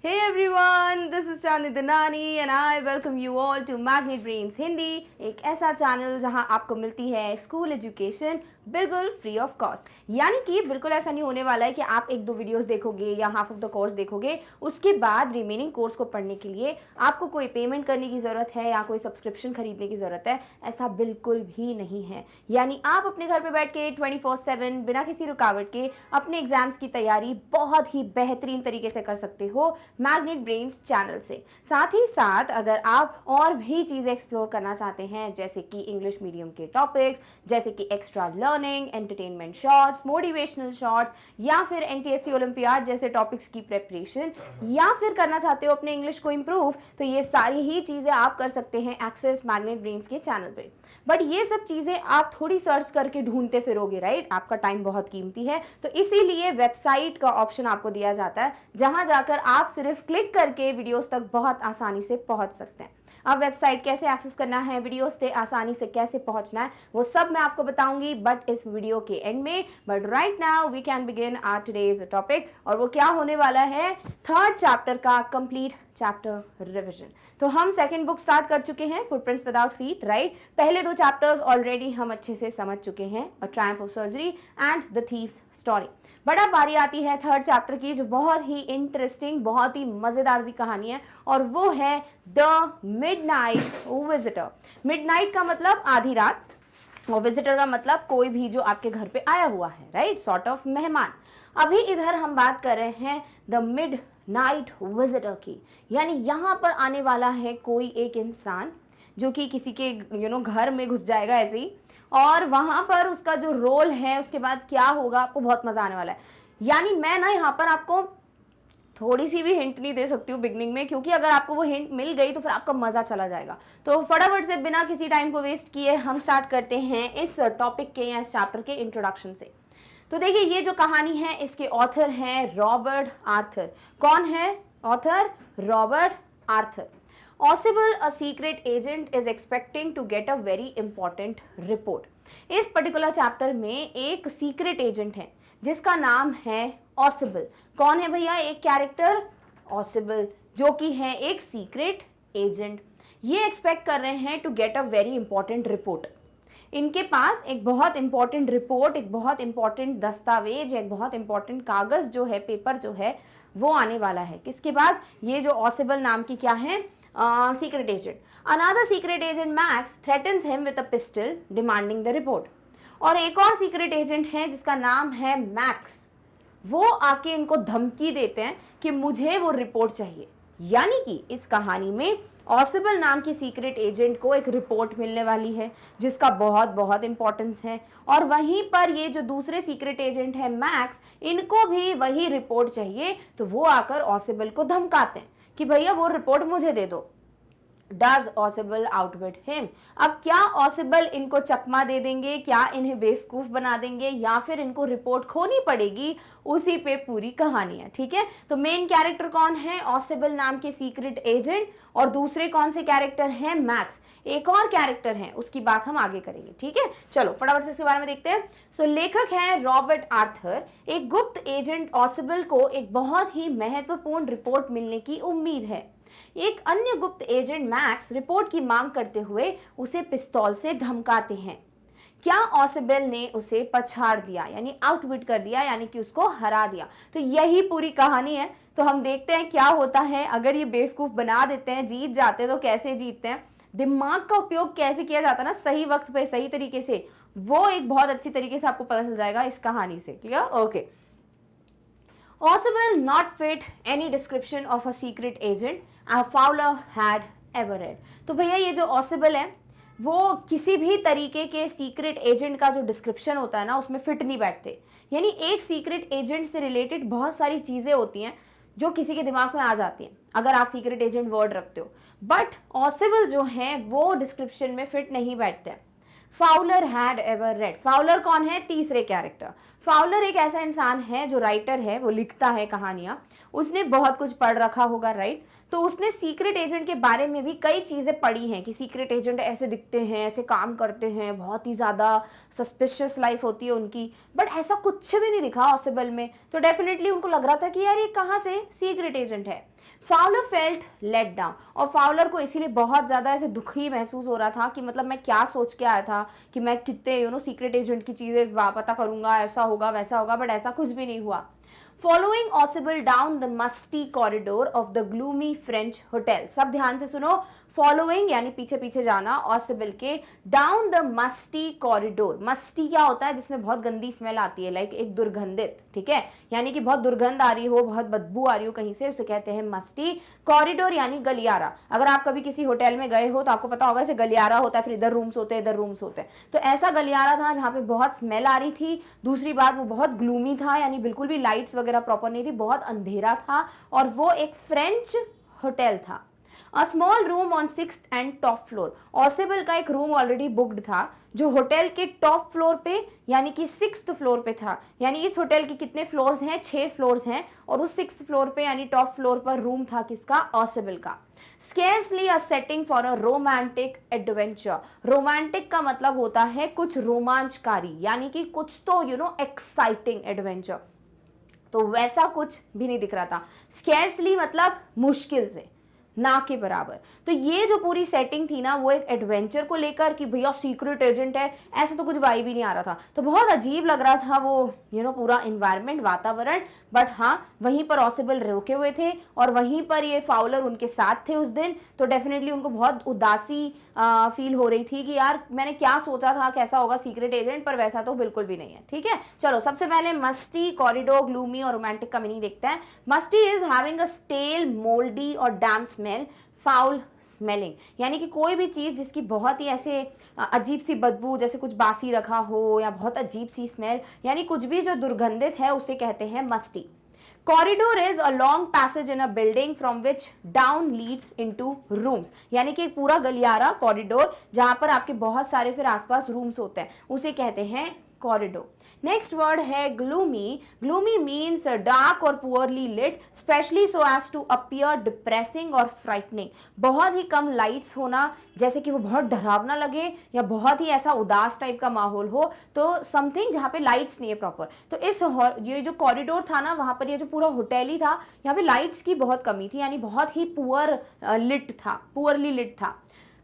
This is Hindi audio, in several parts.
Hey everyone, this is Chandni Danani and I welcome you all to Magnet Brains Hindi, एक ऐसा चैनल जहां आपको मिलती है स्कूल एजुकेशन बिल्कुल फ्री ऑफ कॉस्ट। यानी कि बिल्कुल ऐसा नहीं होने वाला है कि आप एक दो वीडियोस देखोगे या हाफ ऑफ द कोर्स देखोगे, उसके बाद रिमेनिंग कोर्स को पढ़ने के लिए आपको कोई पेमेंट करने की ज़रूरत है या कोई सब्सक्रिप्शन खरीदने की ज़रूरत है। ऐसा बिल्कुल भी नहीं है। यानी आप अपने घर पर बैठ के 24/7 बिना किसी रुकावट के अपने एग्जाम्स की तैयारी बहुत ही बेहतरीन तरीके से कर सकते हो मैग्नेट ब्रेन्स चैनल से। साथ ही साथ अगर आप और भी चीज़ें एक्सप्लोर करना चाहते हैं, जैसे कि इंग्लिश मीडियम के टॉपिक्स, जैसे कि extra learning, entertainment shorts, motivational shorts, या फिर एनटीएससी ओलंपियाड जैसे टॉपिक्स की प्रेपरेशन, या फिर करना चाहते हो अपने इंग्लिश को इम्प्रूव, तो ये सारी ही चीज़ें आप कर सकते हैं एक्सेस मैग्नेट ब्रेन्स के चैनल पे। बट ये सब चीज़ें आप थोड़ी सर्च करके ढूंढते फिरोगे, राइट? आपका टाइम बहुत कीमती है, तो इसीलिए वेबसाइट का ऑप्शन आपको दिया जाता है, जहां जाकर आप सिर्फ क्लिक करके वीडियोस तक बहुत आसानी से पहुंच सकते हैं। अब वेबसाइट कैसे एक्सेस करना है, वीडियोस से आसानी से कैसे पहुंचना है, वो सब मैं आपको बताऊंगी बट इस वीडियो के एंड में। But right now we can begin our today's topic, और वो क्या होने वाला है, थर्ड चैप्टर का कंप्लीट चैप्टर रिवीजन। तो हम सेकंड बुक स्टार्ट कर चुके हैं, फुटप्रिंट्स विदाउट फीट, राइट? पहले दो चैप्टर्स ऑलरेडी हम अच्छे से समझ चुके हैं, a triumph of surgery and the thieves story. But अब बारी आती है थर्ड चैप्टर की, जो बहुत ही इंटरेस्टिंग, बहुत ही मजेदार सी कहानी है, और वो है द मिडनाइट विजिटर। मिडनाइट का मतलब आधी रात, और विजिटर का मतलब कोई भी जो आपके घर पे आया हुआ है, राइट? सॉर्ट ऑफ मेहमान। अभी इधर हम बात कर रहे हैं द मिड नाइट विजिटर की, यानी यहाँ पर आने वाला है कोई एक इंसान जो कि किसी के घर में घुस जाएगा ऐसे ही, और वहाँ पर उसका जो रोल है, उसके बाद क्या होगा, आपको बहुत मजा आने वाला है। यानी मैं ना यहाँ पर आपको थोड़ी सी भी हिंट नहीं दे सकती हूँ बिगनिंग में, क्योंकि अगर आपको वो हिंट मिल गई तो फिर आपका मजा चला जाएगा। तो फटाफट से बिना किसी टाइम को वेस्ट किए हम स्टार्ट करते हैं इस टॉपिक के या इस चैप्टर के इंट्रोडक्शन से। तो देखिए, ये जो कहानी है इसके ऑथर हैं रॉबर्ट आर्थर। कौन है author? Robert Arthur. Ossible, a secret agent is expecting to get a very important report. इस पर्टिकुलर चैप्टर में एक सीक्रेट एजेंट है जिसका नाम है ऑसिबल। कौन है भैया? एक कैरेक्टर ऑसिबल, जो कि है एक सीक्रेट एजेंट। ये एक्सपेक्ट कर रहे हैं to get a very important report. इनके पास एक बहुत इंपॉर्टेंट रिपोर्ट, एक बहुत इंपॉर्टेंट दस्तावेज, एक बहुत इंपॉर्टेंट कागज जो है, पेपर जो है, वो आने वाला है। किसके पास? ये जो ऑसिबल नाम की क्या है, secret agent. Another secret agent max threatens him with a pistol demanding the report. और एक और सीक्रेट एजेंट है जिसका नाम है मैक्स। वो आके इनको धमकी देते हैं कि मुझे वो रिपोर्ट चाहिए। यानी कि इस कहानी में ऑसिबल नाम की सीक्रेट एजेंट को एक रिपोर्ट मिलने वाली है जिसका बहुत बहुत इंपॉर्टेंस है, और वहीं पर ये जो दूसरे सीक्रेट एजेंट है मैक्स, इनको भी वही रिपोर्ट चाहिए। तो वो आकर ऑसिबल को धमकाते हैं कि भैया वो रिपोर्ट मुझे दे दो। Does Ossible outwit him? अब क्या ऑसिबल इनको चकमा दे देंगे, क्या इन्हें बेवकूफ बना देंगे, या फिर इनको रिपोर्ट खोनी पड़ेगी? उसी पे पूरी कहानी है, ठीक है? तो मेन कैरेक्टर कौन है? ऑसिबल नाम के सीक्रेट एजेंट। और दूसरे कौन से कैरेक्टर हैं? मैक्स। एक और कैरेक्टर है, उसकी बात हम आगे करेंगे, ठीक है? चलो फटाफट से इसके बारे में देखते हैं। सो लेखक है रॉबर्ट आर्थर। एक गुप्त एजेंट ऑसिबल को एक बहुत ही महत्वपूर्ण रिपोर्ट मिलने की उम्मीद है। एक अन्य गुप्त एजेंट मैक्स रिपोर्ट की मांग करते हुए उसे पिस्तौल से धमकाते हैं। क्या ऑसिबल ने उसे पछाड़ दिया, यानी आउटविट कर दिया, यानी कि उसको हरा दिया? तो यही पूरी कहानी है। तो हम देखते हैं क्या होता है। अगर ये बेवकूफ बना देते हैं, जीत जाते हैं, तो कैसे जीतते हैं, दिमाग का उपयोग कैसे किया जाता है ना सही वक्त पे सही तरीके से, वो एक बहुत अच्छी तरीके से आपको पता चल जाएगा इस कहानी से। Clear? Okay. Ossible not fit any description of a secret agent Fowler had ever read. तो भैया ये जो ऑसिबल है वो किसी भी तरीके के सीक्रेट एजेंट का जो डिस्क्रिप्शन होता है ना, उसमें फिट नहीं बैठते। यानी एक सीक्रेट एजेंट से रिलेटेड बहुत सारी चीज़ें होती हैं जो किसी के दिमाग में आ जाती हैं अगर आप सीक्रेट एजेंट वर्ड रखते हो, बट ऑसिबल जो है वो डिस्क्रिप्शन में फिट नहीं बैठते हैं। Fowler had ever read. Fowler कौन है? तीसरे कैरेक्टर। फाउलर एक ऐसा इंसान है जो राइटर है, वो लिखता है कहानियां, उसने बहुत कुछ पढ़ रखा होगा, राइट? तो उसने सीक्रेट एजेंट के बारे में भी कई चीज़ें पढ़ी हैं कि सीक्रेट एजेंट ऐसे दिखते हैं, ऐसे काम करते हैं, बहुत ही ज़्यादा सस्पिशियस लाइफ होती है उनकी, बट ऐसा कुछ भी नहीं दिखा ऑसिबल में। तो डेफिनेटली उनको लग रहा था कि यार ये कहाँ से सीक्रेट एजेंट है। फाउलर फेल्ट लेट डाउन, और फाउलर को इसीलिए बहुत ज़्यादा ऐसे दुखी महसूस हो रहा था कि मतलब मैं क्या सोच के आया था कि मैं कितने सीक्रेट एजेंट की चीज़ें पता करूंगा, ऐसा होगा वैसा होगा, बट ऐसा कुछ भी नहीं हुआ। Following ऑसिबल down the musty corridor of the gloomy French hotel, सब ध्यान से सुनो, फॉलोइंग यानी पीछे पीछे जाना ऑसिबल के, down the musty corridor, musty क्या होता है जिसमें बहुत गंदी स्मेल आती है, लाइक एक दुर्गंधित, ठीक है, यानी कि बहुत दुर्गंध आ रही हो, बहुत बदबू आ रही हो कहीं से, उसे कहते हैं मस्टी। कॉरिडोर यानी गलियारा, अगर आप कभी किसी होटल में गए हो तो आपको पता होगा ऐसे गलियारा होता है, फिर इधर रूम्स होते हैं इधर रूम्स होते हैं, तो ऐसा गलियारा था जहाँ पे बहुत स्मेल आ रही थी। दूसरी बात, वो बहुत ग्लूमी था, यानी बिल्कुल भी लाइट्स वगैरह प्रॉपर नहीं थी, बहुत अंधेरा था, और वो एक फ्रेंच होटल था। A small room on 6th and top floor, ऑसिबल का एक रूम ऑलरेडी बुक्ड था जो होटल के टॉप फ्लोर पे यानी कि 6th फ्लोर पे था। यानी इस होटल के कितने फ्लोर्स हैं, 6 फ्लोर्स हैं, और उस 6th फ्लोर पे यानी टॉप फ्लोर पर रूम था किसका, ऑसिबल का। Scarcely a setting for a romantic adventure, romantic का मतलब होता है कुछ रोमांचकारी, यानी कि कुछ तो एक्साइटिंग एडवेंचर, तो वैसा कुछ भी नहीं दिख रहा था। स्केर्सली मतलब मुश्किल से, ना के बराबर। तो ये जो पूरी सेटिंग थी ना वो एक एडवेंचर को लेकर कि भैया सीक्रेट एजेंट है, ऐसा तो कुछ वाइब ही नहीं आ रहा था, तो बहुत अजीब लग रहा था वो पूरा इन्वायरमेंट, वातावरण। बट हाँ, वहीं पर ऑसिबल रुके हुए थे और वहीं पर ये फाउलर उनके साथ थे उस दिन, तो डेफिनेटली उनको बहुत उदासी फील हो रही थी कि यार मैंने क्या सोचा था कैसा होगा सीक्रेट एजेंट, पर वैसा तो बिल्कुल भी नहीं है। ठीक है, चलो सबसे पहले मस्टी, कॉरिडोर, ग्लूमी और रोमांटिक का मीनिंग देखते हैं। Musty is having a stale, mouldy और डैम्प स्मेल, फाउल स्मेलिंग, यानी कि कोई भी चीज़ जिसकी बहुत ही ऐसे अजीब सी बदबू, जैसे कुछ बासी रखा हो या बहुत अजीब सी स्मेल, यानी कुछ भी जो दुर्गंधित है उसे कहते हैं musty. Corridor is a long passage in a building from which down Leeds into rooms, यानी कि एक पूरा गलियारा कॉरिडोर जहां पर आपके बहुत सारे फिर आसपास रूम्स होते हैं, उसे कहते हैं कॉरिडोर। नेक्स्ट वर्ड है ग्लूमी। ग्लूमी मीन्स डार्क और poorly lit, especially so as to appear depressing और फ्राइटनिंग, बहुत ही कम लाइट्स होना, जैसे कि वो बहुत डरावना लगे या बहुत ही ऐसा उदास टाइप का माहौल हो, तो समथिंग जहाँ पे लाइट्स नहीं है प्रॉपर। तो ये जो कॉरिडोर था ना, वहाँ पर ये जो पूरा होटल ही था, यहाँ पे लाइट्स की बहुत कमी थी, यानी बहुत ही पुअर लिट था, पुअरली लिट था।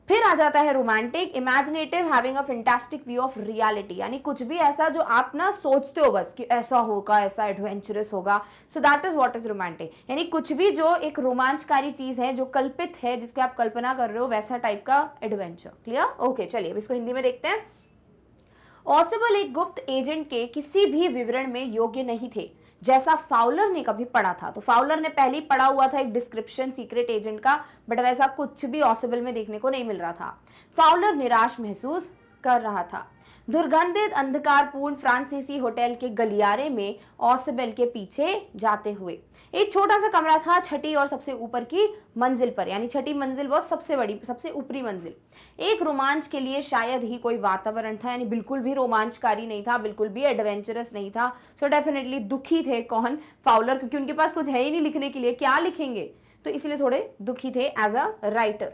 फिर आ जाता है romantic, imaginative, having a fantastic view of reality, यानी कुछ भी ऐसा जो आप ना सोचते हो बस कि ऐसा होगा, ऐसा एडवेंचरस होगा, सो that is what is romantic, यानी कुछ भी जो एक रोमांचकारी चीज है, जो कल्पित है, जिसको आप कल्पना कर रहे हो, वैसा टाइप का एडवेंचर। क्लियर? ओके, चलिए अब इसको हिंदी में देखते हैं। ऑसिबल एक गुप्त एजेंट के किसी भी विवरण में योग्य नहीं थे जैसा फाउलर ने कभी पढ़ा था। तो फाउलर ने पहले ही पढ़ा हुआ था एक डिस्क्रिप्शन सीक्रेट एजेंट का, बट वैसा कुछ भी ऑसिबल में देखने को नहीं मिल रहा था। फाउलर निराश महसूस कर रहा था। दुर्गंधित अंधकारपूर्ण फ्रांसीसी होटल के गलियारे में ऑसिबल के पीछे जाते हुए एक छोटा सा कमरा था, छठी और सबसे ऊपर की मंजिल पर, यानी छठी मंजिल वो सबसे बड़ी, सबसे ऊपरी मंजिल। एक रोमांच के लिए शायद ही कोई वातावरण था, यानी बिल्कुल भी रोमांचकारी नहीं था, बिल्कुल भी एडवेंचरस नहीं था। सो डेफिनेटली दुखी थे कौन, फाउलर, क्योंकि उनके पास कुछ है ही नहीं लिखने के लिए, क्या लिखेंगे, तो इसलिए थोड़े दुखी थे as a writer.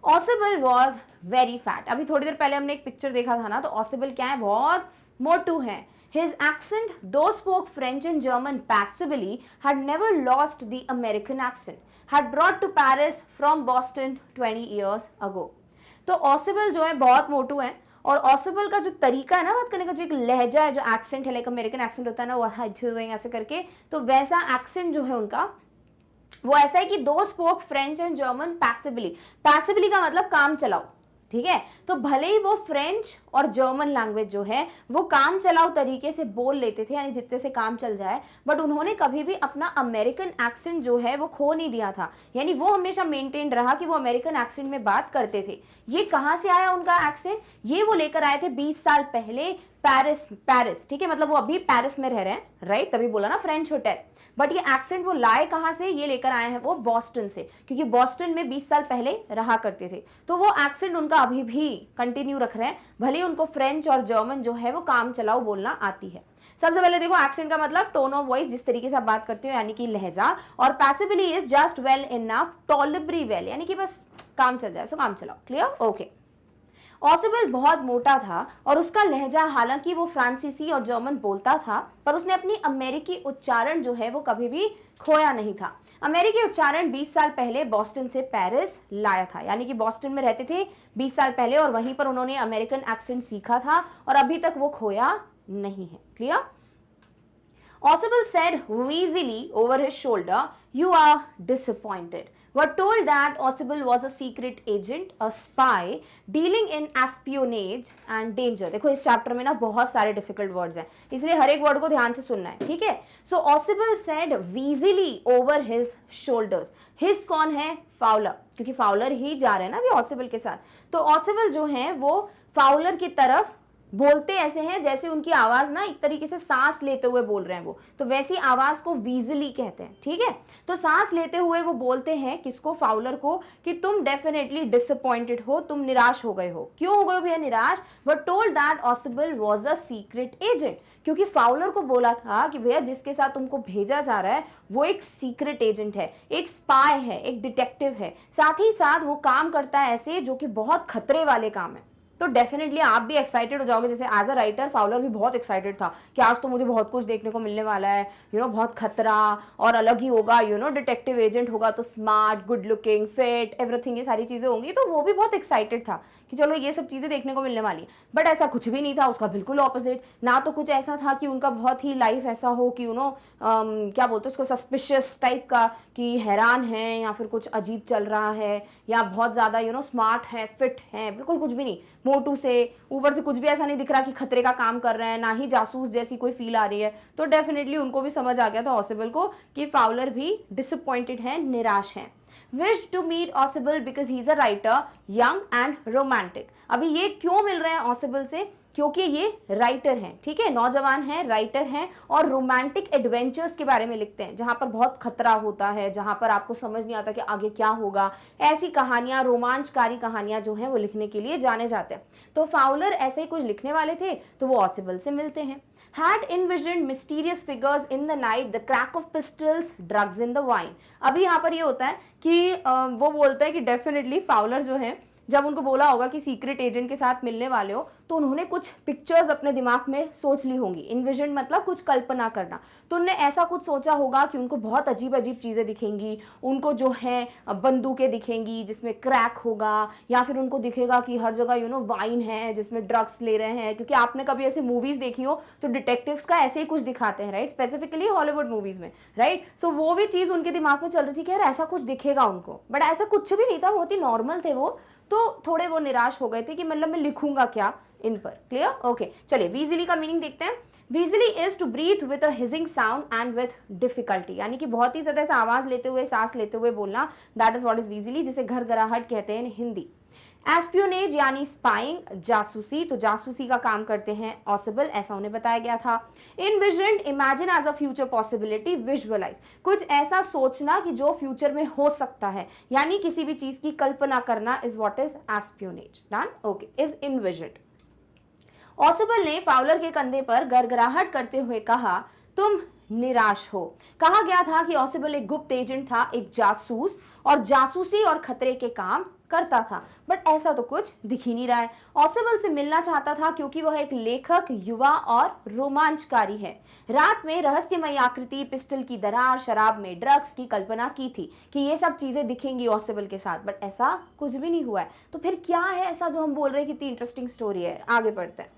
Ausable was very fat, अभी थोड़ी देर पहले हमने एक पिक्चर देखा था ना, तो ऑसिबल क्या है, बहुत मोटू है। His accent, though spoke French and German passably, had never lost the American accent, had brought to Paris from Boston 20 years ago. तो ऑसिबल जो है बहुत मोटू है, और ऑसिबल का जो तरीका है ना बात करने का, जो एक लहजा है, जो एक्सेंट है, लाइक अमेरिकन एक्सेंट होता है ना, वो ऐसे करके, तो वैसा एक्सेंट जो है उनका वो ऐसा है कि दो स्पोक फ्रेंच एंड जर्मन पैसिबली, पैसिबली का मतलब काम चलाओ, ठीक है, तो भले ही वो फ्रेंच और जर्मन लैंग्वेज जो है वो काम चलाओ तरीके से बोल लेते थे, यानी जितने से काम चल जाए, बट उन्होंने कभी भी अपना अमेरिकन एक्सेंट जो है वो खो नहीं दिया था, यानी वो हमेशा मेंटेन रहा कि वो अमेरिकन एक्सेंट में बात करते थे। ये कहाँ से आया उनका एक्सेंट, ये वो लेकर आए थे 20 साल पहले पेरिस, ठीक है, मतलब वो अभी पेरिस में रह रहे हैं, राइट, तभी बोला ना फ्रेंच होटल, बट ये एक्सेंट वो लाए कहाँ से, ये लेकर आए हैं वो बॉस्टन से, क्योंकि बॉस्टन में 20 साल पहले रहा करते थे, तो वो एक्सेंट उनका अभी भी कंटिन्यू रख रहे हैं, भले उनको फ्रेंच और जर्मन जो है वो काम चलाओ बोलना आती है। सबसे पहले देखो, एक्सेंट का मतलब टोन ऑफ वॉइस, जिस तरीके से आप बात करते हो, यानी कि लहजा, और passably is just well enough, tolerable well, यानी कि बस काम चल जाए, सो काम चलाओ। क्लियर? ओके। ऑसिबल बहुत मोटा था और उसका लहजा, हालांकि वो फ्रांसीसी और जर्मन बोलता था, पर उसने अपनी अमेरिकी उच्चारण जो है वो कभी भी खोया नहीं था। अमेरिकी उच्चारण 20 साल पहले बॉस्टन से पेरिस लाया था, यानी कि बॉस्टन में रहते थे 20 साल पहले और वहीं पर उन्होंने अमेरिकन एक्सेंट सीखा था और अभी तक वो खोया नहीं है। Clear? Audible said wheezily over his shoulder, "You are disappointed." Were told that Audible was a secret agent, a spy, dealing in espionage and danger. देखो इस चैप्टर में ना बहुत सारे डिफिकल्ट वर्ड्स हैं, इसलिए हर एक वर्ड को ध्यान से सुनना है, ठीक है? सो Audible said wheezily over his shoulders. His कौन है? फाउलर, क्योंकि फाउलर ही जा रहे हैं ना अभी Audible के साथ। तो Audible जो है वो फाउलर की तरफ बोलते ऐसे हैं जैसे उनकी आवाज ना एक तरीके से सांस लेते हुए बोल रहे हैं वो, तो वैसी आवाज को वीजली कहते हैं, ठीक है? तो सांस लेते हुए वो बोलते हैं किसको? फाउलर को, कि तुम डेफिनेटली डिसअपॉइंटेड हो, तुम निराश हो गए हो। क्यों हो गए भैया निराश? But told that ऑसिबल was a secret agent, क्योंकि फाउलर को बोला था कि भैया जिसके साथ तुमको भेजा जा रहा है वो एक सीक्रेट एजेंट है, एक स्पाई है, एक डिटेक्टिव है, साथ ही साथ वो काम करता है ऐसे जो कि बहुत खतरे वाले काम है। तो डेफिनेटली आप भी एक्साइटेड हो जाओगे, जैसे एज अ राइटर फाउलर भी बहुत एक्साइटेड था कि आज तो मुझे बहुत कुछ देखने को मिलने वाला है, बहुत खतरा और अलग ही होगा, डिटेक्टिव एजेंट होगा तो smart, good looking, fit, everything, ये सारी चीजें होंगी, तो वो भी बहुत एक्साइटेड था कि चलो ये सब चीजें देखने को मिलने वाली। बट ऐसा कुछ भी नहीं था, उसका बिल्कुल ऑपोजिट। ना तो कुछ ऐसा था कि उनका बहुत ही लाइफ ऐसा हो कि क्या बोलते हैं उसको, सस्पिशियस टाइप का, कि हैरान है या फिर कुछ अजीब चल रहा है या बहुत ज्यादा स्मार्ट है, फिट है, बिल्कुल कुछ भी नहीं। मोटू से ऊपर से कुछ भी ऐसा नहीं दिख रहा कि खतरे का काम कर रहे हैं, ना ही जासूस जैसी कोई फील आ रही है। तो डेफिनेटली उनको भी समझ आ गया था ऑसिबल को कि फाउलर भी डिसअपॉइंटेड है, निराश है। Wished to meet Audible because he is a writer, young and romantic. अभी ये क्यों मिल रहे हैं ऑसिबल से? क्योंकि ये राइटर हैं, ठीक है, नौजवान हैं, राइटर हैं और रोमांटिक एडवेंचर्स के बारे में लिखते हैं, जहां पर बहुत खतरा होता है, जहां पर आपको समझ नहीं आता कि आगे क्या होगा। ऐसी कहानियां, रोमांचकारी कहानियां जो हैं वो लिखने के लिए जाने जाते हैं। तो फाउलर ऐसे ही कुछ लिखने वाले थे, तो वो ऑसिबल से मिलते हैं। Had envisioned mysterious figures in the night, the crack of pistols, drugs in the wine. अभी यहाँ पर ये होता है कि वो बोलता है कि डेफिनेटली फाउलर जो है, जब उनको बोला होगा कि सीक्रेट एजेंट के साथ मिलने वाले हो, तो उन्होंने कुछ पिक्चर्स अपने दिमाग में सोच ली होंगी। इन्विजन मतलब कुछ कल्पना करना, तो उन्होंने ऐसा कुछ सोचा होगा कि उनको बहुत अजीब अजीब चीज़ें दिखेंगी, उनको जो है बंदूकें दिखेंगी जिसमें क्रैक होगा, या फिर उनको दिखेगा कि हर जगह वाइन है जिसमें ड्रग्स ले रहे हैं, क्योंकि आपने कभी ऐसे मूवीज़ देखी हो तो डिटेक्टिव्स का ऐसे ही कुछ दिखाते हैं, राइट, स्पेसिफिकली हॉलीवुड मूवीज़ में, राइट। सो वो भी चीज़ उनके दिमाग में चल रही थी कि यार ऐसा कुछ दिखेगा उनको, बट ऐसा कुछ भी नहीं था, बहुत ही नॉर्मल थे वो। तो थोड़े वो निराश हो गए थे कि मतलब मैं लिखूंगा क्या इन पर। क्लियर? ओके, चलिए वीजली का मीनिंग देखते हैं। Wheezily is to breathe with a hissing sound and with difficulty, यानी कि बहुत ही ज्यादा ऐसा आवाज लेते हुए, सांस लेते हुए बोलना, that is what is Weasley, जिसे घर घराहट कहते हैं हिंदी। एस्पियोनेज यानी स्पाइंग, जासूसी, तो जासूसी का काम करते हैं ऑसिबल, ऐसा उन्हें बताया गया था। Envision, imagine as a future possibility, visualize, कुछ ऐसा सोचना कि जो फ्यूचर में हो सकता है, यानी किसी भी चीज की कल्पना करना, is what is espionage. Done? Okay, is इनविजन। ऑसिबल ने फाउलर के कंधे पर गड़गड़ाहट करते हुए कहा, तुम निराश हो। कहा गया था कि ऑसिबल एक गुप्त एजेंट था, एक जासूस, और जासूसी और खतरे के काम करता था, बट ऐसा तो कुछ दिख ही नहीं रहा है। ऑसिबल से मिलना चाहता था क्योंकि वह एक लेखक, युवा और रोमांचकारी है। रात में रहस्यमय आकृति, पिस्टल की दरार, शराब में ड्रग्स की कल्पना की थी कि ये सब चीजें दिखेंगी ऑसिबल के साथ, बट ऐसा कुछ भी नहीं हुआ है। तो फिर क्या है ऐसा जो हम बोल रहे हैं कितनी इंटरेस्टिंग स्टोरी है? आगे पढ़ते हैं।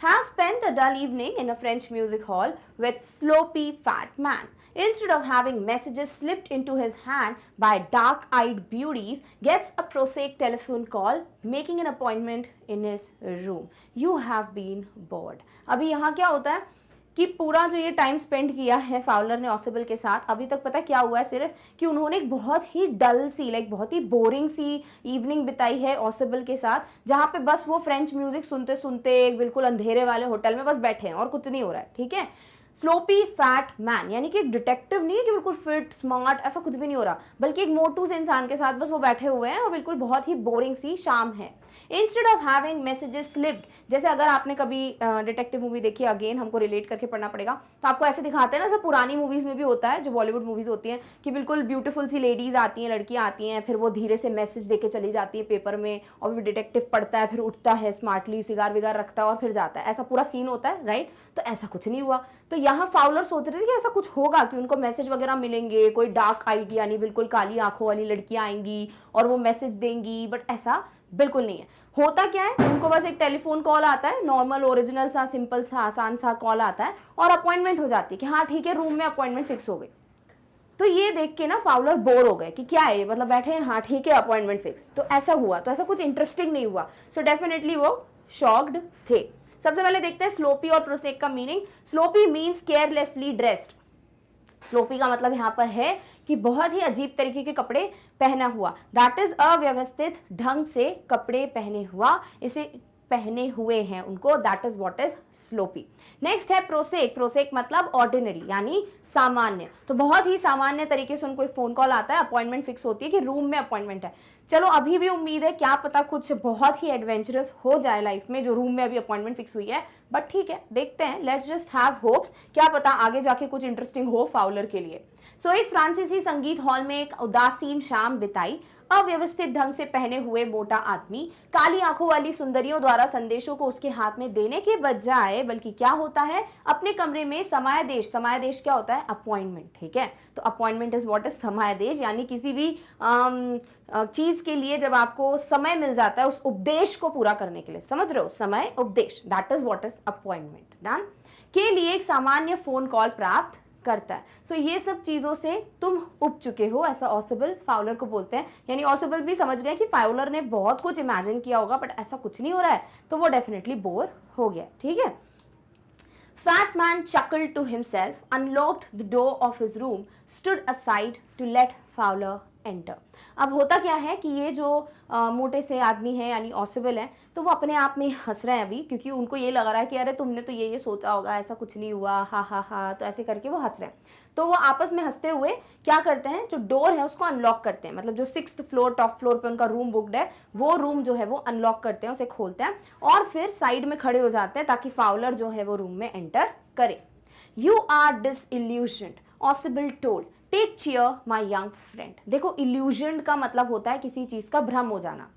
Have spent a dull evening in a French music hall with sloppy fat man. Instead of having messages slipped into his hand by dark-eyed beauties, gets a prosaic telephone call, making an appointment in his room. You have been bored. अभी यहाँ क्या होता है कि पूरा जो ये टाइम स्पेंड किया है फाउलर ने ऑसिबल के साथ, अभी तक पता क्या हुआ है सिर्फ कि उन्होंने एक बहुत ही डल सी, लाइक बहुत ही बोरिंग सी इवनिंग बिताई है ऑसिबल के साथ, जहाँ पे बस वो फ्रेंच म्यूजिक सुनते सुनते एक बिल्कुल अंधेरे वाले होटल में बस बैठे हैं और कुछ नहीं हो रहा है, ठीक है। स्लोपी फैट मैन, यानी कि एक डिटेक्टिव नहीं है कि बिल्कुल फिट स्मार्ट, ऐसा कुछ भी नहीं हो रहा, बल्कि एक मोटू से इंसान के साथ बस वो बैठे हुए हैं और बिल्कुल बहुत ही बोरिंग सी शाम है। Instead of having messages slipped, जैसे अगर आपने कभी डिटेक्टिव मूवी देखी, अगेन हमको रिलेट करके पढ़ना पड़ेगा, तो आपको ऐसे दिखाते हैं ना, सब पुरानी मूवीज में भी होता है, जो बॉलीवुड मूवीज होती हैं, कि बिल्कुल ब्यूटीफुल सी लेडीज आती हैं, लड़कियां आती हैं, फिर वो धीरे से मैसेज देके चली जाती है पेपर में, और फिर डिटेक्टिव पढ़ता है, फिर उठता है स्मार्टली, सिगार विगार रखता है और फिर जाता है, ऐसा पूरा सीन होता है, राइट। तो ऐसा कुछ नहीं हुआ। तो यहाँ फाउलर सोच रहे थे कि ऐसा कुछ होगा कि उनको मैसेज वगैरह मिलेंगे, कोई डार्क आइडिया नहीं, बिल्कुल काली आंखों वाली लड़कियां आएंगी और वो मैसेज देंगी, बट ऐसा बिल्कुल नहीं है। होता क्या है, उनको बस एक टेलीफोन कॉल आता है, नॉर्मल ओरिजिनल सा सिंपल सा आसान सा कॉल आता है और अपॉइंटमेंट हो जाती है कि हाँ ठीक है, रूम में अपॉइंटमेंट फिक्स हो गई। तो ये देख के ना फाउलर बोर हो गए कि क्या है, मतलब बैठे हैं, हाँ ठीक है अपॉइंटमेंट फिक्स, तो ऐसा हुआ, तो ऐसा कुछ इंटरेस्टिंग नहीं हुआ। सो डेफिनेटली वो शॉक्ड थे। सबसे पहले देखते हैं स्लोपी और प्रोसेक का meaning. Sloppy means carelessly dressed. Sloppy का मतलब यहाँ पर है कि बहुत ही अजीब तरीके के कपड़े पहना हुआ, दैट इज अव्यवस्थित ढंग से कपड़े पहने हुआ, इसे पहने हुए हैं उनको, that is what is sloppy. Next है प्रोसेक। प्रोसेक मतलब ऑर्डिनरी यानी सामान्य, तो बहुत ही सामान्य तरीके से उनको एक फोन कॉल आता है, अपॉइंटमेंट फिक्स होती है कि रूम में अपॉइंटमेंट है। चलो अभी भी उम्मीद है, क्या पता कुछ बहुत ही एडवेंचरस हो जाए लाइफ में, जो रूम में अभी अपॉइंटमेंट फिक्स हुई है, बट ठीक है देखते हैं, लेट्स जस्ट हैव होप्स, क्या पता आगे जाके कुछ इंटरेस्टिंग हो फाउलर के लिए। सो एक फ्रांसीसी संगीत हॉल में एक उदासीन शाम बिताई। अव्यवस्थित ढंग से पहने हुए मोटा आदमी काली आंखों वाली सुंदरियों द्वारा संदेशों को उसके हाथ में देने के बजाय, बल्कि क्या होता है, अपने कमरे में समादेश, समादेश क्या होता है, अपॉइंटमेंट, ठीक है। तो अपॉइंटमेंट इज व्हाट इज समादेश, यानी किसी भी चीज के लिए जब आपको समय मिल जाता है उस उपदेश को पूरा करने के लिए, समझ रहे हो, समय उपदेश, that is what is appointment, done, के लिए एक सामान्य फोन कॉल प्राप्त करता है। सो ये सब चीजों से तुम उब चुके हो, ऐसा ऑसिबल फाउलर को बोलते हैं। यानी ऑसिबल भी समझ गया कि फाउलर ने बहुत कुछ इमेजिन किया होगा, बट ऐसा कुछ नहीं हो रहा है, तो वो डेफिनेटली बोर हो गया, ठीक है। Fat man chuckled to himself, unlocked the door of his room, stood aside to let Fowler enter. अब होता क्या है कि ये जो मोटे से आदमी है यानी ऑसिबल है, तो वो अपने आप में हंस रहे हैं अभी, क्योंकि उनको ये लग रहा है कि अरे तुमने तो ये सोचा होगा, ऐसा कुछ नहीं हुआ, हा हा हा, तो ऐसे करके वो हंस रहे हैं। तो वो आपस में हंसते हुए क्या करते हैं, जो डोर है उसको अनलॉक करते हैं, मतलब जो 6th फ्लोर टॉप फ्लोर पे उनका रूम बुक्ड है, वो रूम जो है वो अनलॉक करते हैं, उसे खोलते हैं और फिर साइड में खड़े हो जाते हैं ताकि फाउलर जो है वो रूम में एंटर करे। You are disillusioned, Ossible told, take chair my young friend. देखो इल्यूजन का मतलब होता है किसी चीज का भ्रम हो जाना,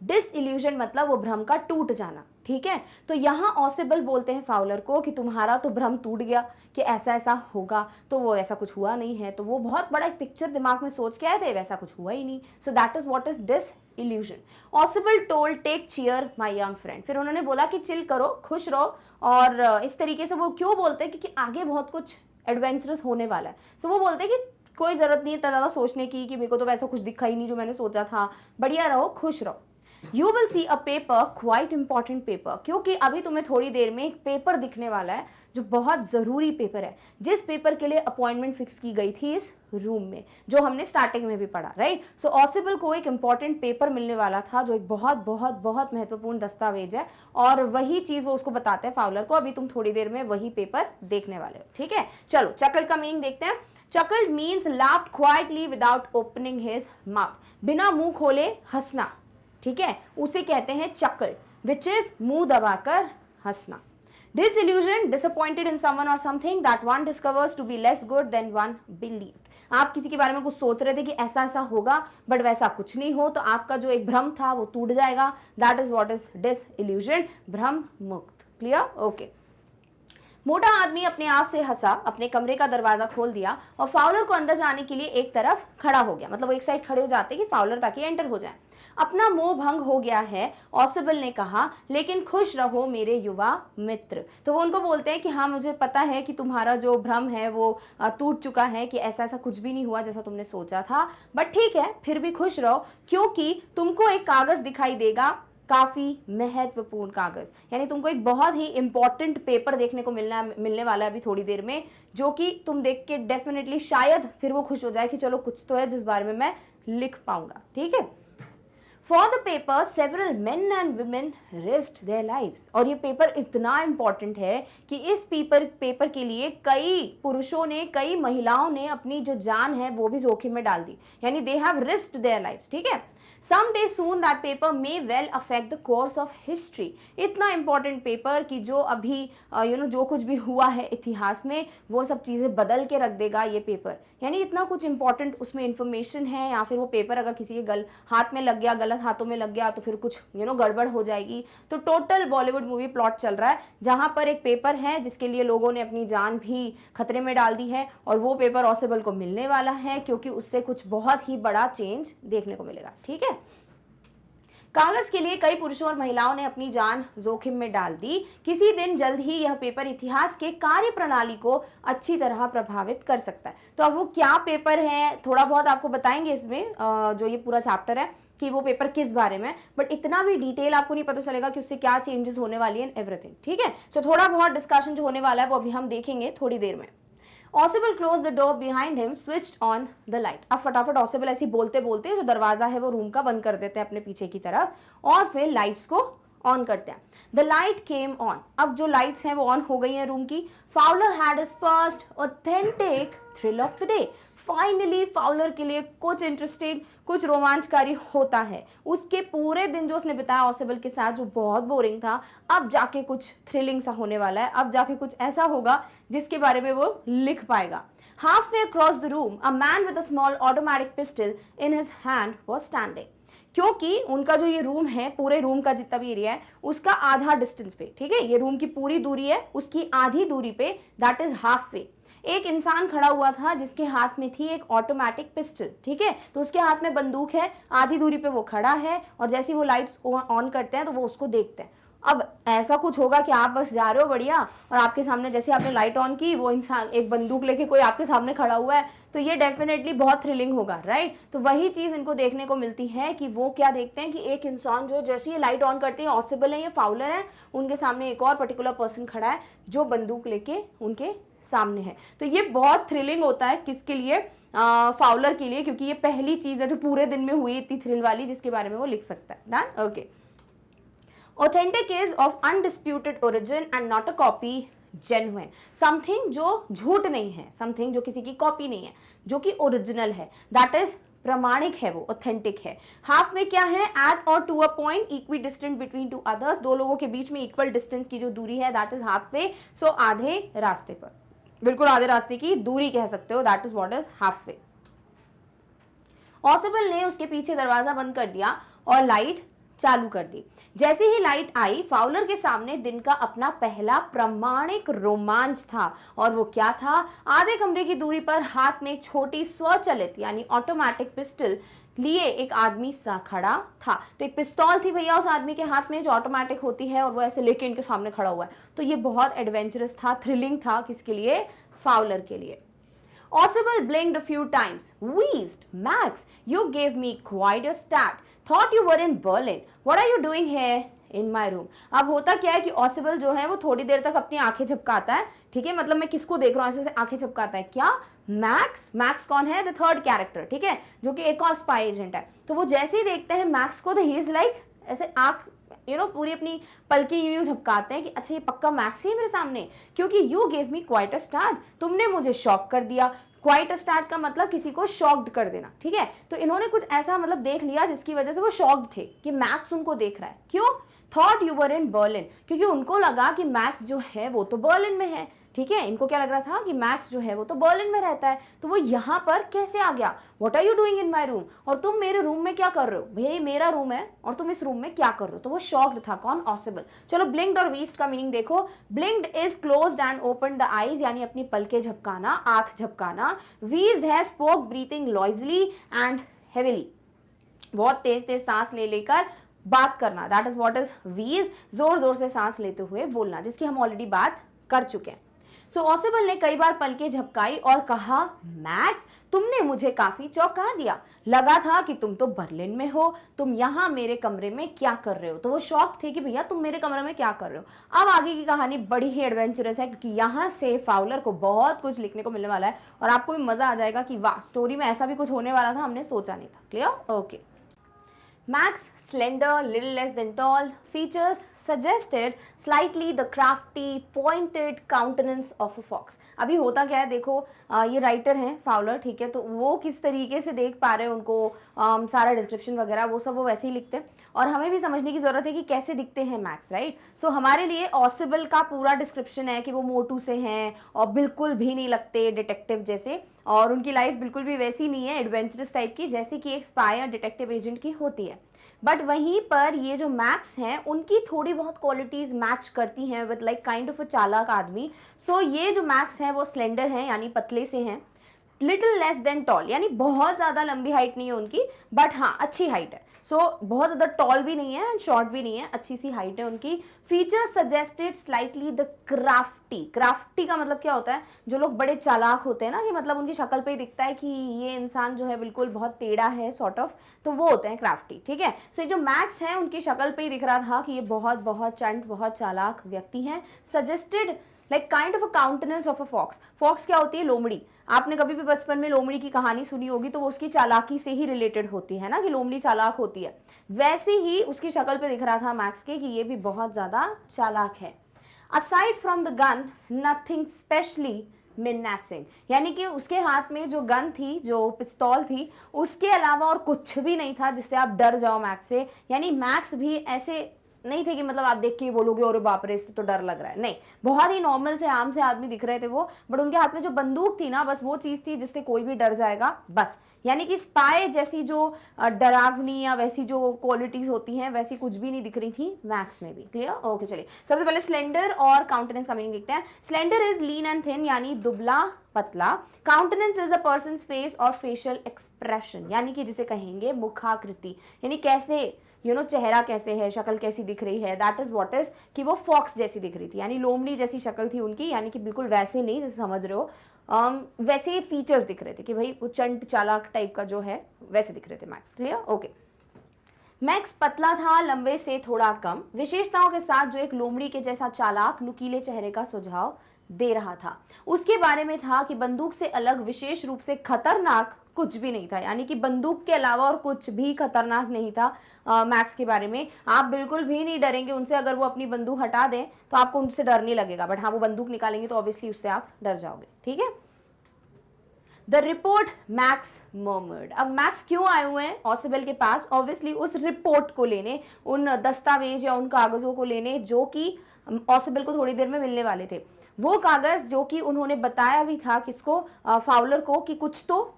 डिसइल्यूजन मतलब वो भ्रम का टूट जाना, ठीक है। तो यहाँ ऑसिबल बोलते हैं फाउलर को कि तुम्हारा तो भ्रम टूट गया कि ऐसा ऐसा होगा, तो वो ऐसा कुछ हुआ नहीं है, तो वो बहुत बड़ा एक पिक्चर दिमाग में सोच के आए थे, वैसा कुछ हुआ ही नहीं। So that is what is disillusion. Ossible told take cheer my young friend, फिर उन्होंने बोला कि चिल करो, खुश रहो, और इस तरीके से वो क्यों बोलते हैं, क्योंकि आगे बहुत कुछ एडवेंचरस होने वाला है। सो वो बोलते हैं कि कोई जरूरत नहीं है इतना ज़्यादा सोचने की कि मेरे को तो वैसा कुछ दिखा ही नहीं जो मैंने सोचा था, बढ़िया रहो, खुश रहो। You will see a paper, quite important paper, क्योंकि अभी तुम्हें थोड़ी देर में एक पेपर दिखने वाला है जो बहुत ज़रूरी पेपर है, जिस पेपर के लिए अपॉइंटमेंट फिक्स की गई थी इस रूम में, जो हमने स्टार्टिंग में भी पढ़ा, राइट। सो ऑसिबल को एक इंपॉर्टेंट पेपर मिलने वाला था जो एक बहुत बहुत बहुत महत्वपूर्ण दस्तावेज है, और वही चीज़ वो उसको बताते हैं फाउलर को, अभी तुम थोड़ी देर में वही पेपर देखने वाले हो, ठीक है। चलो चकल्ड का मीनिंग देखते हैं। चकल्ड means laughed quietly without opening his mouth, बिना मुंह खोले हंसना, ठीक है, उसे कहते हैं चकल, विच इज मुंह दबाकर हंसना। डिसइल्यूजन, डिसअपॉइंटेड इन समवन और something that one discovers to be less good than one believed. आप किसी के बारे में कुछ सोच रहे थे कि ऐसा ऐसा होगा, बट वैसा कुछ नहीं हो, तो आपका जो एक भ्रम था वो टूट जाएगा, that is what is disillusion, भ्रम मुक्त। Clear, okay. मोटा आदमी अपने आप से हंसा, अपने कमरे का दरवाजा खोल दिया और फाउलर को अंदर जाने के लिए एक तरफ खड़ा हो गया, मतलब वो एक साइड खड़े हो जाते कि फाउलर ताकि एंटर हो जाए। अपना मोह भंग हो गया है, ऑसिबल ने कहा, लेकिन खुश रहो मेरे युवा मित्र। तो वो उनको बोलते हैं कि हाँ मुझे पता है कि तुम्हारा जो भ्रम है वो टूट चुका है, कि ऐसा ऐसा कुछ भी नहीं हुआ जैसा तुमने सोचा था, बट ठीक है फिर भी खुश रहो, क्योंकि तुमको एक कागज दिखाई देगा, काफी महत्वपूर्ण कागज, यानी तुमको एक बहुत ही इंपॉर्टेंट पेपर देखने को मिलने वाला है अभी थोड़ी देर में, जो कि तुम देख के डेफिनेटली शायद फिर वो खुश हो जाए कि चलो कुछ तो है जिस बारे में मैं लिख पाऊंगा, ठीक है। For the paper several men and women risked their lives. और ये पेपर इतना इंपॉर्टेंट है कि इस पेपर के लिए कई पुरुषों ने, कई महिलाओं ने अपनी जो जान है वो भी जोखिम में डाल दी, यानी दे हैव रिस्क्ड देयर लाइव्स, ठीक है। Someday soon that paper may well affect the course of history। इतना important पेपर कि जो अभी जो कुछ भी हुआ है इतिहास में वो सब चीज़ें बदल के रख देगा ये पेपर। यानी इतना कुछ इंपॉर्टेंट उसमें इंफॉर्मेशन है, या फिर वो पेपर अगर किसी के हाथ में लग गया, गलत हाथों में लग गया तो फिर कुछ गड़बड़ हो जाएगी। तो टोटल बॉलीवुड मूवी प्लॉट चल रहा है जहाँ पर एक पेपर है जिसके लिए लोगों ने अपनी जान भी खतरे में डाल दी है, और वो पेपर ऑसिबल को मिलने वाला है क्योंकि उससे कुछ बहुत ही बड़ा चेंज देखने को मिलेगा, ठीक है। कागज के लिए कई पुरुषों और महिलाओं ने अपनी जान जोखिम में डाल दी। किसी दिन जल्द ही यह पेपर इतिहास के कार्य प्रणाली को अच्छी तरह प्रभावित कर सकता है। तो अब वो क्या पेपर है थोड़ा बहुत आपको बताएंगे इसमें, जो ये पूरा चैप्टर है कि वो पेपर किस बारे में, बट इतना भी डिटेल आपको नहीं पता चलेगा कि उससे क्या चेंजेस होने वाली है, एवरीथिंग, ठीक है। सो थोड़ा बहुत डिस्कशन जो होने वाला है वो अभी हम देखेंगे थोड़ी देर में। ऑसिबल close the door behind him, switched on the light. अब फटाफट ऑसिबल ऐसे बोलते बोलते जो दरवाजा है वो रूम का बंद कर देते हैं अपने पीछे की तरफ, और फिर लाइट्स को ऑन करते हैं। The light came on. अब जो लाइट्स हैं वो ऑन हो गई हैं रूम की। Fowler had his first authentic thrill of the day. Finally Fowler के लिए कुछ इंटरेस्टिंग, कुछ रोमांचकारी होता है। उसके पूरे दिन जो उसने बिताया ऑसिबल के साथ जो बहुत बोरिंग था, अब जाके कुछ थ्रिलिंग सा होने वाला है। अब जाके कुछ ऐसा होगा जिसके बारे में वो लिख पाएगा। Halfway across the room, a man with a small automatic pistol in his hand was standing। क्योंकि उनका जो ये रूम है, पूरे रूम का जितना भी एरिया है उसका आधा डिस्टेंस पे, ठीक है, ये रूम की पूरी दूरी है, उसकी आधी दूरी पे, दैट इज हाफ वे, एक इंसान खड़ा हुआ था जिसके हाथ में थी एक ऑटोमेटिक पिस्टल, ठीक है। तो उसके हाथ में बंदूक है, आधी दूरी पे वो खड़ा है, और जैसे ही वो लाइट्स ऑन करते हैं तो वो उसको देखते हैं। अब ऐसा कुछ होगा कि आप बस जा रहे हो बढ़िया, और आपके सामने जैसे आपने लाइट ऑन की वो इंसान एक बंदूक लेके कोई आपके सामने खड़ा हुआ है, तो ये डेफिनेटली बहुत थ्रिलिंग होगा, राइट। तो वही चीज इनको देखने को मिलती है कि वो क्या देखते हैं कि एक इंसान जो जैसे ये लाइट ऑन करते हैं, ऑसिबल है, ये फाउलर है, उनके सामने एक और पर्टिकुलर पर्सन खड़ा है जो बंदूक लेके उनके सामने है। तो ये बहुत थ्रिलिंग होता है किसके लिए, फाउलर के लिए, क्योंकि ये पहली चीज है जो पूरे दिन में हुई इतनी थ्रिल वाली जिसके बारे में वो लिख सकता है। Done, okay. Authentic is of undisputed origin and not a copy, genuine। Something जो झूठ नहीं है, समथिंग जो किसी की कॉपी नहीं है, जो कि ओरिजिनल है, दैट इज प्रमाणिक है, वो ऑथेंटिक है। हाफ में क्या है, at or to a point equidistant between two others, दो लोगों के बीच में इक्वल डिस्टेंस की जो दूरी है दैट इज हाफ वे। सो आधे रास्ते पर, बिल्कुल आधे रास्ते की दूरी कह सकते हो, that is what is half way. ऑसिबल ने उसके पीछे दरवाजा बंद कर दिया और लाइट चालू कर दी। जैसे ही लाइट आई, फाउलर के सामने दिन का अपना पहला प्रामाणिक रोमांच था, और वो क्या था, आधे कमरे की दूरी पर हाथ में एक छोटी स्वचालित यानी ऑटोमेटिक पिस्टल लिए एक आदमी सा खड़ा था। तो एक पिस्तौल थी भैया उस आदमी के हाथ में जो ऑटोमेटिक होती है, और वो ऐसे लेके इनके सामने खड़ा हुआ है। तो ये बहुत एडवेंचरस था, थ्रिलिंग था, किसके लिए, फाउलर के लिए। Ausible blinked a few times. Wheezed, Max, you gave me quite a start. Thought you were in Berlin. What are you doing here in my room? अब होता क्या है कि ऑसिबल जो है वो थोड़ी देर तक अपनी आंखें झपकाता है, ठीक है, मतलब मैं किसको देख रहा हूँ, ऐसे आंखें झपकाता है, क्या, मैक्स। मैक्स कौन है, द थर्ड कैरेक्टर, ठीक है, जो कि एक और स्पाई एजेंट है। तो वो जैसे ही देखते हैं मैक्स को, तो ही इज लाइक ऐसे आंख पूरी अपनी पलकी यूं झपकाते हैं कि अच्छा ये पक्का मैक्स ही है मेरे सामने, क्योंकि you gave me quite a start, तुमने मुझे शॉक कर दिया। क्वाइट अ स्टार्ट का मतलब किसी को शॉक्ड कर देना, ठीक है। तो इन्होंने कुछ ऐसा मतलब देख लिया जिसकी वजह से वो शॉक्ड थे कि मैक्स उनको देख रहा है। क्यों, thought you were in Berlin, क्योंकि उनको लगा कि मैक्स जो है वो तो बर्लिन में है, ठीक है, इनको क्या लग रहा था कि मैक्स जो है वो तो बर्लिन में रहता है, तो वो यहाँ पर कैसे आ गया, what are you doing in my room, और तुम मेरे रूम में क्या कर रहे हो, भाई मेरा रूम है और तुम इस रूम में क्या कर रहे हो। तो वो शॉक्ड था, कौन, ऑसिबल। चलो ब्लिंक्ड और वीज्ड का मीनिंग देखो। ब्लिंक्ड is closed end open the eyes, यानी अपनी पलके झपकाना, आंख झपकाना। वीज्ड है spoke breathing Noisli and heavily, बहुत तेज तेज सांस ले लेकर बात करना, दैट इज व्हाट इज वीज्ड, जोर जोर से सांस लेते हुए बोलना, जिसकी हम ऑलरेडी बात कर चुके हैं। सो ऑसिबल ने कई बार पलकें झपकाई और कहा, मैक्स तुमने मुझे काफी चौंका दिया, लगा था कि तुम तो बर्लिन में हो, तुम यहाँ मेरे कमरे में क्या कर रहे हो। तो वो शॉक थे कि भैया तुम मेरे कमरे में क्या कर रहे हो। अब आगे की कहानी बड़ी ही एडवेंचरस है, क्योंकि यहाँ से फाउलर को बहुत कुछ लिखने को मिलने वाला है, और आपको भी मजा आ जाएगा कि वाह, स्टोरी में ऐसा भी कुछ होने वाला था, हमने सोचा नहीं था। Clear, okay. Max, slender, little less than tall. Features suggested slightly the crafty, pointed countenance of a fox. अभी होता क्या है देखो, ये राइटर हैं फाउलर, ठीक है, तो वो किस तरीके से देख पा रहे हैं उनको, सारा डिस्क्रिप्शन वगैरह वो सब वो वैसे ही लिखते हैं, और हमें भी समझने की ज़रूरत है कि कैसे दिखते हैं मैक्स, राइट। सो हमारे लिए ऑसिबल का पूरा डिस्क्रिप्शन है कि वो मोटू से हैं और बिल्कुल भी नहीं लगते डिटेक्टिव जैसे, और उनकी लाइफ बिल्कुल भी वैसी नहीं है एडवेंचरस टाइप की जैसे कि एक स्पाई या डिटेक्टिव एजेंट की होती है। बट वहीं पर ये जो मैक्स हैं उनकी थोड़ी बहुत क्वालिटीज़ मैच करती हैं विद लाइक काइंड ऑफ अ चालाक आदमी। सो ये जो मैक्स हैं वो स्लेंडर हैं, यानी पतले से हैं, लिटिल लेस देन टॉल, यानी बहुत ज़्यादा लंबी हाइट नहीं है उनकी, बट हाँ अच्छी हाइट है। सो बहुत ज़्यादा टॉल भी नहीं है एंड शॉर्ट भी नहीं है, अच्छी सी हाइट है उनकी। Feature suggested slightly the crafty. Crafty का मतलब क्या होता है, जो लोग बड़े चालाक होते हैं ना, कि मतलब उनकी शक्ल पे ही दिखता है कि ये इंसान जो है बिल्कुल बहुत टेढ़ा है सॉर्ट ऑफ, तो वो होते हैं क्राफ्टी, ठीक है। सो ये जो मैक्स हैं उनकी शक्ल पे ही दिख रहा था कि ये बहुत बहुत चंट, बहुत चालाक व्यक्ति हैं। Suggested like kind of a countenance of a fox. Fox क्या होती है, लोमड़ी। आपने कभी भी बचपन में लोमड़ी की कहानी सुनी होगी तो वो उसकी चालाकी से ही रिलेटेड होती है ना, कि लोमड़ी चालाक होती है, वैसे ही उसकी शक्ल पे दिख रहा था मैक्स के कि ये भी बहुत ज़्यादा चालाक है। Aside from the gun nothing specially menacing, यानी कि उसके हाथ में जो गन थी, जो पिस्तौल थी, उसके अलावा और कुछ भी नहीं था जिससे आप डर जाओ मैक्स से। यानी मैक्स भी ऐसे नहीं थे कि मतलब आप देख के बोलोगे अरे बाप रे इससे तो डर लग रहा है, नहीं, बहुत ही नॉर्मल से आम से आदमी दिख रहे थे वो, बट उनके हाथ में जो बंदूक थी ना, बस वो चीज़ थी जिससे कोई भी डर जाएगा बस। यानी कि स्पाई जैसी जो डरावनी या वैसी जो क्वालिटीज़ होती हैं वैसी कुछ भी नहीं दिख रही थी मैक्स में भी। Clear, okay. चलिए सबसे पहले स्लेंडर और काउंटेनेंस का मीनिंग देखते हैं। Slender is lean and thin, यानी दुबला पतला। Countenance is a persons face और फेशियल एक्सप्रेशन, यानी कि जिसे कहेंगे मुखाकृति, यानी कैसे चेहरा कैसे है, शक्ल कैसी दिख रही है, दैट इज व्हाट इज, कि वो फॉक्स जैसी दिख रही थी, यानी लोमड़ी जैसी शक्ल थी उनकी, यानी कि बिल्कुल वैसे नहीं जैसे समझ रहे हो, वैसे ही फीचर्स दिख रहे थे कि भाई वो चंट चालाक टाइप का जो है वैसे दिख रहे थे मैक्स। Clear, okay. मैक्स पतला था, लंबे से थोड़ा कम, विशेषताओं के साथ जो एक लोमड़ी के जैसा चालाक नुकीले चेहरे का सुझाव दे रहा था। उसके बारे में था कि बंदूक से अलग विशेष रूप से खतरनाक कुछ भी नहीं था, यानी कि बंदूक के अलावा और कुछ भी खतरनाक नहीं था मैक्स के बारे में। आप बिल्कुल भी नहीं डरेंगे उनसे, अगर वो अपनी बंदूक हटा दें तो आपको उनसे डर नहीं लगेगा, बट हाँ वो बंदूक निकालेंगे तो ऑब्वियसली उससे आप डर जाओगे, ठीक है। The report max murmured. अब मैक्स क्यों आए हुए हैं ऑसिबल के पास, ऑब्वियसली उस रिपोर्ट को लेने, उन दस्तावेज या उन कागजों को लेने जो कि ऑसिबल को थोड़ी देर में मिलने वाले थे। वो कागज जो कि उन्होंने बताया भी था किसको, फाउलर को, कि कुछ तो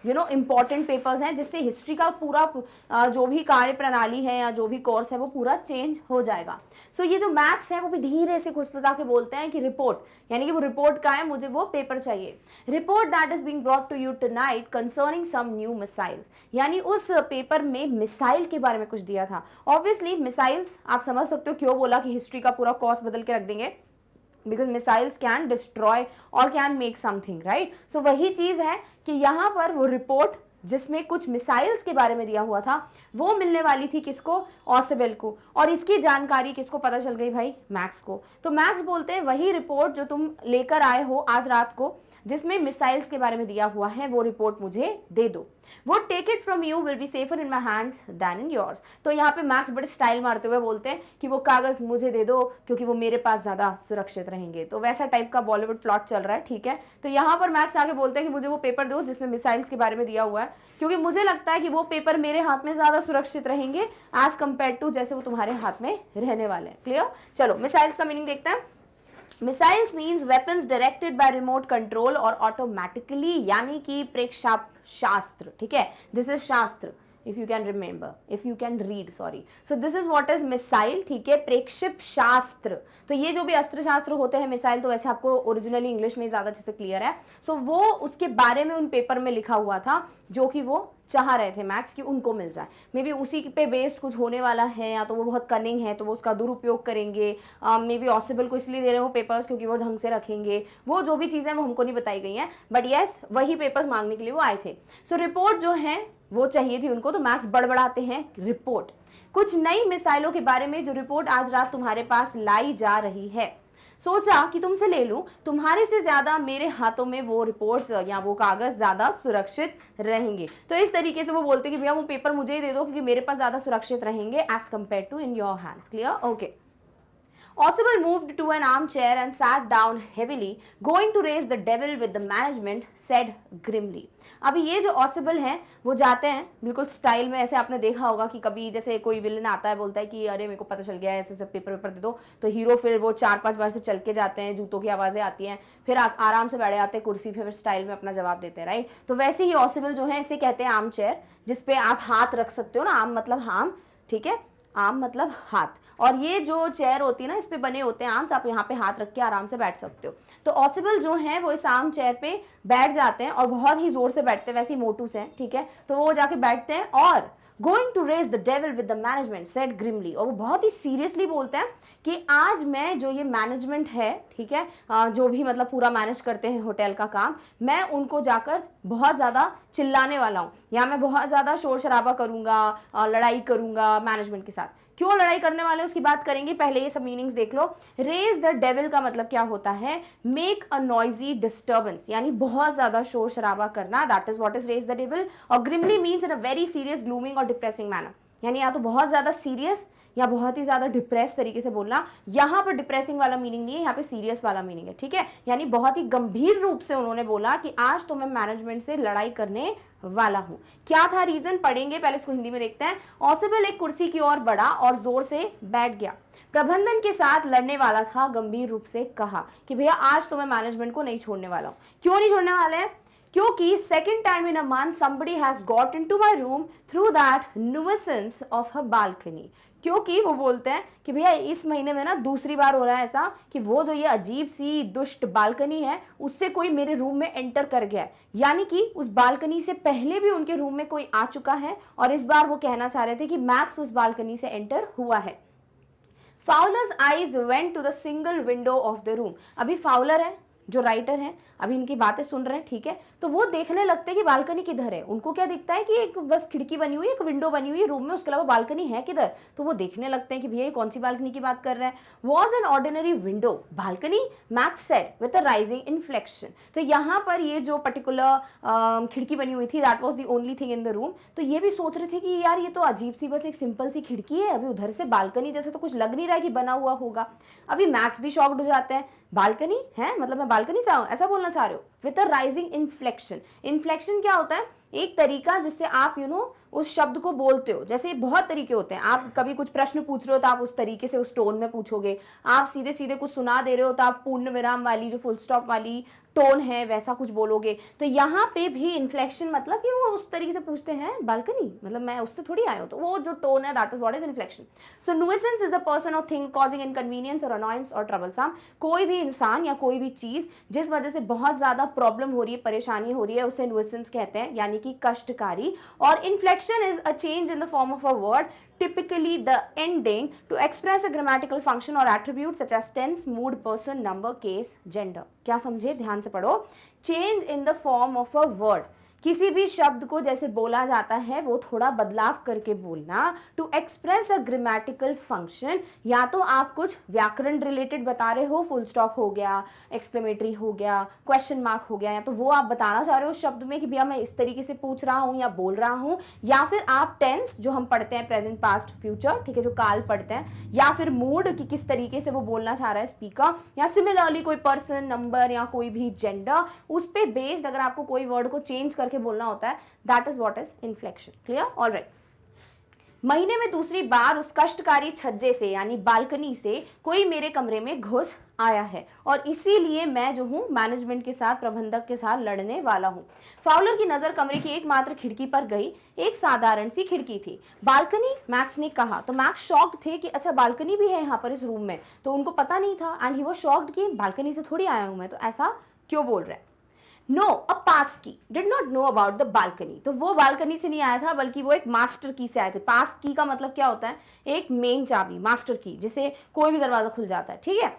इंपॉर्टेंट पेपर्स हैं जिससे हिस्ट्री का पूरा जो भी कार्य प्रणाली है या जो भी कोर्स है वो पूरा चेंज हो जाएगा। सो ये जो मैक्स है वो भी धीरे से खुसफुसा के बोलते हैं कि रिपोर्ट, यानी कि वो रिपोर्ट का है, मुझे वो पेपर चाहिए। Report that is being brought to you tonight concerning some new missiles, यानी उस पेपर में मिसाइल के बारे में कुछ दिया था। ऑब्वियसली मिसाइल्स आप समझ सकते हो क्यों बोला कि हिस्ट्री का पूरा कोर्स बदल के रख देंगे, बिकॉज मिसाइल्स कैन डिस्ट्रॉय और कैन मेक समथिंग, राइट। सो वही चीज़ है कि यहाँ पर वो रिपोर्ट जिसमें कुछ मिसाइल्स के बारे में दिया हुआ था वो मिलने वाली थी किसको, ऑसिबल को, और इसकी जानकारी किसको पता चल गई भाई, मैक्स को। तो मैक्स बोलते हैं वही रिपोर्ट जो तुम लेकर आए हो आज रात को जिसमें मिसाइल्स के बारे में दिया हुआ है वो रिपोर्ट मुझे दे दो। वो take it from you will be safer in my hands than in yours. तो यहाँ पे मैक्स बड़े स्टाइल मारते हुए बोलते हैं कि वो कागज मुझे दे दो क्योंकि वो मेरे पास ज्यादा सुरक्षित रहेंगे। तो वैसा टाइप का बॉलीवुड प्लॉट चल रहा है, ठीक है। तो यहाँ पर मैक्स आके बोलते हैं कि मुझे वो पेपर दो जिसमें मिसाइल्स के बारे में दिया हुआ है, क्योंकि मुझे लगता है कि वो पेपर मेरे हाथ में ज्यादा सुरक्षित रहेंगे एज कम्पेयर टू जैसे वो तुम्हारे हाथ में रहने वाले हैं। क्लियर, चलो मिसाइल्स का मीनिंग देखते हैं। Missiles means weapons directed by remote control और ऑटोमेटिकली, यानी कि प्रेक्षाप शास्त्र, ठीक है, दिस इज शास्त्र, if you can remember, if you can read, sorry, so this is what is missile, ठीक है, प्रेक्षिप शास्त्र। तो ये जो भी अस्त्र शास्त्र होते हैं मिसाइल, तो वैसे आपको ओरिजिनली इंग्लिश में ज़्यादा अच्छे से क्लियर है। सो वो उसके बारे में उन पेपर में लिखा हुआ था जो कि वो चाह रहे थे मैक्स कि उनको मिल जाए। मे बी उसी पे बेस्ड कुछ होने वाला है, या तो वो बहुत कनिंग है तो वो उसका दुरुपयोग करेंगे, मे बी ऑसिबल को इसलिए दे रहे हो पेपर्स क्योंकि वो ढंग से रखेंगे, वो जो भी चीज़ें वो हमको नहीं बताई गई हैं, बट येस वही पेपर्स मांगने के लिए वो आए थे। सो रिपोर्ट जो है वो चाहिए थी उनको, तो मैक्स बड़बड़ाते हैं रिपोर्ट, कुछ नई मिसाइलों के बारे में जो रिपोर्ट आज रात तुम्हारे पास लाई जा रही है। सोचा कि तुमसे ले लूं, तुम्हारे से ज्यादा मेरे हाथों में वो रिपोर्ट्स या वो कागज ज्यादा सुरक्षित रहेंगे। तो इस तरीके से वो बोलते कि भैया वो पेपर मुझे ही दे दो क्योंकि मेरे पास ज्यादा सुरक्षित रहेंगे as compare to in your hands. Clear? Okay. Oswald moved to an armchair and sat down heavily. Going to raise the devil with the management, said grimly. अभी ये जो ऑसिबल हैं वो जाते हैं बिल्कुल स्टाइल में, ऐसे आपने देखा होगा कि कभी जैसे कोई विलन आता है बोलता है कि अरे मेरे को पता चल गया है, ऐसे सब पेपर दे दो, तो हीरो फिर वो 4-5 बार से चल के जाते हैं, जूतों की आवाज़ें आती हैं, फिर आराम से बैठे आते हैं कुर्सी पे, फिर स्टाइल में अपना जवाब देते हैं, राइट। तो वैसे ही ऑसिबल जो है इसे कहते हैं आर्म चेयर, जिसपे आप हाथ रख सकते हो ना, आम मतलब आम, ठीक है, आम मतलब हाथ, और ये जो चेयर होती है ना इस पे बने होते हैं आर्म्स, आप यहाँ पे हाथ रख के आराम से बैठ सकते हो। तो ऑसिबल जो है वो इस आर्म चेयर पे बैठ जाते हैं और बहुत ही जोर से बैठते हैं, वैसे ही मोटू से हैं, ठीक है। तो वो जाके बैठते हैं और going to raise the devil with the management said grimly, और वो बहुत ही सीरियसली बोलते हैं कि आज मैं जो ये मैनेजमेंट है, ठीक है, जो भी मतलब पूरा मैनेज करते हैं होटल का काम, मैं उनको जाकर बहुत ज़्यादा चिल्लाने वाला हूँ, या मैं बहुत ज़्यादा शोर शराबा करूँगा, लड़ाई करूँगा मैनेजमेंट के साथ। क्यों लड़ाई करने वाले उसकी बात करेंगे, पहले ये सब मीनिंग्स देख लो। रेज द डेविल का मतलब क्या होता है, मेक अ नॉइजी डिस्टर्बेंस, यानी बहुत ज्यादा शोर शराबा करना, that is what is raise the devil. और grimly means in a very serious, glooming और डिप्रेसिंग मैनर, यानी या तो बहुत ज्यादा सीरियस या बहुत ही ज्यादा डिप्रेस तरीके से बोलना। यहाँ पर डिप्रेसिंग वाला मीनिंग नहीं है, यहाँ पे सीरियस वाला मीनिंग है, ठीक है, यानी बहुत ही गंभीर रूप से उन्होंने बोला कि आज तो मैं मैनेजमेंट से लड़ाई करने वाला हूं। क्या था रीजन, पढ़ेंगे, पहले इसको हिंदी में देखते हैं। ऑसिबल एक कुर्सी की ओर बढ़ा और जोर से बैठ गया, प्रबंधन के साथ लड़ने वाला था, गंभीर रूप से कहा कि भैया आज तो मैं मैनेजमेंट को नहीं छोड़ने वाला हूं। क्यों नहीं छोड़ने वाले हैं, क्योंकि second time in a month somebody has got into my room through that nuisance of her balcony। क्योंकि वो बोलते हैं कि भैया इस महीने में ना दूसरी बार हो रहा है ऐसा कि वो जो ये अजीब सी दुष्ट बालकनी है उससे कोई मेरे रूम में एंटर कर गया है, यानी कि उस बालकनी से पहले भी उनके रूम में कोई आ चुका है और इस बार वो कहना चाह रहे थे कि मैक्स उस बालकनी से एंटर हुआ है। Fowler's eyes went to the single window of the room. अभी फाउलर है जो राइटर हैं, अभी इनकी बातें सुन रहे हैं, ठीक है, तो वो देखने लगते हैं कि बालकनी किधर है। उनको क्या दिखता है कि एक बस खिड़की बनी हुई है, एक विंडो बनी हुई है रूम में, उसके अलावा बालकनी है किधर। तो वो देखने लगते हैं कि भैया कौन सी बालकनी की बात कर रहे हैं। Was an ordinary window balcony, max said with a rising inflection. तो यहाँ पर ये जो पर्टिकुलर खिड़की बनी हुई थी, that was the only thing in the room. तो ये भी सोच रहे थे कि यार ये तो अजीब सी बस एक सिंपल सी खिड़की है, अभी उधर से बालकनी जैसे तो कुछ लग नहीं रहा है कि बना हुआ होगा। अभी मैक्स भी शॉक्ड हो जाते हैं, बालकनी है मतलब मैं बालकनी से आऊं, ऐसा बोलना चाह रहे हो, with a rising inflection. Inflection क्या होता है, एक तरीका जिससे आप उस शब्द को बोलते हो। जैसे बहुत तरीके होते हैं, आप कभी कुछ प्रश्न पूछ रहे हो तो आप उस तरीके से उस टोन में पूछोगे, आप सीधे सीधे कुछ सुना दे रहे हो तो आप पूर्ण विराम वाली जो फुल स्टॉप वाली टोन है वैसा कुछ बोलोगे। तो यहाँ पे भी इन्फ्लेक्शन मतलब कि वो उस तरीके से पूछते हैं बालकनी मतलब मैं उससे थोड़ी आया हूँ, तो वो जो टोन है that is what is inflection. So nuisance is the person और थिंग कॉजिंग इनकन्वीनियंस और अनॉयंस और ट्रबलसम। कोई भी इंसान या कोई भी चीज जिस वजह से बहुत ज्यादा प्रॉब्लम हो रही है, परेशानी हो रही है, उसे नुइसेंस कहते हैं, यानी कि कष्टकारी। और inflection is a change in the form of a word, typically the ending to express a grammatical function or attribute such as tense, mood, person, number, case, gender। क्या समझे, ध्यान से पढ़ो। Change in the form of a word, किसी भी शब्द को जैसे बोला जाता है वो थोड़ा बदलाव करके बोलना। To express a grammatical function, या तो आप कुछ व्याकरण रिलेटेड बता रहे हो, फुल स्टॉप हो गया, एक्सक्लेमेटरी हो गया, क्वेश्चन मार्क हो गया, या तो वो आप बताना चाह रहे हो शब्द में कि भैया मैं इस तरीके से पूछ रहा हूँ या बोल रहा हूँ, या फिर आप टेंस जो हम पढ़ते हैं प्रेजेंट पास्ट फ्यूचर, ठीक है, जो काल पढ़ते हैं, या फिर मूड कि किस तरीके से वो बोलना चाह रहा है स्पीकर, या सिमिलरली कोई पर्सन, नंबर या कोई भी जेंडर, उस पे बेस्ड अगर आपको कोई वर्ड को चेंज करके बोलना होता है, that is what is inflection. Clear, alright. महीने में दूसरी बार उस कष्टकारी छज्जे से यानी बालकनी से कोई मेरे कमरे में घुस आया है और इसीलिए मैं जो हूं मैनेजमेंट के साथ, प्रबंधक के साथ लड़ने वाला हूं। फाउलर की नजर कमरे की एकमात्र खिड़की पर गई। एक साधारण सी खिड़की थी। बालकनी, मैक्स ने कहा। तो मैक्स शॉक्ड थे कि अच्छा बालकनी भी है यहाँ पर इस रूम में, तो उनको पता नहीं था एंड ही वाज शॉक्ड कि बालकनी से थोड़ी आया हूं मैं, तो ऐसा क्यों बोल रहा है। नो, अ पास की, did not know about the balcony. तो वो बालकनी से नहीं आया था बल्कि वो एक मास्टर की से आए थे। पास की का मतलब क्या होता है, एक मेन चाबी, मास्टर की, जिसे कोई भी दरवाजा खुल जाता है, ठीक है।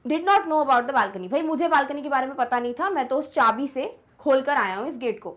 Did not know about the balcony, भाई मुझे बालकनी के बारे में पता नहीं था, मैं तो उस चाबी से खोल कर आया हूँ इस गेट को।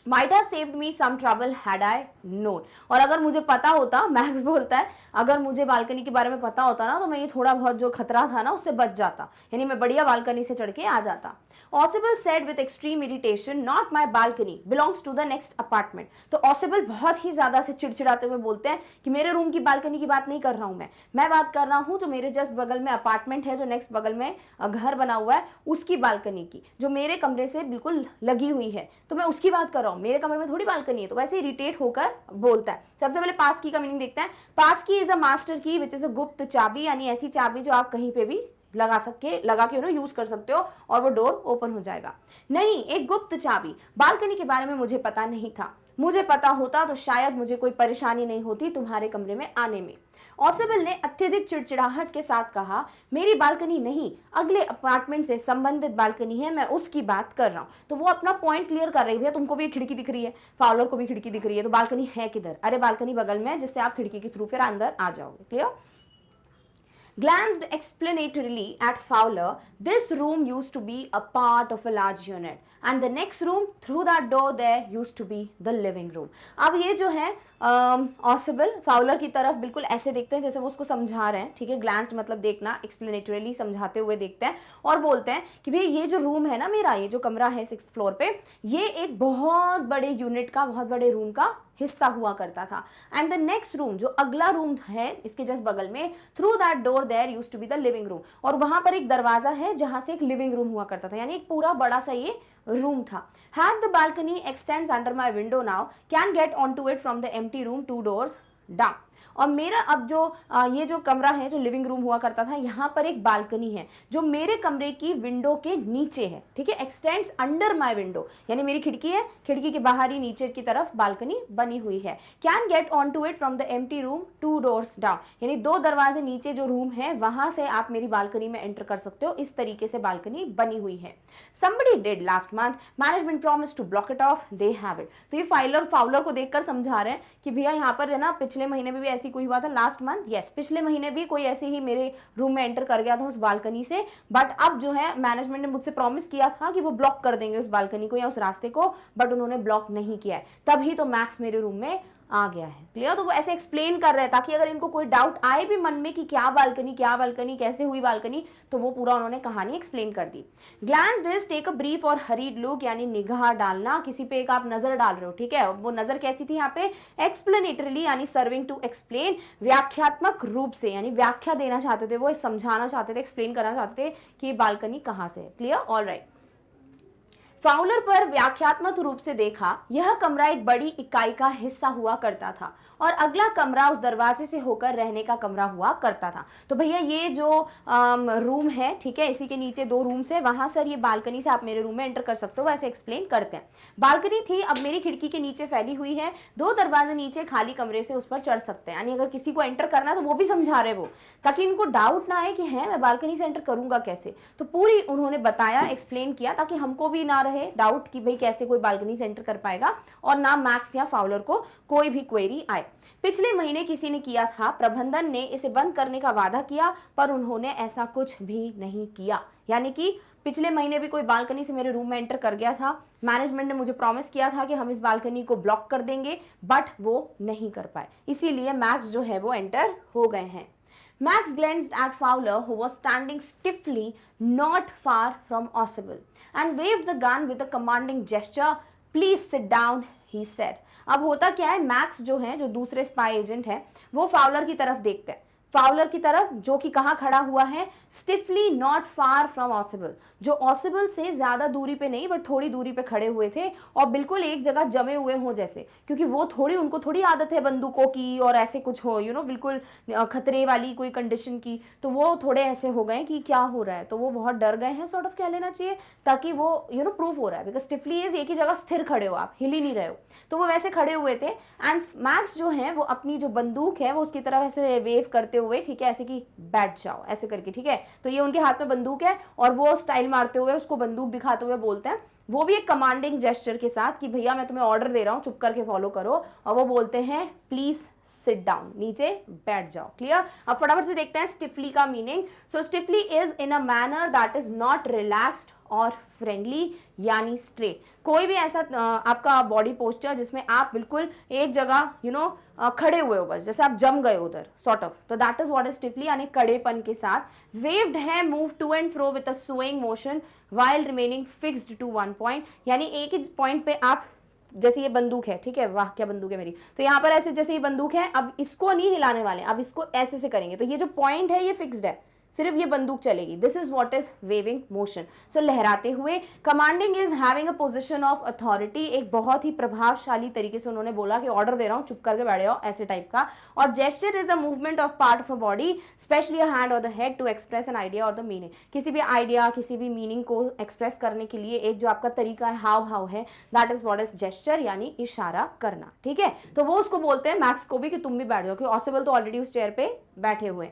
Might have saved me some trouble had I known. और अगर मुझे पता होता, मैक्स बोलता है, अगर मुझे बालकनी के बारे में पता होता ना तो मैं ये थोड़ा बहुत जो खतरा था ना उससे बच जाता, यानी मैं बढ़िया बालकनी से चढ़ के आ जाता। Ausable said with extreme irritation, not my balcony belongs to the next apartment. तो ऑसिबल बहुत ही ज्यादा से चिड़चिड़ाते हुए बोलते हैं कि मेरे रूम की बालकनी की बात नहीं कर रहा हूं, मैं बात कर रहा हूं जो मेरे जस्ट बगल में अपार्टमेंट है, जो नेक्स्ट बगल में घर बना हुआ है उसकी बालकनी की, जो मेरे कमरे से बिल्कुल लगी हुई है, तो मैं उसकी बात कर रहा हूँ, मेरे कमरे में थोड़ी बालकनी है। तो वैसे इरिटेट होकर बोलता है। सबसे पहले पास की का मीनिंग देखते हैं। पास की इज अ मास्टर की विच इज अ गुप्त चाबी, यानी ऐसी चाबी जो आप कहीं पे भी लगा के यूज कर सकते हो और वो डोर ओपन हो जाएगा। नहीं, एक गुप्त चाबी। बालकनी के बारे में मुझे पता नहीं था, मुझे पता होता तो शायद मुझे कोई परेशानी नहीं होती तुम्हारे कमरे में आने में। ऑसिबल ने अत्यधिक चिड़चिड़ाहट के साथ कहा, मेरी बालकनी नहीं, अगले अपार्टमेंट से संबंधित बालकनी है, मैं उसकी बात कर रहा हूँ। तो वो अपना पॉइंट क्लियर कर रही है, तुमको भी खिड़की दिख रही है, फाउलर को भी खिड़की दिख रही है, तो बालकनी है किधर? अरे बालकनी बगल में है, जिससे आप खिड़की के थ्रू फिर अंदर आ जाओगे। Clear? Glanced explanatorily at Fowler, this room used to be a part of a large unit, and the next room through that door there used to be the living room. अब ये जो है ऑसिबल फाउलर की तरफ बिल्कुल ऐसे देखते हैं जैसे वो उसको समझा रहे हैं, ठीक है। ग्लैंस्ड मतलब देखना, एक्सप्लेनेटरीली समझाते हुए देखते हैं और बोलते हैं कि भाई ये जो रूम है ना मेरा, ये जो कमरा है 6th फ्लोर पे, ये एक बहुत बड़े यूनिट का, बहुत बड़े रूम का हिस्सा हुआ करता था। एंड द नेक्स्ट रूम, जो अगला रूम है इसके जस्ट बगल में, through that door there used to be the living room, और वहां पर एक दरवाजा है जहां से एक लिविंग रूम हुआ करता था, यानी एक पूरा बड़ा सा ये रूम था। Had the balcony extends under my window now, can get onto it from the empty room 2 doors down. और मेरा अब जो ये जो कमरा है, जो लिविंग रूम हुआ करता था, यहाँ पर एक बालकनी है जो मेरे कमरे की विंडो के नीचे है, ठीक है। एक्सटेंड्स अंडर माय विंडो, यानी मेरी खिड़की है, खिड़की के बाहर ही नीचे की तरफ बालकनी बनी हुई है। Can get on to it from the empty room 2 doors down, यानी 2 दरवाजे नीचे जो रूम है वहां से आप मेरी बालकनी में एंटर कर सकते हो। इस तरीके से बालकनी बनी हुई है। Somebody did last month, management promised to block it off, they have it. तो ये फाउलर को देखकर समझा रहे हैं कि भैया यहाँ पर है ना, पिछले महीने में भी ऐसी कोई हुआ था, लास्ट मंथ, यस, पिछले महीने भी कोई ऐसे ही मेरे रूम में एंटर कर गया था उस बालकनी से, बट अब जो है मैनेजमेंट ने मुझसे प्रॉमिस किया था कि वो ब्लॉक कर देंगे उस बालकनी को या उस रास्ते को, बट उन्होंने ब्लॉक नहीं किया है, तभी तो मैक्स मेरे रूम में आ गया है। क्लियर? तो वो ऐसे एक्सप्लेन कर रहे हैं ताकि अगर इनको कोई डाउट आए भी मन में कि क्या बालकनी कैसे हुई बालकनी, तो वो पूरा उन्होंने कहानी एक्सप्लेन कर दी। Glanced is take a brief और हरीड लुक, यानी निगाह डालना, किसी पे एक आप नजर डाल रहे हो, ठीक है। वो नजर कैसी थी यहाँ पे? एक्सप्लेनेटरली, यानी सर्विंग टू एक्सप्लेन, व्याख्यात्मक रूप से, यानी व्याख्या देना चाहते थे, वो समझाना चाहते थे, एक्सप्लेन करना चाहते थे कि बालकनी कहाँ से है। क्लियर? All right. फाउलर पर व्याख्यात्मक रूप से देखा, यह कमरा एक बड़ी इकाई का हिस्सा हुआ करता था और अगला कमरा उस दरवाजे से होकर रहने का कमरा हुआ करता था। तो भैया ये जो रूम है, ठीक है, इसी के नीचे 2 रूम्स है, वहां सर ये बालकनी से आप मेरे रूम में एंटर कर सकते हो, वैसे एक्सप्लेन करते हैं। बालकनी थी अब मेरी खिड़की के नीचे फैली हुई है, 2 दरवाजे नीचे खाली कमरे से उस पर चढ़ सकते हैं, यानी अगर किसी को एंटर करना है तो वो भी समझा रहे वो, ताकि इनको डाउट ना आए कि है मैं बालकनी से एंटर करूंगा कैसे। तो पूरी उन्होंने बताया, एक्सप्लेन किया, ताकि हमको भी ना रहे डाउट कि भाई कैसे कोई बालकनी से एंटर कर पाएगा, और ना मैक्स या फाउलर को कोई भी क्वेरी आए। पिछले महीने किसी ने किया था, प्रबंधन ने इसे बंद करने का वादा किया, पर उन्होंने ऐसा कुछ भी नहीं किया, यानी कि पिछले महीने भी कोई बालकनी से मेरे रूम में एंटर कर गया था, मैनेजमेंट ने मुझे प्रॉमिस किया था कि हम इस बालकनी को ब्लॉक कर देंगे, बट वो नहीं कर पाए, इसीलिए मैक्स जो है वो एंटर हो गए हैं। Max glanced at Fowler, who was standing stiffly not far from Ossible, and waved the gun with a commanding gesture. Please sit down, he said. अब होता क्या है, मैक्स जो है, जो दूसरे स्पाई एजेंट है, वो फाउलर की तरफ देखते हैं, फाउलर की तरफ, जो कि कहाँ खड़ा हुआ है? स्टिफली नॉट फार फ्रॉम ऑसिबल, जो ऑसिबल से ज्यादा दूरी पे नहीं बट थोड़ी दूरी पे खड़े हुए थे, और बिल्कुल एक जगह जमे हुए हों जैसे, क्योंकि वो थोड़ी, उनको थोड़ी आदत है बंदूकों की और ऐसे कुछ हो, बिल्कुल खतरे वाली कोई कंडीशन की, तो वो थोड़े ऐसे हो गए कि क्या हो रहा है, तो वो बहुत डर गए हैं, सॉर्ट ऑफ कह लेना चाहिए, ताकि वो प्रूफ हो रहा है, बिकॉज स्टिफली इज एक ही जगह स्थिर खड़े हो, आप हिल ही नहीं रहे हो, तो वो वैसे खड़े हुए थे। एंड मैक्स जो है वो अपनी जो बंदूक है वो उसकी तरफ ऐसे वेव करते हुए, ठीक है, ऐसे कि बैठ जाओ ऐसे करके, ठीक है, तो ये उनके हाथ में बंदूक है और वो स्टाइल मारते हुए उसको बंदूक दिखाते हुए बोलते हैं, वो भी एक कमांडिंग जेस्चर के साथ कि भैया मैं तुम्हें ऑर्डर दे रहा हूं, चुप करके फॉलो करो, और वो बोलते हैं प्लीज सिट डाउन, नीचे बैठ जाओ। क्लियर? अब फटाफट से देखते हैं स्टिफली का meaning. So stiffly is in a manner that is not relaxed और फ्रेंडली, यानी स्ट्रेट। कोई भी ऐसा आपका बॉडी पोस्चर जिसमें आप बिल्कुल एक जगह खड़े हुए हो, बस जैसे आप जम गए उधर सॉर्ट ऑफ, तो that is what is stiffly, यानी कड़ेपन के साथ। वेव्ड है, move to and fro with a swing motion while remaining fixed to one point, यानी एक ही पॉइंट पे आप, जैसे ये बंदूक है, ठीक है, वाह क्या बंदूक है मेरी, तो यहाँ पर ऐसे जैसे ये बंदूक है, अब इसको नहीं हिलाने वाले, अब इसको ऐसे से करेंगे, तो ये जो पॉइंट है ये फिक्स्ड है, सिर्फ ये बंदूक चलेगी। This is what is waving motion. So लहराते हुए। Commanding is having a position of authority, एक बहुत ही प्रभावशाली तरीके से उन्होंने बोला कि ऑर्डर दे रहा हूं, चुप करके बैठ जाओ, ऐसे टाइप का। और gesture is the movement of part of a body, specially a hand और the head, to express an idea और द मीनिंग। किसी भी आइडिया, किसी भी मीनिंग को एक्सप्रेस करने के लिए एक जो आपका तरीका है, हाव हाव है, that is what is gesture, यानी इशारा करना। ठीक है, तो वो उसको बोलते हैं मैक्स को भी कि तुम भी बैठ जाओ, क्योंकि ऑसिबल तो ऑलरेडी उस चेयर पे बैठे हुए।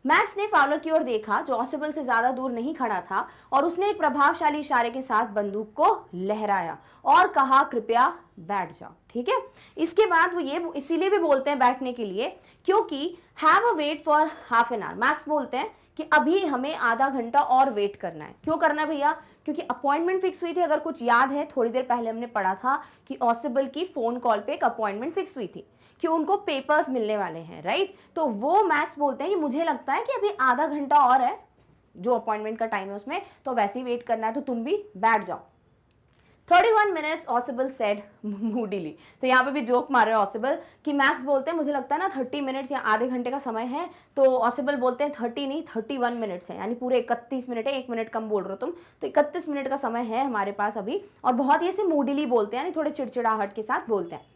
मैक्स ने फाउलर की ओर देखा, जो ऑसिबल से ज्यादा दूर नहीं खड़ा था, और उसने एक प्रभावशाली इशारे के साथ बंदूक को लहराया और कहा कृपया बैठ जाओ। ठीक है, इसके बाद वो ये इसीलिए भी बोलते हैं बैठने के लिए क्योंकि have a wait for half an hour. Max बोलते हैं कि अभी हमें आधा घंटा और वेट करना है। क्यों करना है भैया? क्योंकि अपॉइंटमेंट फिक्स हुई थी। अगर कुछ याद है, थोड़ी देर पहले हमने पढ़ा था कि ऑसिबल की फोन कॉल पे एक अपॉइंटमेंट फिक्स हुई थी कि उनको पेपर्स मिलने वाले हैं, राइट? तो वो मैक्स बोलते हैं कि मुझे लगता है कि अभी आधा घंटा और है जो अपॉइंटमेंट का टाइम है उसमें, तो वैसे ही वेट करना है, तो तुम भी बैठ जाओ। 31 मिनट्स ऑसिबल सेड मूडीली। तो यहाँ पे भी जोक मार रहे हैं ऑसिबल कि मैक्स बोलते हैं मुझे लगता है ना 30 मिनट्स या आधे घंटे का समय है, तो ऑसिबल बोलते हैं 30 नहीं 31 मिनट्स है, यानी पूरे 31 मिनट है, 1 मिनट कम बोल रहे हो तुम, तो 31 मिनट का समय है हमारे पास अभी। और बहुत ही ऐसे मूडीली बोलते हैं, यानी थोड़े चिड़चिड़ाहट के साथ बोलते हैं।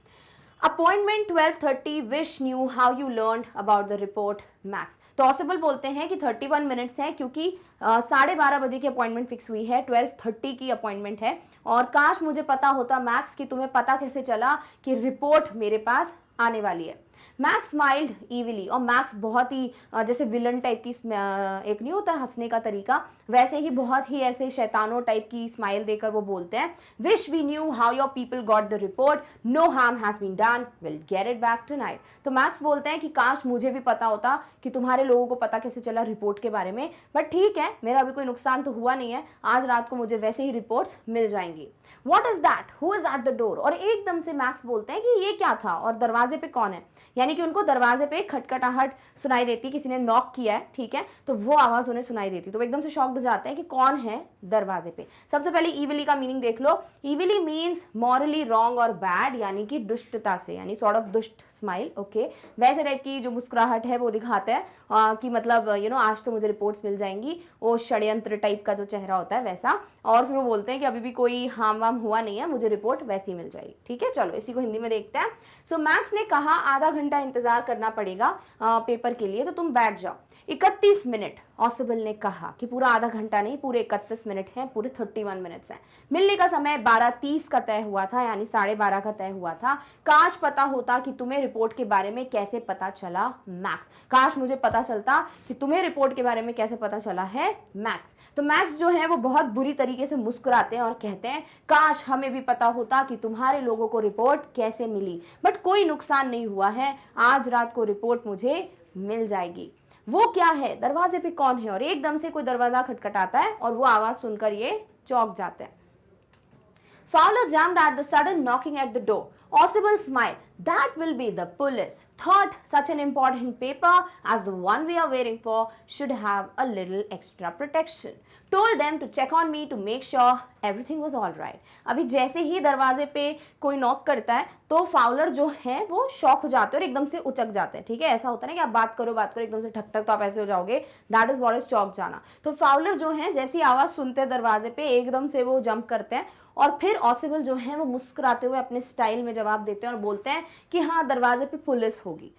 Appointment 12:30, wish knew how you learn about the report max. तो ऑसिबल बोलते हैं कि 31 मिनट्स हैं क्योंकि 12:30 बजे की अपॉइंटमेंट फिक्स हुई है, 12:30 की अपॉइंटमेंट है, और काश मुझे पता होता मैक्स कि तुम्हें पता कैसे चला कि रिपोर्ट मेरे पास आने वाली है। मैक्स स्माइल्ड ईविली, और मैक्स बहुत ही जैसे विलन टाइप की एक नहीं होता हंसने का तरीका, वैसे ही बहुत ही ऐसे शैतानों टाइप की स्माइल देकर वो बोलते हैं wish we knew how your people got the report, no harm has been done, will get it back tonight. तो मैक्स बोलते हैं कि काश मुझे भी पता होता कि तुम्हारे लोगों को पता कैसे चला रिपोर्ट के बारे में, बट ठीक है, मेरा अभी कोई नुकसान तो हुआ नहीं है, आज रात को मुझे वैसे ही रिपोर्ट्स मिल जाएंगी। What is that? Who is at the door? और एकदम से मैक्स बोलते हैं कि ये क्या था और दरवाजे पे कौन है, यानी कि उनको दरवाजे पे खटखटाहट सुनाई देती, किसी ने नॉक किया है, ठीक है, तो वो आवाज उन्हें सुनाई देती, तो एकदम से शॉक्ड हो जाते हैं कि कौन है दरवाजे पे। सबसे पहले ईविली का मीनिंग देख लो। ईविली मीन्स मॉरली रॉन्ग और बैड, यानी कि दुष्टता से, यानी सॉर्ट ऑफ दुष्ट स्माइल। ओके, वैसे टाइप की जो मुस्कुराहट है वो दिखाते हैं कि मतलब आज तो मुझे रिपोर्ट्स मिल जाएंगी, वो षड्यंत्र टाइप का जो चेहरा होता है वैसा। और फिर वो बोलते हैं कि अभी भी कोई हार्म वाम हुआ नहीं है, मुझे रिपोर्ट वैसी मिल जाएगी। ठीक है, चलो इसी को हिंदी में देखते हैं। सो मैक्स ने कहा आधा घंटा इंतजार करना पड़ेगा पेपर के लिए, तो तुम बैठ जाओ। 31 मिनट ऑसिबल ने कहा कि पूरा आधा घंटा नहीं, पूरे 31 मिनट हैं, पूरे 31 मिनट्स हैं। मिलने का समय 12:30 का तय हुआ था, यानी 12:30 का तय हुआ था। काश पता होता कि तुम्हें रिपोर्ट के बारे में कैसे पता चला मैक्स, काश मुझे पता चलता कि तुम्हें रिपोर्ट के बारे में कैसे पता चला है मैक्स। तो मैक्स जो है वो बहुत बुरी तरीके से मुस्कुराते हैं और कहते हैं काश हमें भी पता होता कि तुम्हारे लोगों को रिपोर्ट कैसे मिली, बट कोई नुकसान नहीं हुआ है, आज रात को रिपोर्ट मुझे मिल जाएगी। वो क्या है, दरवाजे पे कौन है, और एकदम से कोई दरवाजा खटखटाता है और वो आवाज सुनकर ये चौंक जाते हैं। Fowler jumped at the sudden knocking at the door. Ausible smiled. That will be the police. Thought such an important paper as the one we are waiting for should have a little extra protection. Told them to check on me to make sure everything was all right. अभी जैसे ही दरवाजे पे कोई नॉक करता है तो फाउलर जो है वो शॉक हो जाते हैं और एकदम से उचक जाते हैं। ठीक है, ऐसा होता है ना कि आप बात करो एकदम से ठक ठक तो आप ऐसे हो जाओगे, दैट इज व्हाट इज चौक जाना। तो फाउलर जो है जैसी आवाज सुनते हैं दरवाजे पे एकदम से वो जंप करते हैं और फिर ऑसिबल जो है वो मुस्कुराते हुए अपने स्टाइल में जवाब देते हैं और बोलते हैं कि हाँ दरवाजे पे पुलिस होगी।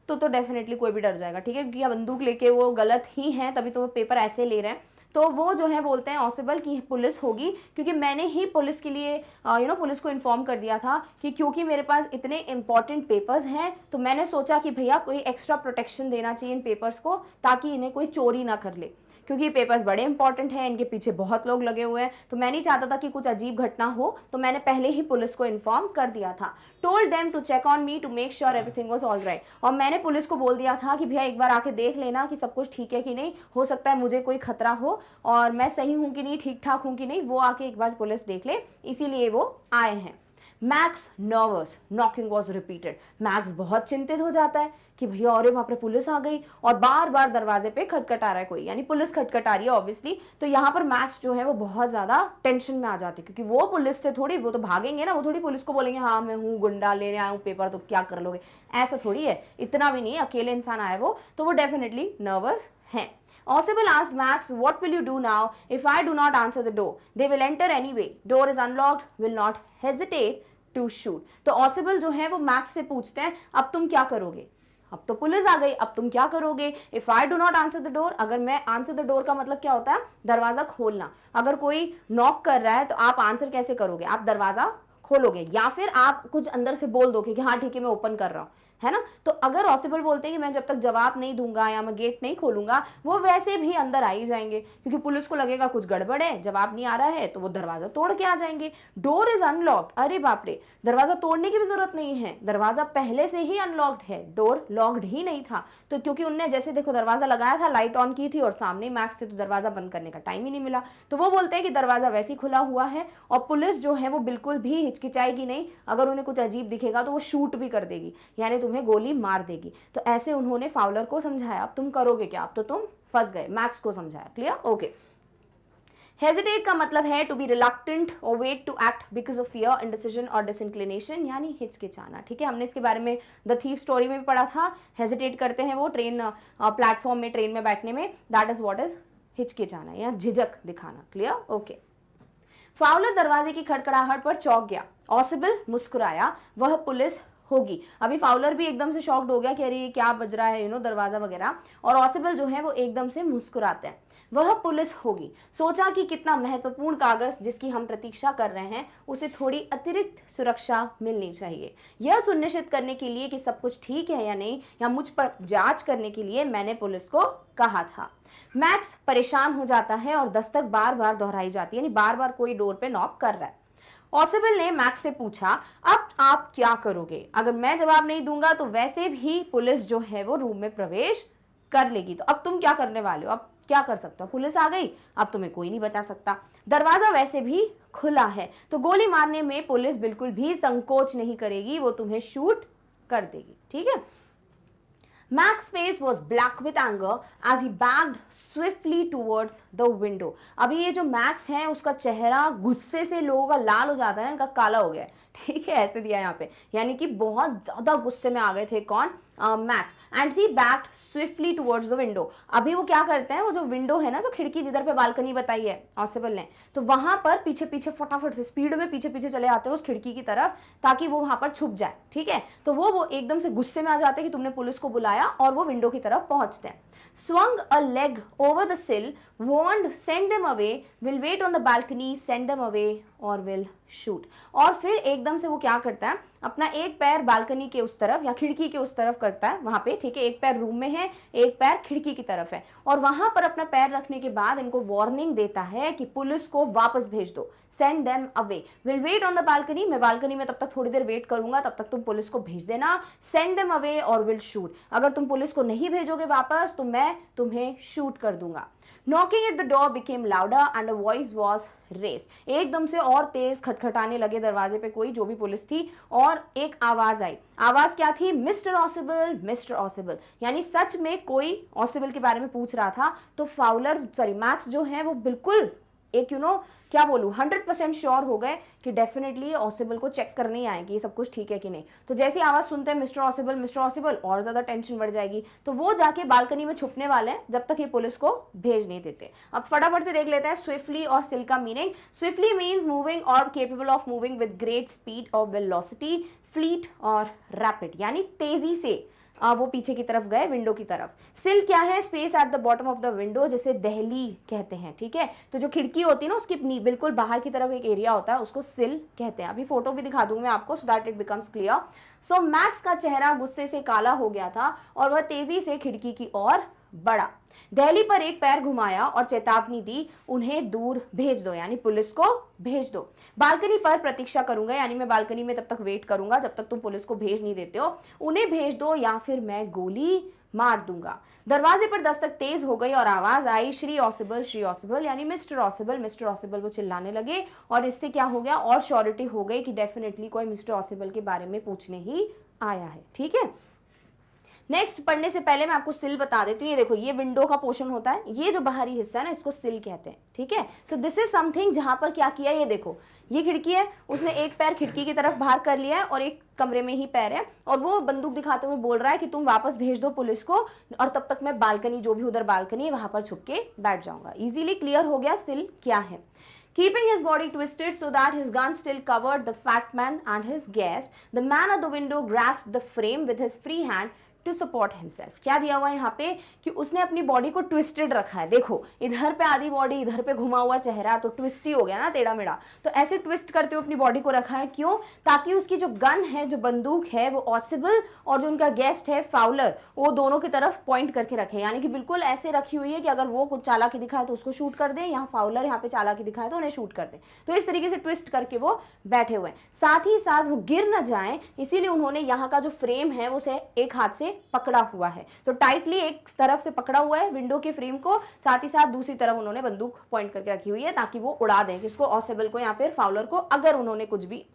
तो डेफिनेटली कोई भी डर जाएगा, ठीक है, क्योंकि बंदूक लेके वो गलत ही है, तभी तो वो पेपर ऐसे ले रहे हैं। तो वो जो है बोलते हैं ऑसिबल की पुलिस होगी, क्योंकि मैंने ही पुलिस के लिए पुलिस को इन्फॉर्म कर दिया था कि क्योंकि मेरे पास इतने इंपॉर्टेंट पेपर्स हैं तो मैंने सोचा कि भैया कोई एक्स्ट्रा प्रोटेक्शन देना चाहिए इन पेपर्स को ताकि इन्हें कोई चोरी ना कर ले, क्योंकि ये पेपर्स बड़े इंपॉर्टेंट हैं, इनके पीछे बहुत लोग लगे हुए हैं, तो मैं नहीं चाहता था कि कुछ अजीब घटना हो, तो मैंने पहले ही पुलिस को इन्फॉर्म कर दिया था। Told them to check on me to make sure everything was all right. और मैंने पुलिस को बोल दिया था कि भैया एक बार आके देख लेना कि सब कुछ ठीक है कि नहीं, हो सकता है मुझे कोई खतरा हो और मैं सही हूं कि नहीं, ठीक ठाक हूं कि नहीं, वो आके एक बार पुलिस देख ले, इसीलिए वो आए हैं। Max nervous, knocking was repeated. Max बहुत चिंतित हो जाता है कि भैया अरे बाप रे पुलिस आ गई, और बार बार दरवाजे पे खटखटा रहा है कोई, यानी पुलिस खटखटा रही है ऑब्वियसली। तो यहाँ पर मैक्स जो है वो बहुत ज्यादा टेंशन में आ जाती है, क्योंकि वो पुलिस से थोड़ी, वो तो भागेंगे ना, वो थोड़ी पुलिस को बोलेंगे हाँ मैं हूँ गुंडा लेने आया हूँ पेपर तो क्या कर लोगे, ऐसा थोड़ी है, इतना भी नहीं है, अकेले इंसान आए वो, तो वो डेफिनेटली नर्वस है। Ossible asked Max, what will you do now if I do not answer the door? They will enter anyway. Door is unlocked, will not hesitate to shoot. तो Ossible जो है वो मैक्स से पूछते हैं अब तुम क्या करोगे, अब तो पुलिस आ गई, अब तुम क्या करोगे। If I do not answer the door, अगर मैं आंसर द डोर का मतलब क्या होता है, दरवाजा खोलना। अगर कोई नॉक कर रहा है तो आप आंसर कैसे करोगे, आप दरवाजा खोलोगे या फिर आप कुछ अंदर से बोल दोगे कि हाँ ठीक है मैं ओपन कर रहा हूँ, है ना। तो अगर ऑसिबल बोलते हैं कि मैं जब तक जवाब नहीं दूंगा या मैं गेट नहीं खोलूंगा, वो वैसे भी अंदर आ ही जाएंगे, क्योंकि पुलिस को लगेगा कुछ गड़बड़ है, जवाब नहीं आ रहा है, तो वो दरवाजा तोड़ के आ जाएंगे। डोर इज अनलॉक्ड, अरे बाप रे, दरवाजा तोड़ने की भी जरूरत नहीं है, दरवाजा पहले से ही अनलॉक्ड है, डोर लॉक्ड ही नहीं था। तो क्योंकि उनने जैसे देखो दरवाजा लगाया था, लाइट ऑन की थी और सामने मैक्स से, तो दरवाजा बंद करने का टाइम ही नहीं मिला। तो वो बोलते हैं कि दरवाजा वैसे ही खुला हुआ है और पुलिस जो है वो बिल्कुल भी हिचकिचाएगी नहीं, अगर उन्हें कुछ अजीब दिखेगा तो वो शूट भी कर देगी, यानी तुम्हें गोली मार देगी। तो ऐसे उन्होंने फाउलर को समझाया, अब तुम करोगे क्या, अब तो तुम फंस गए, मैक्स को समझाया। Clear, okay. हेजिटेट का मतलब है टू बी रिलक्टेंट और wait to act because of fear, indecision और डिसइंक्लिनेशन, यानी हिचकिचाना। ठीक है, हमने इसके बारे में द थीफ स्टोरी में भी पढ़ा था, हेजिटेट करते हैं वो ट्रेन प्लेटफॉर्म में, ट्रेन में बैठने में, दैट इज व्हाट इज हिचकिचाना या झिझक दिखाना। Clear, okay. फाउलर दरवाजे की खड़खड़ाहट पर चौंक गया, ऑसिबल मुस्कुराया, वह पुलिस होगी। अभी फाउलर भी एकदम से शॉक्ड हो गया कि अरे ये क्या बज रहा है, दरवाजा वगैरह, और ऑसिबल जो है वो एकदम से मुस्कुराते हैं, वह पुलिस होगी। सोचा कि कितना महत्वपूर्ण कागज जिसकी हम प्रतीक्षा कर रहे हैं, उसे थोड़ी अतिरिक्त सुरक्षा मिलनी चाहिए। यह सुनिश्चित करने के लिए कि सब कुछ ठीक है या नहीं, या मुझ पर जांच करने के लिए मैंने पुलिस को कहा था। मैक्स परेशान हो जाता है और दस्तक बार बार दोहराई जाती है, यानी बार बार कोई डोर पे नॉक कर रहा है। ऑसिबल ने मैक्स से पूछा अब आप क्या करोगे, अगर मैं जवाब नहीं दूंगा तो वैसे भी पुलिस जो है वो रूम में प्रवेश कर लेगी, तो अब तुम क्या करने वाले हो, अब क्या कर सकते हो, पुलिस आ गई, अब तुम्हें कोई नहीं बचा सकता, दरवाजा वैसे भी खुला है, तो गोली मारने में पुलिस बिल्कुल भी संकोच नहीं करेगी, वो तुम्हें शूट कर देगी। ठीक है। Max's face was black with anger as he backed swiftly towards the window. अभी ये जो मैक्स है उसका चेहरा गुस्से से लोगों का लाल हो जाता है, इनका काला हो गया है। ठीक है, ऐसे दिया यहाँ पे, यानी कि बहुत ज्यादा गुस्से में आ गए थे कौन, max. And he backed swiftly towards the window. अभी वो क्या करते हैं, वो जो विंडो है ना, जो खिड़की जिधर पे बालकनी बताई है ऑसिबल ने, तो वहां पर पीछे पीछे फटाफट से स्पीड में पीछे पीछे चले आते हैं उस खिड़की की तरफ, ताकि वो वहां पर छुप जाए। ठीक है, तो वो एकदम से गुस्से में आ जाते हैं कि तुमने पुलिस को बुलाया, और वो विंडो की तरफ पहुंचते हैं। Swung a leg over the sill, warned, send them away, will wait on the balcony, send them away, or will shoot. और फिर एकदम से वो क्या करता है, अपना एक पैर बालकनी के उस तरफ या खिड़की के उस तरफ करता है वहां पे। ठीक है, एक पैर रूम में है, एक पैर खिड़की की तरफ है, और वहां पर अपना पैर रखने के बाद इनको वार्निंग देता है कि पुलिस को वापस भेज दो, send them away, will wait on the balcony, मैं बालकनी में तब तक थोड़ी देर वेट करूंगा, तब तक तुम पुलिस को भेज देना, सेंड देम अवे और विल शूट, अगर तुम पुलिस को नहीं भेजोगे वापस तो मैं तुम्हें शूट कर दूंगा। Knocking at the door became louder and a voice was raised. एकदम से और तेज खटखटाने लगे दरवाजे पे कोई, जो भी पुलिस थी, और एक आवाज आई। आवाज क्या थी, मिस्टर ऑसिबल, मिस्टर ऑसिबल, यानी सच में कोई ऑसिबल के बारे में पूछ रहा था। तो फाउलर सॉरी मैक्स जो है वो बिल्कुल एक क्या बोलूं 100% श्योर हो गए कि डेफिनेटली ऑसिबल को चेक करने ही आए कि ये सब कुछ ठीक है कि नहीं। तो जैसी आवाज सुनते हैं मिस्टर ऑसिबल, और ज्यादा टेंशन बढ़ जाएगी, तो वो जाके बालकनी में छुपने वाले हैं जब तक ये पुलिस को भेज नहीं देते। अब फटाफट से देख लेते हैं स्विफ्टली और सिल का मीनिंग। स्विफ्टली मीन्स मूविंग और capable of moving with great speed और वेलोसिटी, फ्लीट और रैपिड, यानी तेजी से वो पीछे की तरफ गए, विंडो की तरफ। सिल क्या है, space at the bottom of the window, जिसे दहली कहते हैं। ठीक है, तो जो खिड़की होती है ना उसकी बिल्कुल बाहर की तरफ एक एरिया होता है, उसको सिल कहते हैं। अभी फोटो भी दिखा दूंगी मैं आपको so that it becomes clear. So max का चेहरा गुस्से से काला हो गया था और वह तेजी से खिड़की की ओर बढ़ा। दहली पर एक पैर घुमाया और चेतावनी दी, उन्हें दूर भेज दो, यानी पुलिस को भेज दो। बालकनी पर प्रतीक्षा करूंगा, यानी मैं बालकनी में तब तक वेट करूंगा जब तक तुम पुलिस को भेज नहीं देते हो। उन्हें भेज दो या फिर मैं गोली मार दूंगा। दरवाजे पर दस्तक तेज हो गई और आवाज आई, श्री ऑसिबल, यानी मिस्टर ऑसिबल वो चिल्लाने लगे। और इससे क्या हो गया, और श्योरिटी हो गई कि डेफिनेटली कोई मिस्टर ऑसिबल के बारे में पूछने ही आया है। ठीक है, नेक्स्ट पढ़ने से पहले मैं आपको सिल बता देती हूँ। ये देखो, ये विंडो का पोर्शन होता है, ये जो बाहरी हिस्सा है ना, इसको सिल कहते हैं। ठीक है, सो दिस इज समथिंग जहां पर क्या किया, ये देखो, ये खिड़की है, उसने एक पैर खिड़की की तरफ बाहर कर लिया है और एक कमरे में ही पैर है, और वो बंदूक दिखाते हुए बोल रहा है कि तुम वापस भेज दो पुलिस को, और तब तक मैं बालकनी, जो भी उधर बालकनी है वहां पर छुप के बैठ जाऊंगा। इजीली क्लियर हो गया सिल क्या है। Keeping his body twisted so that his gun still covered the fat man and his guest, the man at the window grasped the frame with his free hand to support himself. क्या दिया हुआ है यहाँ पे कि उसने अपनी बॉडी को ट्विस्टेड रखा है। देखो, इधर पे आधी बॉडी, इधर पे घुमा हुआ चेहरा, तो ट्विस्ट ही हो गया ना, टेढ़ा मेढ़ा। तो ऐसे ट्विस्ट करते हुए अपनी बॉडी को रखा है। क्यों? ताकि उसकी जो गन है, जो बंदूक है, वो ऑसिबल और जो उनका गेस्ट है फाउलर, वो दोनों की तरफ पॉइंट करके रखे, यानी कि बिल्कुल ऐसे रखी हुई है कि अगर वो कुछ चालाकी दिखाए तो उसको शूट कर दे, यहाँ फाउलर यहाँ पे चालाकी दिखाए तो उन्हें शूट कर दे। तो इस तरीके से ट्विस्ट करके वो बैठे हुए हैं। साथ ही साथ वो गिर न जाए, इसीलिए उन्होंने यहाँ का जो फ्रेम है उसे एक हाथ से पकड़ा हुआ है। तो टाइटली एक तरफ से पकड़ा हुआ है विंडो के फ्रेम को, साथ ही साथ दूसरी तरफ उन्होंने बंदूक पॉइंट करके रखी हुई है ताकि वो उड़ा दें किसको, ऑसिबल को या फिर फाउलर को, अगर उन्होंने कुछ भी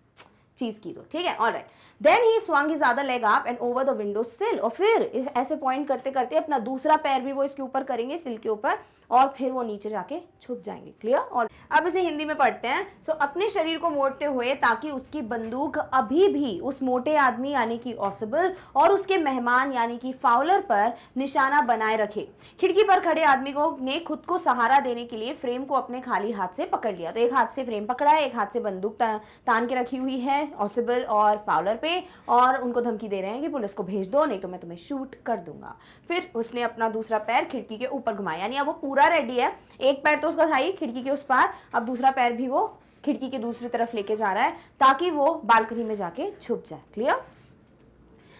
चीज की तो। ठीक है, alright. Then he swung his other leg up and over the window sill, और फिर ऐसे पॉइंट करते करते अपना दूसरा पैर भी वो इसके ऊपर करेंगे, सिल के ऊपर, और फिर वो नीचे जाके छुप जाएंगे। क्लियर? और अब इसे हिंदी में पढ़ते हैं। सो अपने शरीर को मोड़ते हुए ताकि उसकी बंदूक अभी भी उस मोटे आदमी यानी कि ऑसिबल और उसके मेहमान यानी कि फाउलर पर निशाना बनाए रखे। खिड़की पर खड़े आदमी को ने खुद को सहारा देने के लिए फ्रेम को अपने खाली हाथ से पकड़ लिया। तो एक हाथ से फ्रेम पकड़ा है, एक हाथ से बंदूक तान के रखी हुई है ऑसिबल और फाउलर पे, और उनको धमकी दे रहे हैं कि पुलिस को भेज दो, नहीं तो मैं तुम्हें शूट कर दूंगा। फिर उसने अपना दूसरा पैर खिड़की के ऊपर घुमाया, यानी अब वो पूरा रेडी है। एक पैर तो उसका था ही खिड़की के उस पार, अब दूसरा पैर भी वो खिड़की के दूसरी तरफ लेके जा रहा है ताकि वो बालकनी में जाके छुप जाए। Clear?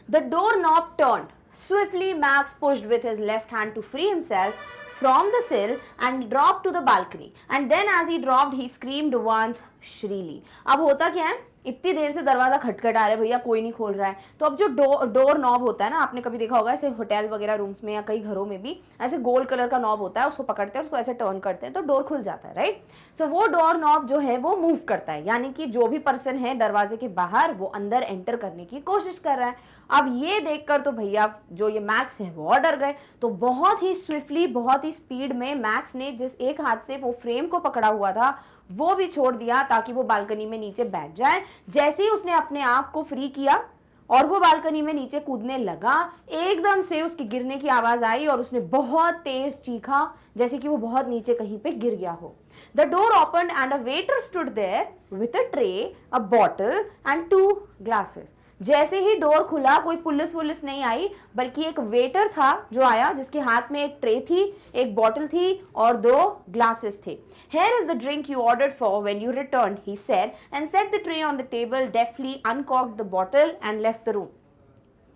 The door knob turned swiftly, Max pushed with his left hand to free himself from the sill and dropped to the balcony, and then as he dropped he screamed once shrilly। अब होता क्या है, इतनी देर से दरवाजा खटखटा रहा है भैया, कोई नहीं खोल रहा है। तो अब जो डोर नॉब होता है ना, आपने कभी देखा होगा ऐसे होटल वगैरह रूम्स में या कई घरों में भी ऐसे गोल्ड कलर का नॉब होता है, उसको पकड़ते हैं, उसको ऐसे टर्न करते हैं तो डोर खुल जाता है, राइट? सो वो डोर नॉब जो है वो मूव करता है, यानी कि जो भी पर्सन है दरवाजे के बाहर वो अंदर एंटर करने की कोशिश कर रहा है। अब ये देखकर तो भैया जो ये मैक्स है वो डर गए। तो बहुत ही स्विफ्टली, बहुत ही स्पीड में मैक्स ने जिस एक हाथ से वो फ्रेम को पकड़ा हुआ था वो भी छोड़ दिया ताकि वो बालकनी में नीचे बैठ जाए। जैसे ही उसने अपने आप को फ्री किया और वो बालकनी में नीचे कूदने लगा, एकदम से उसके गिरने की आवाज आई और उसने बहुत तेज चीखा जैसे कि वो बहुत नीचे कहीं पे गिर गया हो। The door opened and a waiter stood there with a tray, a bottle and 2 glasses. जैसे ही डोर खुला, कोई पुलिस नहीं आई, बल्कि एक वेटर था जो आया, जिसके हाथ में एक ट्रे थी, एक बॉटल थी और 2 ग्लासेस थे। Here is the drink you ordered for when you returned, he said, and set the tray on the table, deftly uncorked the bottle and left the room।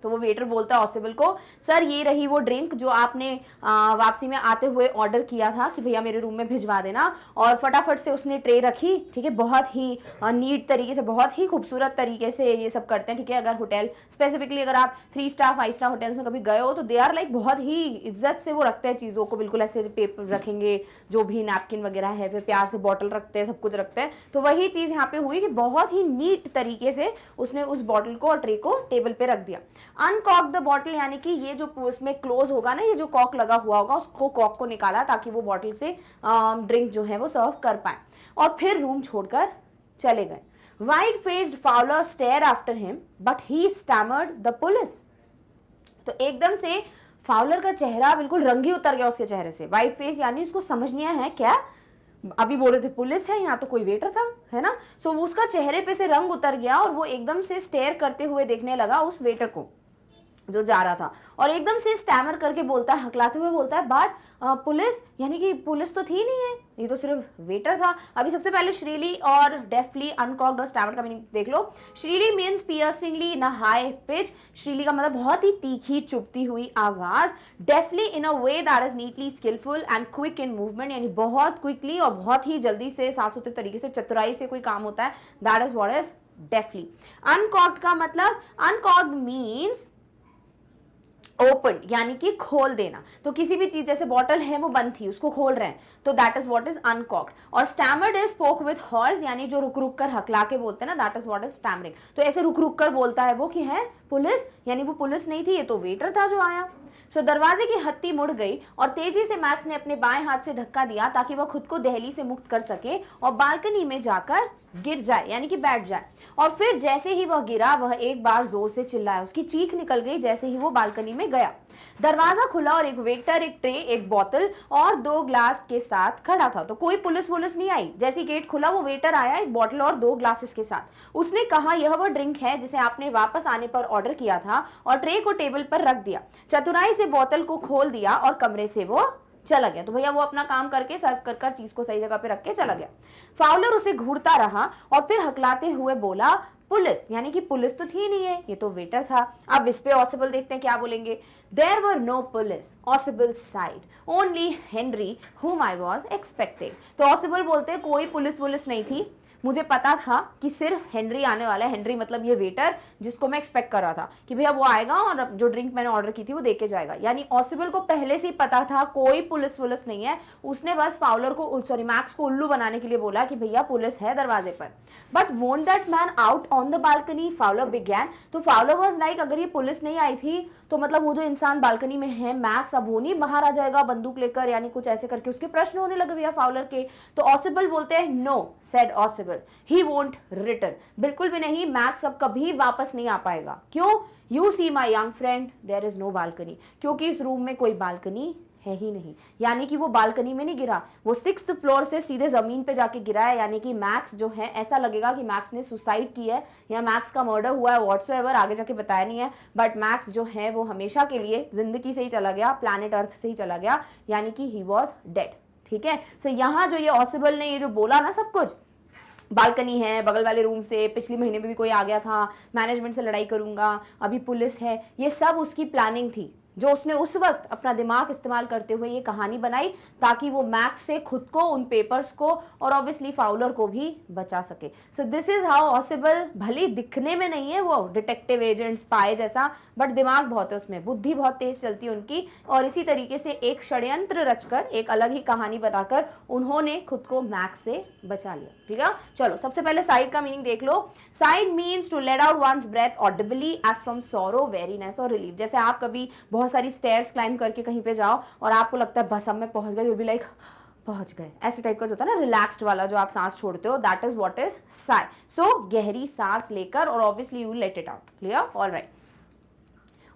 तो वो वेटर बोलता है ऑसिबल को, सर ये रही वो ड्रिंक जो आपने वापसी में आते हुए ऑर्डर किया था कि भैया मेरे रूम में भिजवा देना, और फटाफट से उसने ट्रे रखी। ठीक है, बहुत ही नीट तरीके से, बहुत ही खूबसूरत तरीके से ये सब करते हैं। ठीक है, अगर होटल स्पेसिफिकली अगर आप 3 स्टार 5 स्टार होटल्स में कभी गए हो तो दे आर लाइक बहुत ही इज्जत से वो रखते हैं चीज़ों को, बिल्कुल ऐसे पेपर रखेंगे, जो भी नैपकिन वगैरह है, फिर प्यार से बॉटल रखते हैं, सब कुछ रखते हैं। तो वही चीज़ यहाँ पे हुई कि बहुत ही नीट तरीके से उसने उस बॉटल को और ट्रे को टेबल पे रख दिया। अनकॉक द बॉटल, यानी कि ये जो उसमें क्लोज होगा ना, ये जो कॉक लगा हुआ होगा, उसको कॉक को निकाला ताकि वो बॉटल से ड्रिंक जो है वो सर्व कर पाए, और फिर रूम छोड़कर चले गए। Wide faced Fowler stare after him but he stammered the police. तो एकदम से फाउलर का चेहरा बिल्कुल रंगी उतर गया उसके चेहरे से। वाइड फेस यानी उसको समझ नहीं आया है क्या, अभी बोल रहे थे पुलिस है, यहाँ तो कोई वेटर था, है ना? सो उसका चेहरे पे से रंग उतर गया और वो एकदम से स्टेयर करते हुए देखने लगा उस वेटर को। जो जा रहा था, और एकदम से स्टैमर करके बोलता है, हकलाते हुए बोलता है, बट पुलिस, यानी कि पुलिस तो थी नहीं है, ये तो सिर्फ वेटर था। अभी सबसे पहले श्रीली और डेफली, अनकॉक्ड और स्टैमर का मीनिंग देख लो। Shrilly means piercingly in a high pitch, shrilly का मतलब बहुत ही तीखी चुभती हुई आवाज। Deftly in a way that is neatly skilful and quick in movement, यानी बहुत क्विकली और बहुत ही जल्दी से, साफ सुथरे तरीके से, चतुराई से कोई काम होता है, दैट इज व्हाट इज डेफली। अनकॉक्ड का मतलब, अनकॉक्ड मीन्स ओपन, यानी कि खोल देना। तो किसी भी चीज, जैसे बॉटल है वो बंद थी, उसको खोल रहे हैं, तो दैट इज व्हाट इज अनकॉक्ड। और stammered is spoke with horse, यानी जो रुक रुक कर हकला के बोलते हैं ना, that is what is stammering. तो ऐसे रुक रुक कर बोलता है वो कि है पुलिस, यानी वो पुलिस नहीं थी, ये तो वेटर था जो आया। दरवाजे की हत्ती मुड़ गई और तेजी से मैक्स ने अपने बाएं हाथ से धक्का दिया ताकि वह खुद को दहली से मुक्त कर सके और बालकनी में जाकर गिर जाए, यानी कि बैठ जाए। और फिर जैसे ही वह गिरा, वह एक बार जोर से चिल्लाया, उसकी चीख निकल गई जैसे ही वो बालकनी में गया। दरवाजा खुला और एक वेटर, एक ट्रे, एक बोतल और 2 ग्लास के साथ खड़ा था। तो कोई पुलिस नहीं आई। जैसे गेट खुला, वो वेटर आया एक बोतल और 2 ग्लासेस के साथ। उसने कहा, यह वह ड्रिंक है जिसे आपने वापस आने पर ऑर्डर किया था, और ट्रे को टेबल पर रख दिया। चतुराई से बोतल को खोल दिया और कमरे से वो चला गया। तो भैया वो अपना काम करके सर्व कर चीज को सही जगह पे रख के चला गया। फाउलर उसे घूरता रहा और फिर हकलाते हुए बोला, पुलिस, यानी कि पुलिस तो थी नहीं है, ये तो वेटर था। अब इस पे ऑसिबल देखते हैं क्या बोलेंगे। There were no police, Ausable sighed, only Henry whom I was expecting। तो ऑसिबल बोलते हैं कोई पुलिस नहीं थी, मुझे पता था कि सिर्फ हेनरी आने वाला है। हेनरी मतलब ये वेटर जिसको मैं एक्सपेक्ट कर रहा था कि भैया वो आएगा और जो ड्रिंक मैंने ऑर्डर की थी वो देके जाएगा। यानी ऑसिबल को पहले से ही पता था कोई पुलिस नहीं है, उसने बस फाउलर को, सॉरी मैक्स को उल्लू बनाने के लिए बोला कि भैया पुलिस है दरवाजे पर। But won't that man out on the balcony, Fowler began. तो फाउलर वाज लाइक, अगर ये पुलिस नहीं आई थी तो मतलब वो जो इंसान बालकनी में है मैक्स, अब वो नहीं बाहर आ जाएगा बंदूक लेकर, यानी कुछ ऐसे करके उसके प्रश्न होने लगे भैया फाउलर के। तो ऑसिबल बोलते हैं, no said Ausable, he won't return, बिल्कुल भी नहीं, मैक्स अब कभी वापस नहीं आ पाएगा। क्यों? You see my young friend, there is no balcony, क्योंकि इस रूम में कोई बालकनी है ही नहीं। यानी कि वो बालकनी में नहीं गिरा, वो 6th फ्लोर से सीधे जमीन पे जाके गिरा है। यानी कि मैक्स जो है, ऐसा लगेगा कि मैक्स ने सुसाइड की है या मैक्स का मर्डर हुआ है, व्हाट्सएवर, आगे जाके बताया नहीं है। बट मैक्स जो है वो हमेशा के लिए जिंदगी से ही चला गया, प्लैनेट अर्थ से ही चला गया, यानी कि ही वॉज डेड। ठीक है, सो यहाँ जो ये ऑसिबल ने ये जो बोला ना सब कुछ, बालकनी है, बगल वाले रूम से पिछले महीने में भी कोई आ गया था, मैनेजमेंट से लड़ाई करूंगा, अभी पुलिस है, ये सब उसकी प्लानिंग थी, जो उसने उस वक्त अपना दिमाग इस्तेमाल करते हुए ये कहानी बनाई ताकि वो मैक्स से खुद को, उन पेपर्स को और ऑब्वियसली फाउलर को भी बचा सके। सो दिस इज हाउ ऑसिबल, भले दिखने में नहीं है वो डिटेक्टिव एजेंट स्पाई जैसा, बट दिमाग बहुत है उसमें, बुद्धि बहुत तेज चलती है उनकी, और इसी तरीके से एक षड्यंत्र रचकर, एक अलग ही कहानी बताकर उन्होंने खुद को मैक्स से बचा लिया। ठीक है, चलो सबसे पहले साइड का मीनिंग देख लो। Sighed means to let out one's breath audibly as from sorrow, weariness और रिलीफ। जैसे आप कभी बहुत सारी स्टेयर्स क्लाइंब करके कहीं पे जाओ और आपको लगता है बस अब मैं पहुंच गई, भी लाइक पहुंच गए, ऐसे टाइप का जो होता है ना रिलैक्स्ड वाला, जो आप सांस छोड़ते हो, दैट इज व्हाट इज साइ। सो गहरी सांस लेकर, और obviously you let it out. Clear? Alright.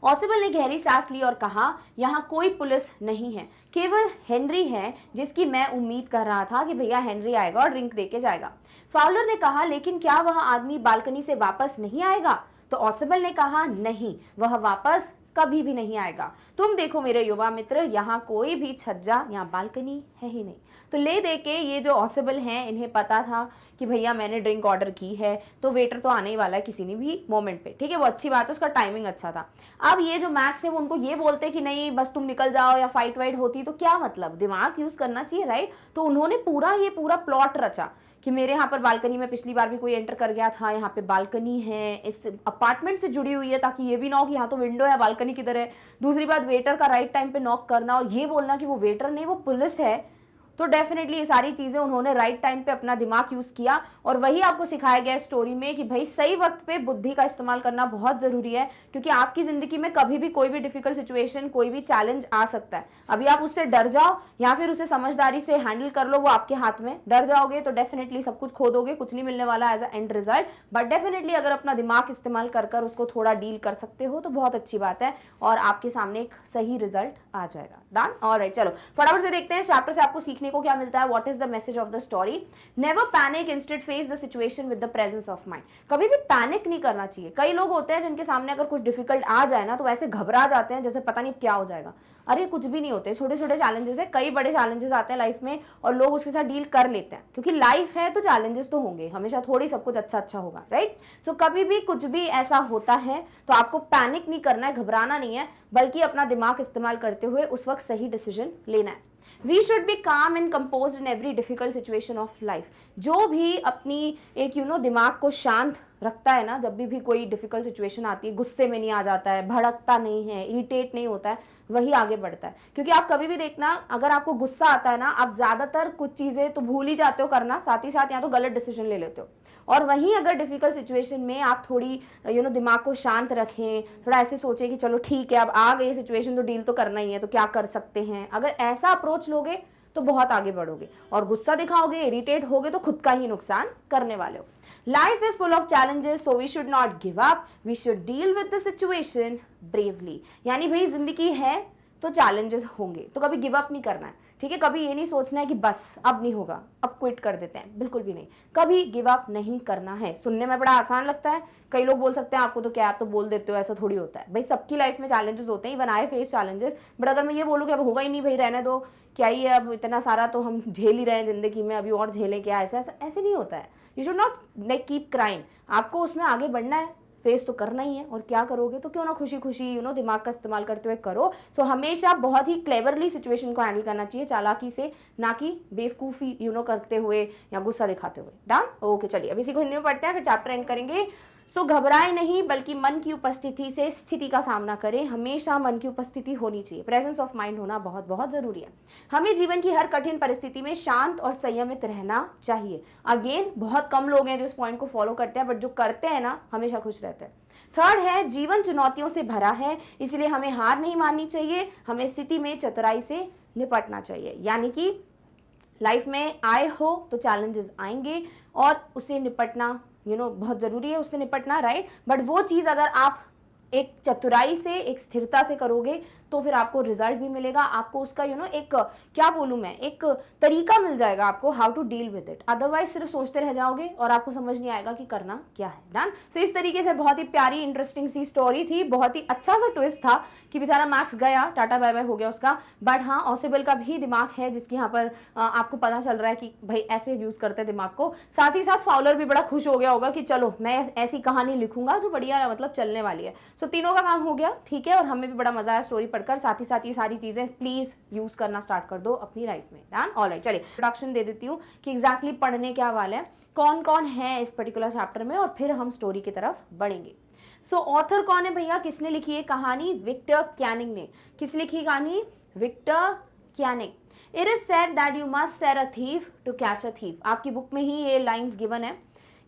ऑसिबल ने गहरी सांस ली और कहा, यहाँ कोई पुलिस नहीं है, केवल हेनरी है जिसकी मैं उम्मीद कर रहा था कि भैया हेनरी आएगा और ड्रिंक देके जाएगा। फाउलर ने कहा, लेकिन क्या वह आदमी बालकनी से वापस नहीं आएगा? तो ऑसिबल ने कहा, नहीं, वह वापस कभी भी नहीं आएगा। तुम देखो मेरे युवा मित्र, यहाँ कोई भी छज्जा, यहाँ बालकनी है ही नहीं। तो ले दे के ये जो ऑसिबल हैं, इन्हें पता था कि भैया मैंने ड्रिंक ऑर्डर की है तो वेटर तो आने ही वाला है किसी ने भी मोमेंट पे। ठीक है, वो अच्छी बात है, उसका टाइमिंग अच्छा था। अब ये जो मैक्स है वो उनको ये बोलते कि नहीं बस तुम निकल जाओ, या फाइट वाइट होती तो क्या मतलब, दिमाग यूज करना चाहिए, राइट? तो उन्होंने पूरा प्लॉट रचा कि मेरे यहाँ पर बालकनी में पिछली बार भी कोई एंटर कर गया था, यहाँ पे बालकनी है, इस अपार्टमेंट से जुड़ी हुई है, ताकि ये भी ना हो कि यहाँ तो विंडो है, बालकनी किधर है। दूसरी बात, वेटर का राइट टाइम पे नॉक करना और ये बोलना कि वो वेटर नहीं वो पुलिस है। तो डेफिनेटली ये सारी चीजें उन्होंने राइट टाइम पे अपना दिमाग यूज किया, और वही आपको सिखाया गया स्टोरी में कि भाई सही वक्त पे बुद्धि का इस्तेमाल करना बहुत जरूरी है, क्योंकि आपकी जिंदगी में कभी भी कोई भी डिफिकल्ट सिचुएशन, कोई भी चैलेंज आ सकता है। अभी आप उससे डर जाओ या फिर उसे समझदारी से हैंडल कर लो, वो आपके हाथ में। डर जाओगे तो डेफिनेटली सब कुछ खो दोगे, कुछ नहीं मिलने वाला as a end result. But definitely अगर अपना दिमाग इस्तेमाल कर उसको थोड़ा डील कर सकते हो तो बहुत अच्छी बात है, और आपके सामने एक सही रिजल्ट आ जाएगा। डन? ऑलराइट, चलो फटाफट से देखते हैं चैप्टर से आपको सीखने सीखने को क्या मिलता है, what is the message of the story, never panic, instead face the situation with the presence of mind. कभी भी पैनिक नहीं करना चाहिए। कई लोग होते हैं जिनके सामने अगर कुछ डिफिकल्ट आ जाए ना तो ऐसे घबरा जाते हैं जैसे पता नहीं क्या हो जाएगा। अरे कुछ भी नहीं होते, छोटे छोटे चैलेंजेस है, कई बड़े चैलेंजेस आते हैं लाइफ में और लोग उसके साथ डील कर लेते हैं, क्योंकि लाइफ है तो चैलेंजेस तो होंगे, हमेशा थोड़ी सब कुछ अच्छा अच्छा होगा, राइट। सो कभी भी कुछ भी ऐसा होता है तो आपको पैनिक नहीं करना है, घबराना नहीं है, बल्कि अपना दिमाग इस्तेमाल करते हुए उस वक्त सही डिसीजन लेना है। वी शुड बी काम and compose in every difficult situation of life. जो भी अपनी एक दिमाग को शांत रखता है ना, जब भी कोई डिफिकल्ट सिचुएशन आती है, गुस्से में नहीं आ जाता है, भड़कता नहीं है, इरिटेट नहीं होता है, वही आगे बढ़ता है। क्योंकि आप कभी भी देखना, अगर आपको गुस्सा आता है ना, आप ज्यादातर कुछ चीजें तो भूल ही जाते हो करना, साथ ही साथ या तो गलत डिसीजन ले लेते हो। और वहीं अगर डिफिकल्ट सिचुएशन में आप थोड़ी दिमाग को शांत रखें, थोड़ा ऐसे सोचें कि चलो ठीक है अब आ गई सिचुएशन तो डील तो करना ही है, तो क्या कर सकते हैं, अगर ऐसा अप्रोच लोगे तो बहुत आगे बढ़ोगे। और गुस्सा दिखाओगे, इरिटेट होगे तो खुद का ही नुकसान करने वाले हो। Life is full of challenges, so we should not give up, we should deal with the situation bravely. यानी भाई जिंदगी है तो चैलेंजेस होंगे, तो कभी गिव अप नहीं करना है, ठीक है। कभी ये नहीं सोचना है कि बस अब नहीं होगा, अब क्विट कर देते हैं, बिल्कुल भी नहीं, कभी गिव अप नहीं करना है। सुनने में बड़ा आसान लगता है, कई लोग बोल सकते हैं आपको तो क्या, आप तो बोल देते हो, ऐसा थोड़ी होता है भाई, सबकी लाइफ में चैलेंजेस होते हैं, even I face challenges. But अगर मैं ये बोलूँ कि अब होगा ही नहीं भाई, रहने दो, क्या ही है, अब इतना सारा तो हम झेल ही रहे हैं जिंदगी में, अभी और झेलें क्या, ऐसा ऐसे नहीं होता है। You should not like keep crying, आपको उसमें आगे बढ़ना है, फेस तो करना ही है। और क्या करोगे तो क्यों ना खुशी खुशी दिमाग का इस्तेमाल करते हुए करो। सो हमेशा बहुत ही क्लेवरली सिचुएशन को हैंडल करना चाहिए, चालाकी से, ना कि बेवकूफ़ी करते हुए या गुस्सा दिखाते हुए। डन, ओके, चलिए अब इसी को हिंदी में पढ़ते हैं, फिर चैप्टर एंड करेंगे। सो घबराए नहीं, बल्कि मन की उपस्थिति से स्थिति का सामना करें। हमेशा मन की उपस्थिति होनी चाहिए, प्रेजेंस ऑफ माइंड होना बहुत बहुत जरूरी है। हमें जीवन की हर कठिन परिस्थिति में शांत और संयमित रहना चाहिए। अगेन बहुत कम लोग हैं जो इस पॉइंट को फॉलो करते हैं, बट जो करते हैं ना हमेशा खुश रहते हैं। थर्ड है, जीवन चुनौतियों से भरा है, इसलिए हमें हार नहीं माननी चाहिए, हमें स्थिति में चतुराई से निपटना चाहिए। यानी कि लाइफ में आए हो तो चैलेंजेस आएंगे और उससे निपटना बहुत ज़रूरी है, उससे निपटना, राइट। बट वो चीज़ अगर आप एक चतुराई से, एक स्थिरता से करोगे तो फिर आपको रिजल्ट भी मिलेगा, आपको उसका एक क्या बोलूँ मैं, एक तरीका मिल जाएगा आपको how to deal with it. Otherwise सिर्फ सोचते रह जाओगे और आपको समझ नहीं आएगा कि करना क्या है। डन। सो इस तरीके से बहुत ही प्यारी इंटरेस्टिंग सी स्टोरी थी, बहुत ही अच्छा सा ट्विस्ट था कि बेचारा मैक्स गया, टाटा बाय बाय हो गया उसका। बट हाँ, ऑसिबल का भी दिमाग है जिसकी यहाँ पर आपको पता चल रहा है कि भाई ऐसे यूज करते हैं दिमाग को। साथ ही साथ फाउलर भी बड़ा खुश हो गया होगा कि चलो मैं ऐसी कहानी लिखूंगा जो बढ़िया मतलब चलने वाली है। सो तीनों का काम हो गया, ठीक है। और हमें भी बड़ा मजा आया स्टोरी पढ़कर। साथ ही साथ ये सारी चीजें प्लीज यूज करना स्टार्ट कर दो अपनी लाइफ में। Done, alright. चलिए इंट्रोडक्शन दे देती हूँ कि एग्जैक्टली पढ़ने क्या वाले हैं, कौन कौन है इस पर्टिकुलर चैप्टर में, और फिर हम स्टोरी की तरफ बढ़ेंगे। सो ऑथर कौन है भैया, किसने लिखी है कहानी? विक्टर कैनिंग ने। किस लिखी कहानी? Victor Canning. It is said that you must set a thief to catch a thief. आपकी बुक में ही ये लाइंस गिवन है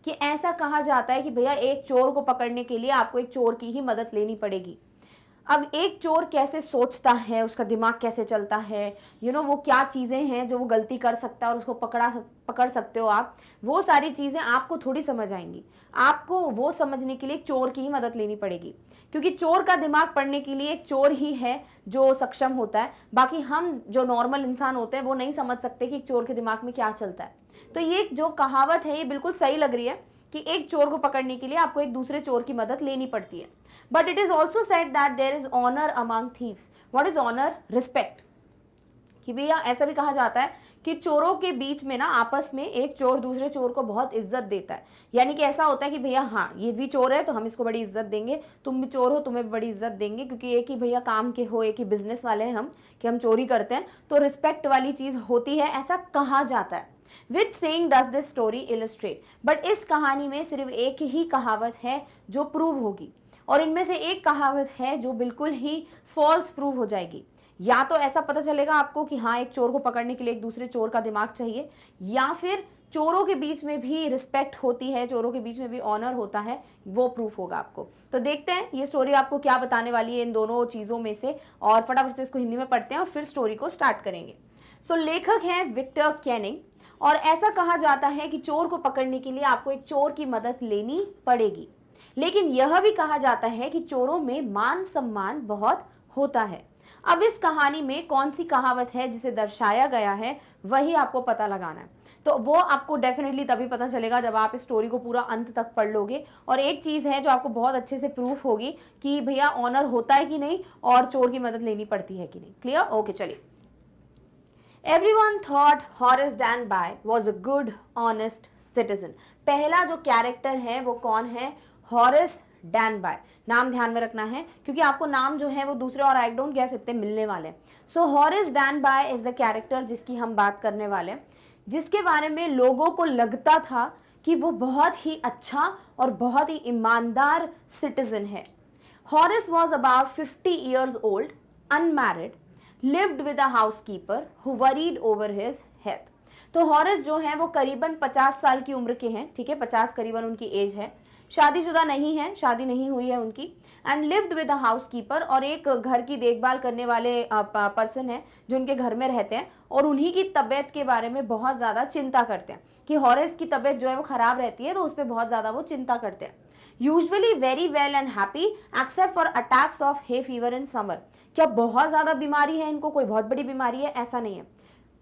कि ऐसा कहा जाता है कि भैया एक चोर को पकड़ने के लिए आपको एक चोर की ही मदद लेनी पड़ेगी। अब एक चोर कैसे सोचता है, उसका दिमाग कैसे चलता है, वो क्या चीज़ें हैं जो वो गलती कर सकता है और उसको पकड़ सकते हो आप, वो सारी चीज़ें आपको थोड़ी समझ आएंगी। आपको वो समझने के लिए एक चोर की ही मदद लेनी पड़ेगी, क्योंकि चोर का दिमाग पढ़ने के लिए एक चोर ही है जो सक्षम होता है। बाकी हम जो नॉर्मल इंसान होते हैं वो नहीं समझ सकते कि एक चोर के दिमाग में क्या चलता है। तो ये जो कहावत है ये बिल्कुल सही लग रही है कि एक चोर को पकड़ने के लिए आपको एक दूसरे चोर की मदद लेनी पड़ती है। But it is also said that there is honour among thieves. What is honour? Respect. कि भैया ऐसा भी कहा जाता है कि चोरों के बीच में ना आपस में एक चोर दूसरे चोर को बहुत इज्जत देता है। यानी कि ऐसा होता है कि भैया हाँ ये भी चोर है तो हम इसको बड़ी इज्जत देंगे, तुम भी चोर हो तुम्हें भी बड़ी इज्जत देंगे, क्योंकि एक ही भैया काम के हो, एक ही बिजनेस वाले हैं हम, कि हम चोरी करते हैं, तो रिस्पेक्ट वाली चीज होती है, ऐसा कहा जाता है। Which saying does this story illustrate? But इस कहानी में सिर्फ एक ही कहावत है जो प्रूव होगी, और इनमें से एक कहावत है जो बिल्कुल ही फॉल्स प्रूव हो जाएगी। या तो ऐसा पता चलेगा आपको कि हाँ एक चोर को पकड़ने के लिए एक दूसरे चोर का दिमाग चाहिए, या फिर चोरों के बीच में भी रिस्पेक्ट होती है, चोरों के बीच में भी ऑनर होता है, वो प्रूफ होगा आपको। तो देखते हैं ये स्टोरी आपको क्या बताने वाली है इन दोनों चीज़ों में से, और फटाफट से इसको हिंदी में पढ़ते हैं और फिर स्टोरी को स्टार्ट करेंगे। सो लेखक हैं विक्टर कैनिंग, और ऐसा कहा जाता है कि चोर को पकड़ने के लिए आपको एक चोर की मदद लेनी पड़ेगी। लेकिन यह भी कहा जाता है कि चोरों में मान सम्मान बहुत होता है। अब इस कहानी में कौन सी कहावत है जिसे दर्शाया गया है, वही आपको पता लगाना है। तो वो आपको डेफिनेटली तभी पता चलेगा जब आप इस स्टोरी को पूरा अंत तक पढ़ लोगे। और एक चीज़ है जो आपको बहुत अच्छे से प्रूफ होगी कि भैया ऑनर होता है कि नहीं और चोर की मदद लेनी पड़ती है कि नहीं। क्लियर? ओके, चलिए। Everyone thought Horace Danby was a good, honest citizen. पहला जो कैरेक्टर है वो कौन है? हॉरेस डैनबाय। नाम ध्यान में रखना है क्योंकि आपको नाम जो है वो दूसरे और आई डोंट गेस इतने मिलने वाले हैं। सो हॉरेस डैनबाय इज द कैरेक्टर जिसकी हम बात करने वाले हैं, जिसके बारे में लोगों को लगता था कि वो बहुत ही अच्छा और बहुत ही ईमानदार सिटीजन है। Horace was about 50 years old, unmarried, lived with a housekeeper who worried over his health. तो हॉरेस जो है वो करीबन 50 साल की उम्र के हैं, ठीक है, 50 करीबन उनकी एज है। शादीशुदा नहीं है, शादी नहीं हुई है उनकी। And lived with a housekeeper, और एक घर की देखभाल करने वाले पर्सन है जो उनके घर में रहते हैं और उन्हीं की तबीयत के बारे में बहुत ज़्यादा चिंता करते हैं कि हॉरेस की तबीयत जो है वो ख़राब रहती है, तो उस पर बहुत ज़्यादा वो चिंता करते हैं। Usually very well and happy except for attacks of hay fever in summer. क्या बहुत ज़्यादा बीमारी है इनको, कोई बहुत बड़ी बीमारी है? ऐसा नहीं है।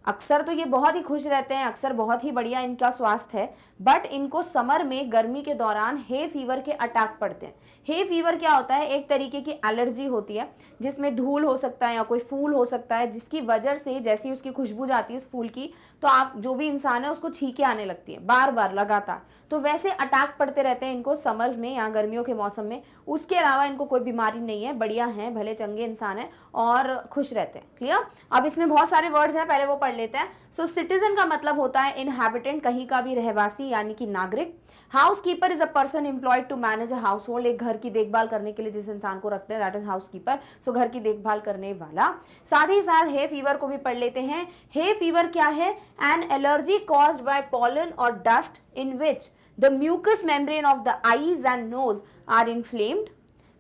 अक्सर तो ये बहुत ही खुश रहते हैं, अक्सर बहुत ही बढ़िया इनका स्वास्थ्य है, बट इनको समर में गर्मी के दौरान हे फीवर के अटैक पड़ते हैं। हे फीवर क्या होता है? एक तरीके की एलर्जी होती है जिसमें धूल हो सकता है या कोई फूल हो सकता है, जिसकी वजह से जैसी उसकी खुशबू जाती है उस फूल की, तो आप जो भी इंसान है उसको छींके आने लगती है बार बार लगातार। तो वैसे अटैक पड़ते रहते हैं इनको समर्स में या गर्मियों के मौसम में। उसके अलावा इनको कोई बीमारी नहीं है, बढ़िया हैं, भले चंगे इंसान हैं और खुश रहते हैं। क्लियर? अब इसमें बहुत सारे वर्ड्स हैं, पहले वो पढ़ लेते हैं। सो सिटीजन का मतलब होता है इनहैबिटेंट, कहीं का भी रहवासी यानी कि नागरिक। Housekeeper is a person employed to manage a household, एक घर की देखभाल करने के लिए जिस इंसान को रखते हैं दैट इज हाउस कीपर। सो घर की देखभाल करने वाला। साथ ही साथ हे फीवर को भी पढ़ लेते हैं। हे फीवर क्या है? An allergy caused by pollen और dust in which the mucous membrane of the eyes and nose are inflamed,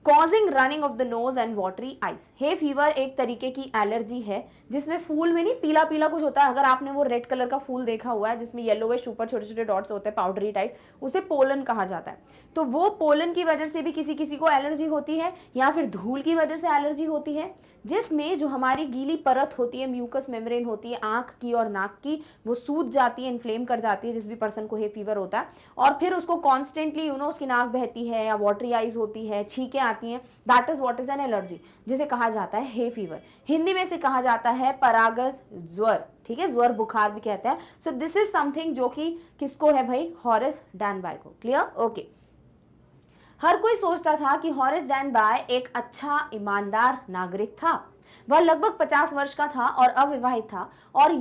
causing running of the nose and watery eyes. Hay fever एक तरीके की एलर्जी है जिसमें फूल में नहीं पीला पीला कुछ होता है। अगर आपने वो रेड कलर का फूल देखा हुआ है जिसमें येलोविश ऊपर छोटे छोटे डॉट्स होते हैं पाउडरी टाइप, उसे पोलन कहा जाता है। तो वो पोलन की वजह से भी किसी किसी को एलर्जी होती है, या फिर धूल की वजह से एलर्जी होती है, जिसमें जो हमारी गीली परत होती है, म्यूकस मेम्ब्रेन होती है आंख की और नाक की, वो सूज जाती है, इन्फ्लेम कर जाती है जिस भी पर्सन को हे फीवर होता है। और फिर उसको कॉन्स्टेंटली उसकी नाक बहती है या वाटरी आइज होती है, छींकें आती हैं, that is what is an allergy, जिसे कहा जाता है हे फीवर। हिंदी में से कहा जाता है परागस ज्वर, ठीक है, ज्वर बुखार भी कहते हैं। सो दिस इज समथिंग जो कि किसको है भाई? हॉरेस डैनबाय को। क्लियर? ओके। हर कोई सोचता था कि हॉरेस डैनबाय एक अच्छा ईमानदार नागरिक था। वह लगभग 50 वर्ष का था और अविवाहित था, और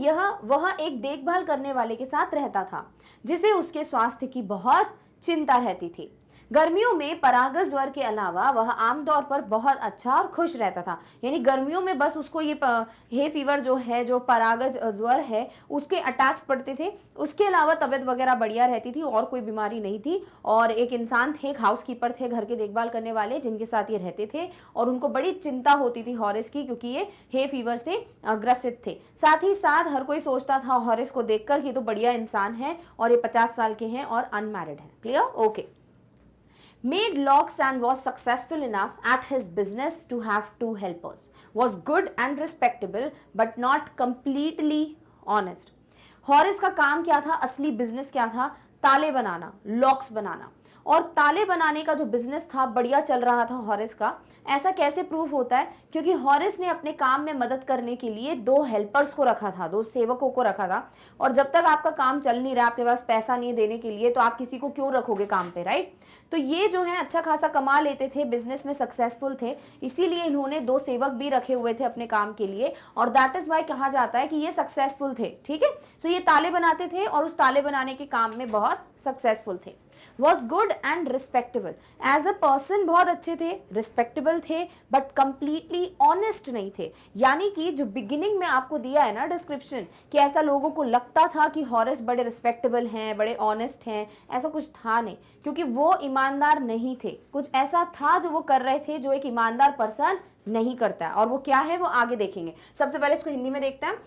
वह एक देखभाल करने वाले के साथ रहता था जिसे उसके स्वास्थ्य की बहुत चिंता रहती थी। गर्मियों में परागस ज्वर के अलावा वह आमतौर पर बहुत अच्छा और खुश रहता था। यानी गर्मियों में बस उसको ये हे फीवर जो है, जो परागस ज्वर है, उसके अटैक्स पड़ते थे। उसके अलावा तबीयत वगैरह बढ़िया रहती थी और कोई बीमारी नहीं थी। और एक इंसान थे, एक हाउस कीपर थे, घर के देखभाल करने वाले, जिनके साथ ये रहते थे और उनको बड़ी चिंता होती थी हॉरेस की, क्योंकि ये हे फीवर से ग्रसित थे। साथ ही साथ हर कोई सोचता था हॉरेस को देखकर कि तो बढ़िया इंसान है और ये 50 साल के हैं और अनमैरिड है। Clear? Okay. Made locks and was successful enough at his business to have 2 helpers. Was good and respectable but not completely honest. Horace का काम क्या था? असली बिजनेस क्या था? ताले बनाना, लॉक्स बनाना। और ताले बनाने का जो बिजनेस था बढ़िया चल रहा था हॉरेस का। ऐसा कैसे प्रूफ होता है? क्योंकि हॉरेस ने अपने काम में मदद करने के लिए 2 हेल्पर्स को रखा था, 2 सेवकों को रखा था। और जब तक आपका काम चल नहीं रहा, आपके पास पैसा नहीं देने के लिए, तो आप किसी को क्यों रखोगे काम पे, राइट? तो ये जो है अच्छा खासा कमा लेते थे, बिजनेस में सक्सेसफुल थे, इसीलिए इन्होंने 2 सेवक भी रखे हुए थे अपने काम के लिए, और दैट इज वाई कहा जाता है कि ये सक्सेसफुल थे। ठीक है? सो ये ताले बनाते थे और उस ताले बनाने के काम में बहुत सक्सेसफुल थे। Was good and respectable, as a person बहुत अच्छे थे, रिस्पेक्टेबल थे, बट कंप्लीटली ऑनेस्ट नहीं थे। यानी कि जो बिगिनिंग में आपको दिया है ना डिस्क्रिप्शन, कि ऐसा लोगों को लगता था कि हॉरेस बड़े रिस्पेक्टेबल हैं, बड़े ऑनेस्ट हैं, ऐसा कुछ था नहीं, क्योंकि वो ईमानदार नहीं थे। कुछ ऐसा था जो वो कर रहे थे जो एक ईमानदार पर्सन नहीं करता है, और वो क्या है वो आगे देखेंगे। सबसे पहले इसको हिंदी में देखते हैं।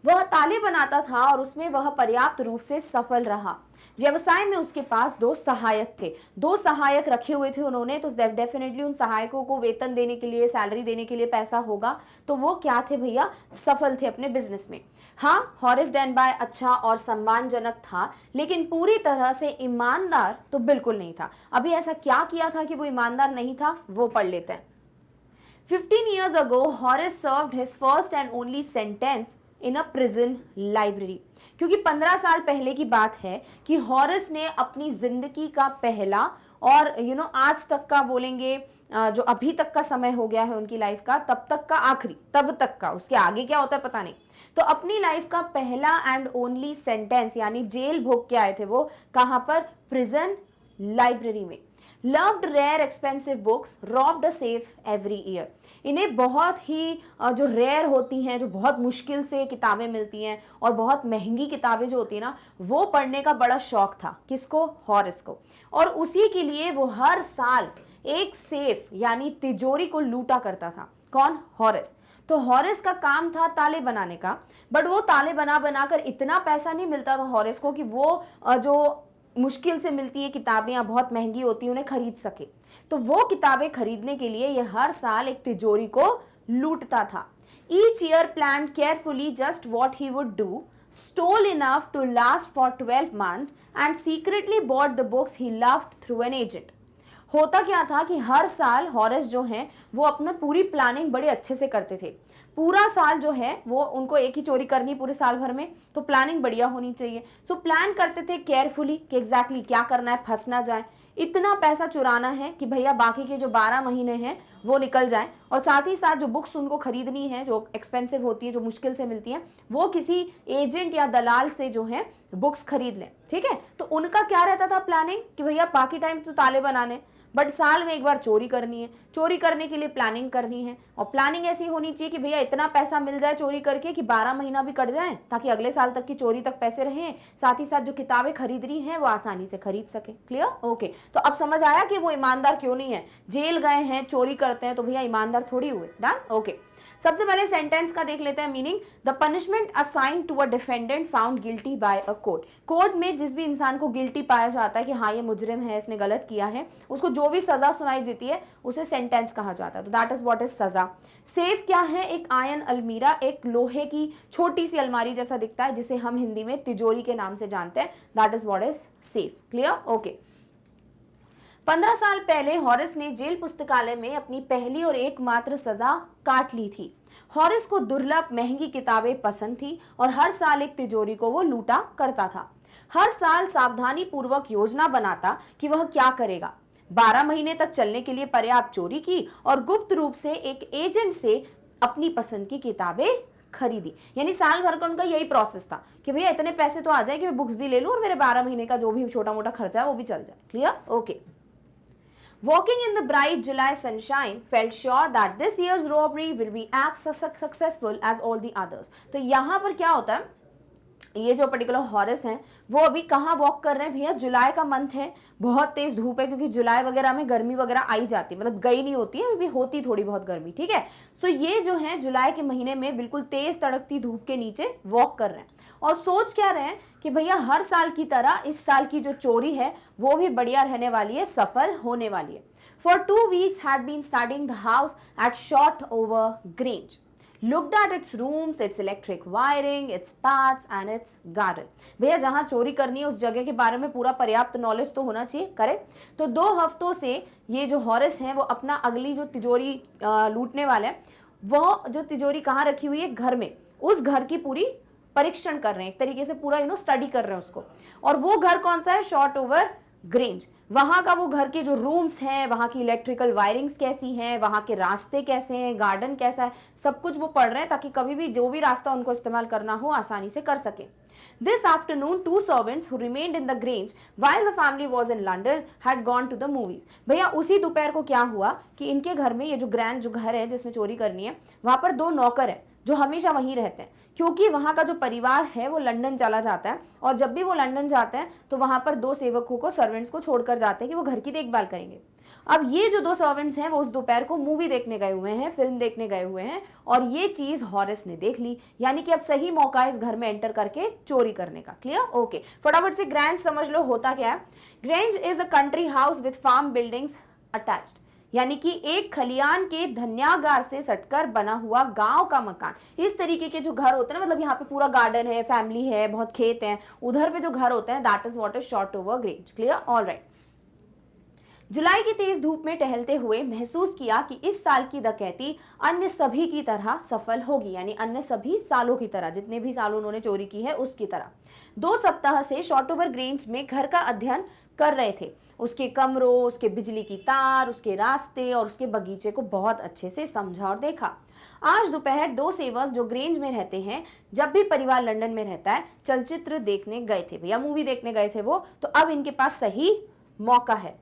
वह ताले बनाता था और उसमें वह पर्याप्त रूप से सफल रहा। व्यवसाय में उसके पास 2 सहायक थे, 2 सहायक रखे हुए थे उन्होंने, तो डेफिनेटली उन सहायकों को वेतन देने के लिए, सैलरी देने के लिए पैसा होगा, तो वो क्या थे भैया, सफल थे अपने बिजनेस में। हाँ, हॉरिस डेनबाय अच्छा और सम्मानजनक था, लेकिन पूरी तरह से ईमानदार तो बिल्कुल नहीं था। अभी ऐसा क्या किया था कि वो ईमानदार नहीं था, वो पढ़ लेते हैं। 15 years ago, Horace served his first and only sentence in a prison library. क्योंकि 15 साल पहले की बात है कि हॉरिस ने अपनी जिंदगी का पहला और आज तक का बोलेंगे, जो अभी तक का समय हो गया है उनकी लाइफ का, तब तक का आखिरी, तब तक का, उसके आगे क्या होता है पता नहीं, तो अपनी लाइफ का पहला एंड ओनली सेंटेंस यानी जेल भोग के आए थे वो, कहां पर, प्रिजन लाइब्रेरी में। Loved rare expensive books, robbed a safe every year. इन्हें बहुत ही जो रेयर होती हैं, जो बहुत मुश्किल से किताबें मिलती हैं और बहुत महंगी किताबें जो होती हैं ना, वो पढ़ने का बड़ा शौक था। किसको, हॉरिस को। और उसी के लिए वो हर साल एक सेफ यानी तिजोरी को लूटा करता था। कौन, हॉरिस। तो हॉरिस का काम था ताले बनाने का, बट वो ताले बना बनाकर इतना पैसा नहीं मिलता था हॉरिस को कि वो जो मुश्किल से मिलती है किताबें या बहुत महंगी होती है उन्हें खरीद सके। तो वो किताबें खरीदने के लिए ये हर साल एक तिजोरी को लूटता था। Each year planned carefully just what he would do, stole enough to last for 12 months and secretly bought the books he loved through an agent. होता क्या था कि हर साल हॉरिस जो हैं वो अपना पूरी प्लानिंग बड़े अच्छे से करते थे। पूरा साल जो है वो उनको एक ही चोरी करनी पूरे साल भर में, तो प्लानिंग बढ़िया होनी चाहिए। सो प्लान करते थे केयरफुली कि एग्जैक्टली क्या करना है, फंस ना जाए, इतना पैसा चुराना है कि भैया बाकी के जो 12 महीने हैं वो निकल जाएं, और साथ ही साथ जो बुक्स उनको खरीदनी है, जो एक्सपेंसिव होती है, जो मुश्किल से मिलती हैं, वो किसी एजेंट या दलाल से जो है बुक्स खरीद लें। ठीक है, तो उनका क्या रहता था प्लानिंग कि भैया बाकी टाइम तो ताले बनाने, बट साल में एक बार चोरी करनी है, चोरी करने के लिए प्लानिंग करनी है, और प्लानिंग ऐसी होनी चाहिए कि भैया इतना पैसा मिल जाए चोरी करके कि 12 महीना भी कट जाए, ताकि अगले साल तक की चोरी तक पैसे रहें, साथ ही साथ जो किताबें खरीदनी है वो आसानी से खरीद सके। Clear, okay. तो अब समझ आया कि वो ईमानदार क्यों नहीं है, जेल गए हैं, चोरी करते हैं, तो भैया ईमानदार थोड़ी हुए। Done, okay. सबसे पहले सेंटेंस का देख लेते हैं meaning. The punishment assigned to a defendant found guilty by a court. Court में जिस भी इंसान को गिल्टी पाया जाता है कि हाँ ये मुजरिम है, इसने गलत किया है, उसको जो भी सजा सुनाई जाती है उसे सेंटेंस कहा जाता है। तो दैट इज व्हाट इज सजा। सेफ क्या है, एक आयन अलमीरा, एक लोहे की छोटी सी अलमारी जैसा दिखता है, जिसे हम हिंदी में तिजोरी के नाम से जानते हैं। That is what is safe. Clear, okay. 15 साल पहले हॉरिस ने जेल पुस्तकालय में अपनी पहली और एकमात्र सजा काट ली थी। हॉरिस को दुर्लभ महंगी किताबें पसंद थी और हर साल एक तिजोरी को वो लूटा करता था। हर साल सावधानी पूर्वक योजना बनाता कि वह क्या करेगा। 12 महीने तक चलने के लिए पर्याप्त चोरी की और गुप्त रूप से एक एजेंट से अपनी पसंद की किताबें खरीदी। यानी साल भर का उनका यही प्रोसेस था कि भैया इतने पैसे तो आ जाए कि मैं बुक्स भी ले लूं और मेरे 12 महीने का जो भी छोटा मोटा खर्चा है वो भी चल जाए। Clear, okay. Walking in the bright July sunshine, felt sure that this year's robbery will be as successful as all the others. तो यहाँ पर क्या होता है, ये जो पर्टिकुलर हॉरिस हैं वो अभी कहाँ वॉक कर रहे हैं भैया, जुलाई का मंथ है, बहुत तेज धूप है, क्योंकि जुलाई वगैरह में गर्मी वगैरह आई जाती है, मतलब गई नहीं होती है, अभी होती थोड़ी बहुत गर्मी। ठीक है, सो ये जो है जुलाई के महीने में बिल्कुल तेज तड़कती धूप के नीचे वॉक कर रहे हैं और सोच क्या रहे हैं कि भैया हर साल की तरह इस साल की जो चोरी है वो भी बढ़िया रहने वाली है, सफल होने वाली है। For 2 weeks had been studying the house at Shotover Grange. Looked at its rooms, its electric wiring, its paths and its garden. भैया जहाँ चोरी करनी है उस जगह के बारे में पूरा पर्याप्त नॉलेज तो होना चाहिए, करेक्ट। तो 2 हफ्तों से ये जो हॉरिस हैं वो अपना अगली जो तिजोरी लूटने वाले हैं, वो जो तिजोरी कहाँ रखी हुई है, घर में, उस घर की पूरी परीक्षण कर रहे हैं, एक तरीके से पूरा स्टडी कर रहे हैं उसको। और वो घर कौन सा है, शॉटओवर ग्रेंज। वहां का वो घर के जो रूम्स हैं, वहां की इलेक्ट्रिकल वायरिंग्स कैसी हैं, वहां के रास्ते कैसे हैं, गार्डन कैसा है, सब कुछ वो पढ़ रहे हैं ताकि कभी भी जो भी रास्ता उनको इस्तेमाल करना हो आसानी से कर सके। This afternoon, 2 servants who remained in the Grange while the family was in London had gone to the movies. भैया उसी दोपहर को क्या हुआ कि इनके घर में, ये जो ग्रैंड जो घर है जिसमें चोरी करनी है, वहां पर 2 नौकर हैं जो हमेशा वहीं रहते हैं, क्योंकि वहां का जो परिवार है वो लंदन चला जाता है, और जब भी वो लंदन जाते हैं तो वहां पर 2 सेवकों को, सर्वेंट्स को छोड़कर जाते हैं कि वो घर की देखभाल करेंगे। अब ये जो 2 सर्वेंट्स हैं वो उस दोपहर को मूवी देखने गए हुए हैं, फिल्म देखने गए हुए हैं, और ये चीज हॉरेस ने देख ली, यानी कि अब सही मौका है इस घर में एंटर करके चोरी करने का। क्लियर? ओके, फटाफट से ग्रैंज समझ लो होता क्या है। Grange is a country house with farm buildings attached, यानी कि एक खलियान के धन्यागार से सटकर बना हुआ गांव का मकान। इस तरीके के जो घर होते हैं ना, मतलब यहाँ पे पूरा गार्डन है, फैमिली है, बहुत खेत हैं, उधर पे जो घर होते हैं, that is what is short over grange. Clear? Alright. जुलाई की तेज धूप में टहलते हुए महसूस किया कि इस साल की डकैती अन्य सभी की तरह सफल होगी, यानी अन्य सभी सालों की तरह, जितने भी साल उन्होंने चोरी की है उसकी तरह। 2 सप्ताह से शॉर्ट ओवर ग्रेंज में घर का अध्ययन कर रहे थे, उसके कमरों, उसके बिजली की तार, उसके रास्ते और उसके बगीचे को बहुत अच्छे से समझा और देखा। आज दोपहर 2 सेवक जो ग्रेंज में रहते हैं, जब भी परिवार लंदन में रहता है, चलचित्र देखने गए थे भैया, मूवी देखने गए थे वो, तो अब इनके पास सही मौका है।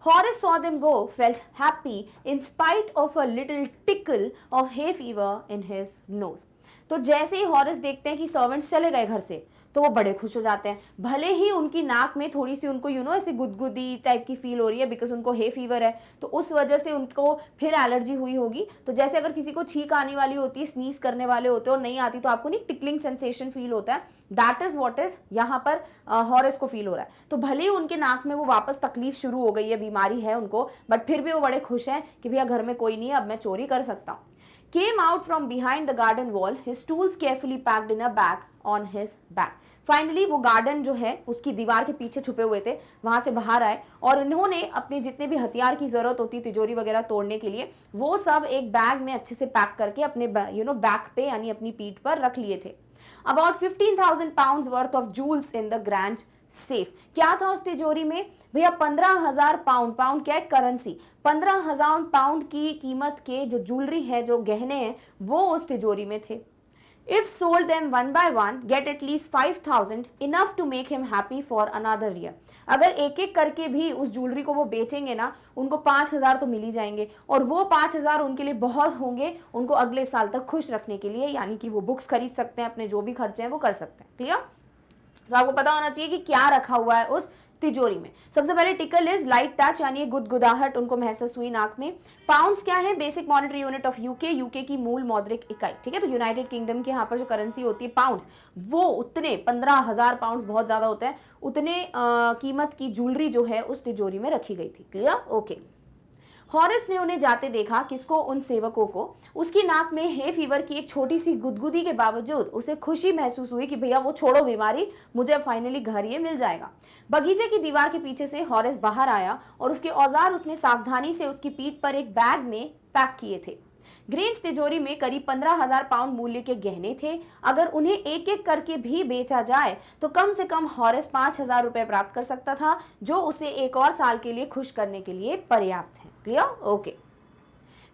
Horace saw them go, felt happy in spite of a little tickle of hay fever in his nose. तो जैसे ही हॉरेस देखते हैं कि सर्वेंट्स चले गए घर से, तो वो बड़े खुश हो जाते हैं, भले ही उनकी नाक में थोड़ी सी उनको ऐसे गुदगुदी टाइप की फील हो रही है, बिकॉज उनको हे फीवर है, तो उस वजह से उनको फिर एलर्जी हुई होगी। तो जैसे अगर किसी को छींक आने वाली होती है, स्नीज करने वाले होते और नहीं आती, तो आपको नहीं टिकलिंग सेंसेशन फील होता है, दैट इज व्हाट इज यहाँ पर हॉरेस को फील हो रहा है। तो भले ही उनके नाक में वो वापस तकलीफ शुरू हो गई है, बीमारी है उनको, बट फिर भी वो बड़े खुश हैं कि भैया घर में कोई नहीं है, अब मैं चोरी कर सकता हूँ। Came out from behind the garden wall, his tools carefully packed in a bag on his back. Finally वो गार्डन जो है उसकी दीवार के पीछे छुपे हुए थे, वहां से बाहर आए और इन्होंने अपने जितने भी हथियार की जरूरत होती, तिजोरी वगैरह तोड़ने के लिए, वो सब एक बैग में अच्छे से पैक करके अपने बैक पे यानी अपनी पीठ पर रख लिए थे। About 15,000 pounds worth of jewels in the grand safe. क्या था उस तिजोरी में भैया? 15,000 पाउंड। पाउंड क्या है? करेंसी। 15,000 पाउंड की कीमत के जो ज्वेलरी है, जो गहने हैं, वो उस तिजोरी में थे। If sold them one by one, get at least 5,000, enough to make him happy for another year. अगर एक एक करके भी उस ज्वेलरी को वो बेचेंगे ना, उनको 5,000 तो मिल ही जाएंगे, और वो 5,000 उनके लिए बहुत होंगे उनको अगले साल तक खुश रखने के लिए, यानी कि वो बुक्स खरीद सकते हैं, अपने जो भी खर्चे हैं वो कर सकते हैं। क्लियर? तो आपको पता होना चाहिए कि क्या रखा हुआ है उस तिजोरी में। सबसे पहले टिकल इज लाइट टच, यानी गुदगुदाहट उनको महसूस हुई नाक में। पाउंड्स क्या है? Basic monetary unit of UK, UK की मूल मौद्रिक इकाई। ठीक है, तो यूनाइटेड किंगडम के यहाँ पर जो करेंसी होती है पाउंड्स, वो उतने 15,000 पाउंड्स बहुत ज्यादा होते हैं, उतने कीमत की ज्वेलरी जो है उस तिजोरी में रखी गई थी। क्लियर? ओके। हॉरेस ने उन्हें जाते देखा, किसको? उन सेवकों को। उसकी नाक में हे फीवर की एक छोटी सी गुदगुदी के बावजूद उसे खुशी महसूस हुई कि भैया वो छोड़ो बीमारी, मुझे फाइनली घर ये मिल जाएगा। बगीचे की दीवार के पीछे से हॉरेस बाहर आया और उसके औजार उसने सावधानी से उसकी पीठ पर एक बैग में पैक किए थे। ग्रेंज तिजोरी में करीब 15,000 पाउंड मूल्य के गहने थे। अगर उन्हें एक एक करके भी बेचा जाए तो कम से कम हॉरेस 5,000 रुपए प्राप्त कर सकता था, जो उसे एक और साल के लिए खुश करने के लिए पर्याप्त है। Clear? Okay.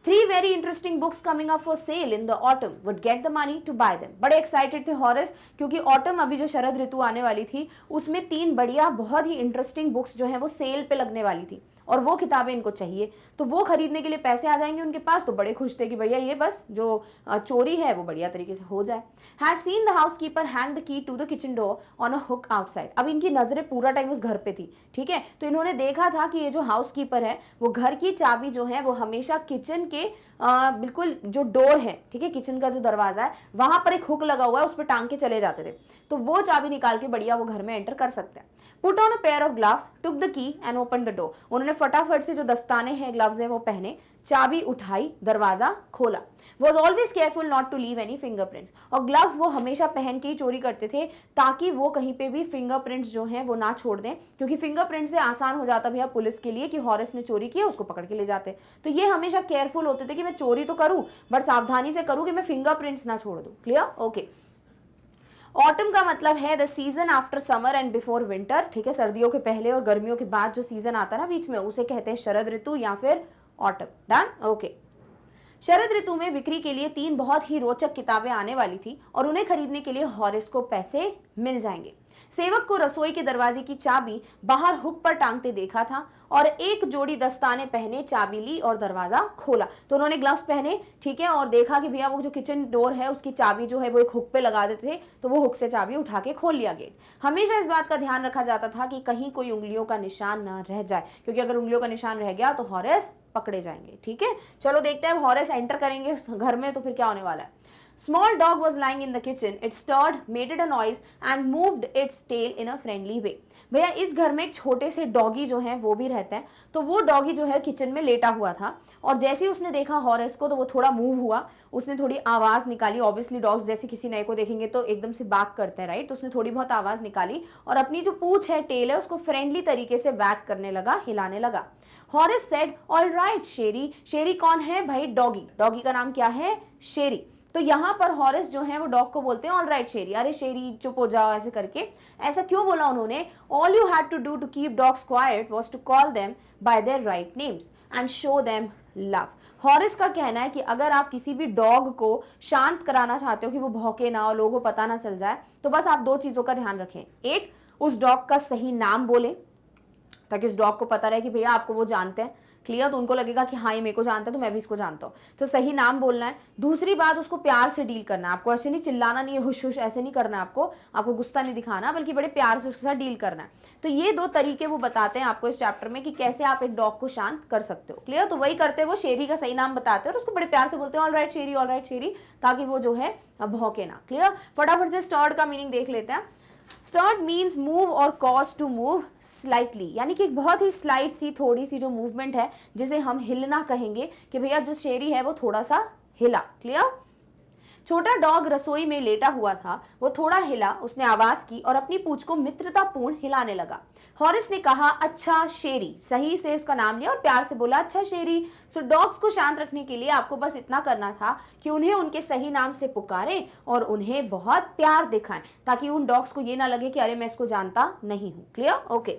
3 very interesting books coming up for sale in the autumn would get the money to buy them. बड़े एक्साइटेड थे हॉरेस, क्योंकि ऑटम, अभी जो शरद ऋतु आने वाली थी, उसमें 3 बढ़िया बहुत ही इंटरेस्टिंग बुक्स जो है वो सेल पे लगने वाली थी, और वो किताबें इनको चाहिए, तो वो खरीदने के लिए पैसे आ जाएंगे उनके पास, तो बड़े खुश थे कि भैया ये बस जो चोरी है वो बढ़िया तरीके से हो जाए। Had seen the housekeeper hang the key to the kitchen door on a hook outside. अब इनकी नजरें पूरा टाइम उस घर पे थी। ठीक है, तो इन्होंने देखा था कि ये जो हाउसकीपर है वो घर की चाबी जो है वो हमेशा किचन के बिल्कुल जो डोर है, ठीक है, किचन का जो दरवाजा है, वहां पर एक हुक लगा हुआ है, उस पर टांग के चले जाते थे, तो वो चाबी निकाल के बढ़िया वो घर में एंटर कर सकते हैं। Put on a pair of gloves, took the key and open the door. उन्होंने फटाफट से जो दस्ताने हैं, ग्लव्स हैं, वो पहने, चाबी उठाई, दरवाजा खोला। Was always careful not to leave any fingerprints. और ग्लव्स वो हमेशा पहन के ही चोरी करते थे, ताकि वो कहीं पे भी फिंगरप्रिंट्स जो हैं वो ना छोड़ दें, क्योंकि फिंगरप्रिंट से आसान हो जाता भैया पुलिस के लिए कि हॉरेस ने चोरी की है, उसको पकड़ के ले जाते। तो ये हमेशा केयरफुल होते थे कि मैं चोरी तो करूं, बट सावधानी से करूं कि मैं फिंगरप्रिंट्स ना छोड़ दूं। क्लियर? ओके। ऑटम का मतलब है the season after summer and before winter. ठीक है, सर्दियों के पहले और गर्मियों के बाद जो सीजन आता है ना बीच में, उसे कहते हैं शरद ऋतु या फिर ऑटम। डन? ओके। शरद ऋतु में बिक्री के लिए 3 बहुत ही रोचक किताबें आने वाली थी और उन्हें खरीदने के लिए हॉरेस को पैसे मिल जाएंगे। सेवक को रसोई के दरवाजे की चाबी बाहर हुक पर टांगते देखा था और एक जोड़ी दस्ताने पहने चाबी ली और दरवाजा खोला। तो उन्होंने ग्लव्स पहने, ठीक है, और देखा कि भैया वो जो किचन डोर है उसकी चाबी जो है वो एक हुक पे लगा देते थे, तो वो हुक से चाबी उठा के खोल लिया गेट। हमेशा इस बात का ध्यान रखा जाता था कि कहीं कोई उंगलियों का निशान न रह जाए, क्योंकि अगर उंगलियों का निशान रह गया तो हॉरेस पकड़े जाएंगे। ठीक है, चलो देखते हैं हॉरेस एंटर करेंगे घर में तो फिर क्या होने वाला है। Small dog was lying in the kitchen. It stirred, made it a noise and moved its tail in a friendly way. भैया इस घर में एक छोटे से डॉगी जो है वो भी रहते हैं, तो वो डॉगी जो है किचन में लेटा हुआ था और जैसे ही उसने देखा हॉरेस को तो वो थोड़ा मूव हुआ, उसने थोड़ी आवाज़ निकाली। ऑब्वियसली डॉग्स जैसे किसी नए को देखेंगे तो एकदम से बाक करते हैं, राइट। तो उसने थोड़ी बहुत आवाज़ निकाली और अपनी जो पूंछ है, टेल है, उसको फ्रेंडली तरीके से वैक करने लगा, हिलाने लगा। हॉरेस सेड ऑल राइट शेरी। शेरी कौन है भाई? डॉगी। डॉगी का नाम क्या है? शेरी। तो यहाँ पर हॉरेस जो है वो डॉग को बोलते हैं ऑल राइट शेरी, अरे शेरी चुप हो जाओ, ऐसे करके। ऐसा क्यों बोला उन्होंने? All you had to do to keep dogs quiet was to call them by their right names and show them love. Horace का कहना है कि अगर आप किसी भी डॉग को शांत कराना चाहते हो कि वो भौंके ना और लोगों को पता ना चल जाए, तो बस आप दो चीज़ों का ध्यान रखें। एक, उस डॉग का सही नाम बोले ताकि उस डॉग को पता रहे कि भैया आपको वो जानते हैं, क्लियर, तो उनको लगेगा कि हाँ ये मेरे को जानता है तो मैं भी इसको जानता हूँ, तो सही नाम बोलना है। दूसरी बात, उसको प्यार से डील करना है। आपको ऐसे नहीं चिल्लाना नहीं है, हुश हुश ऐसे नहीं करना है, आपको गुस्सा नहीं दिखाना, बल्कि बड़े प्यार से उसके साथ डील करना है। तो ये दो तरीके वो बताते हैं आपको इस चैप्टर में कि कैसे आप एक डॉग को शांत कर सकते हो, क्लियर। तो वही करते हैं, वो शेरी का सही नाम बताते हैं और उसको बड़े प्यार से बोलते हैं ऑल राइट शेरी, ऑल राइट शेरी, ताकि वो जो है भौंके ना, क्लियर। फटाफट से स्टर्ड का मीनिंग देख लेते हैं। स्टर्ड मीन्स मूव और कॉज टू मूव स्लाइटली, यानी कि एक बहुत ही स्लाइट सी, थोड़ी सी जो मूवमेंट है जिसे हम हिलना कहेंगे, कि भैया जो शेरी है वो थोड़ा सा हिला, क्लियर। छोटा डॉग रसोई में लेटा हुआ था, वो थोड़ा हिला, उसने आवाज की और अपनी पूंछ को मित्रतापूर्ण हिलाने लगा। हॉरेस ने कहा अच्छा शेरी, सही से उसका नाम लिया और प्यार से बोला अच्छा शेरी। सो डॉग्स को शांत रखने के लिए आपको बस इतना करना था कि उन्हें उनके सही नाम से पुकारें और उन्हें बहुत प्यार दिखाएं, ताकि उन डॉग्स को ये ना लगे कि अरे मैं इसको जानता नहीं हूं, clear, okay.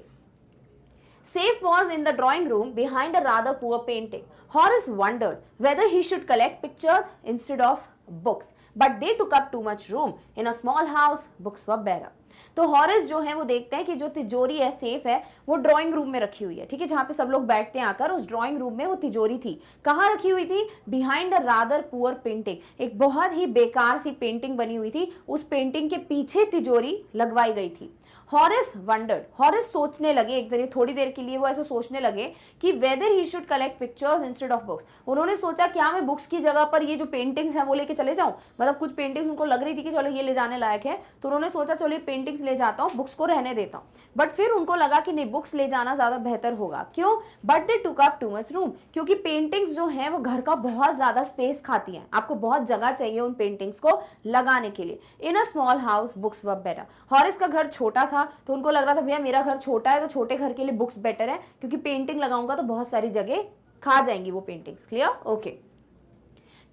Safe was in the drawing room behind a rather poor painting. Horace wondered whether he should collect pictures instead of books, but they took up too much room. In a small house, books were better. तो हॉरेस जो है वो देखते हैं कि जो तिजोरी है, सेफ है, वो ड्राइंग रूम में रखी हुई है, ठीक है, जहाँ पे सब लोग बैठते हैं आकर। उस ड्राइंग रूम में वो तिजोरी थी। कहाँ रखी हुई थी? Behind a rather poor painting, एक बहुत ही बेकार सी पेंटिंग बनी हुई थी, उस पेंटिंग के पीछे तिजोरी लगवाई गई थी। हॉरेस वंडर्ड, हॉरेस सोचने लगे, एक देर थोड़ी देर के लिए वो ऐसे सोचने लगे कि weather he should collect pictures instead of books. उन्होंने सोचा क्या मैं बुक्स की जगह पर ये जो पेंटिंग्स हैं वो लेके चले जाऊं, मतलब कुछ पेंटिंग्स उनको लग रही थी कि चलो ये ले जाने लायक है, तो उन्होंने सोचा चलो ये पेंटिंग्स ले जाता हूँ, बुक्स को रहने देता हूँ। बट फिर उनको लगा कि नहीं, बुक्स ले जाना ज्यादा बेहतर होगा। क्यों? But they took up too much room, क्योंकि पेंटिंग्स जो है वो घर का बहुत ज्यादा स्पेस खाती हैं, आपको बहुत जगह चाहिए उन पेंटिंग्स को लगाने के लिए। In a small house books were better, Horace का घर छोटा था तो उनको लग रहा था भैया मेरा घर छोटा है तो छोटे घर के लिए बुक्स बेटर है, क्योंकि पेंटिंग लगाऊंगा तो बहुत सारी जगह खा जाएंगी वो पेंटिंग्स, क्लियर, ओके।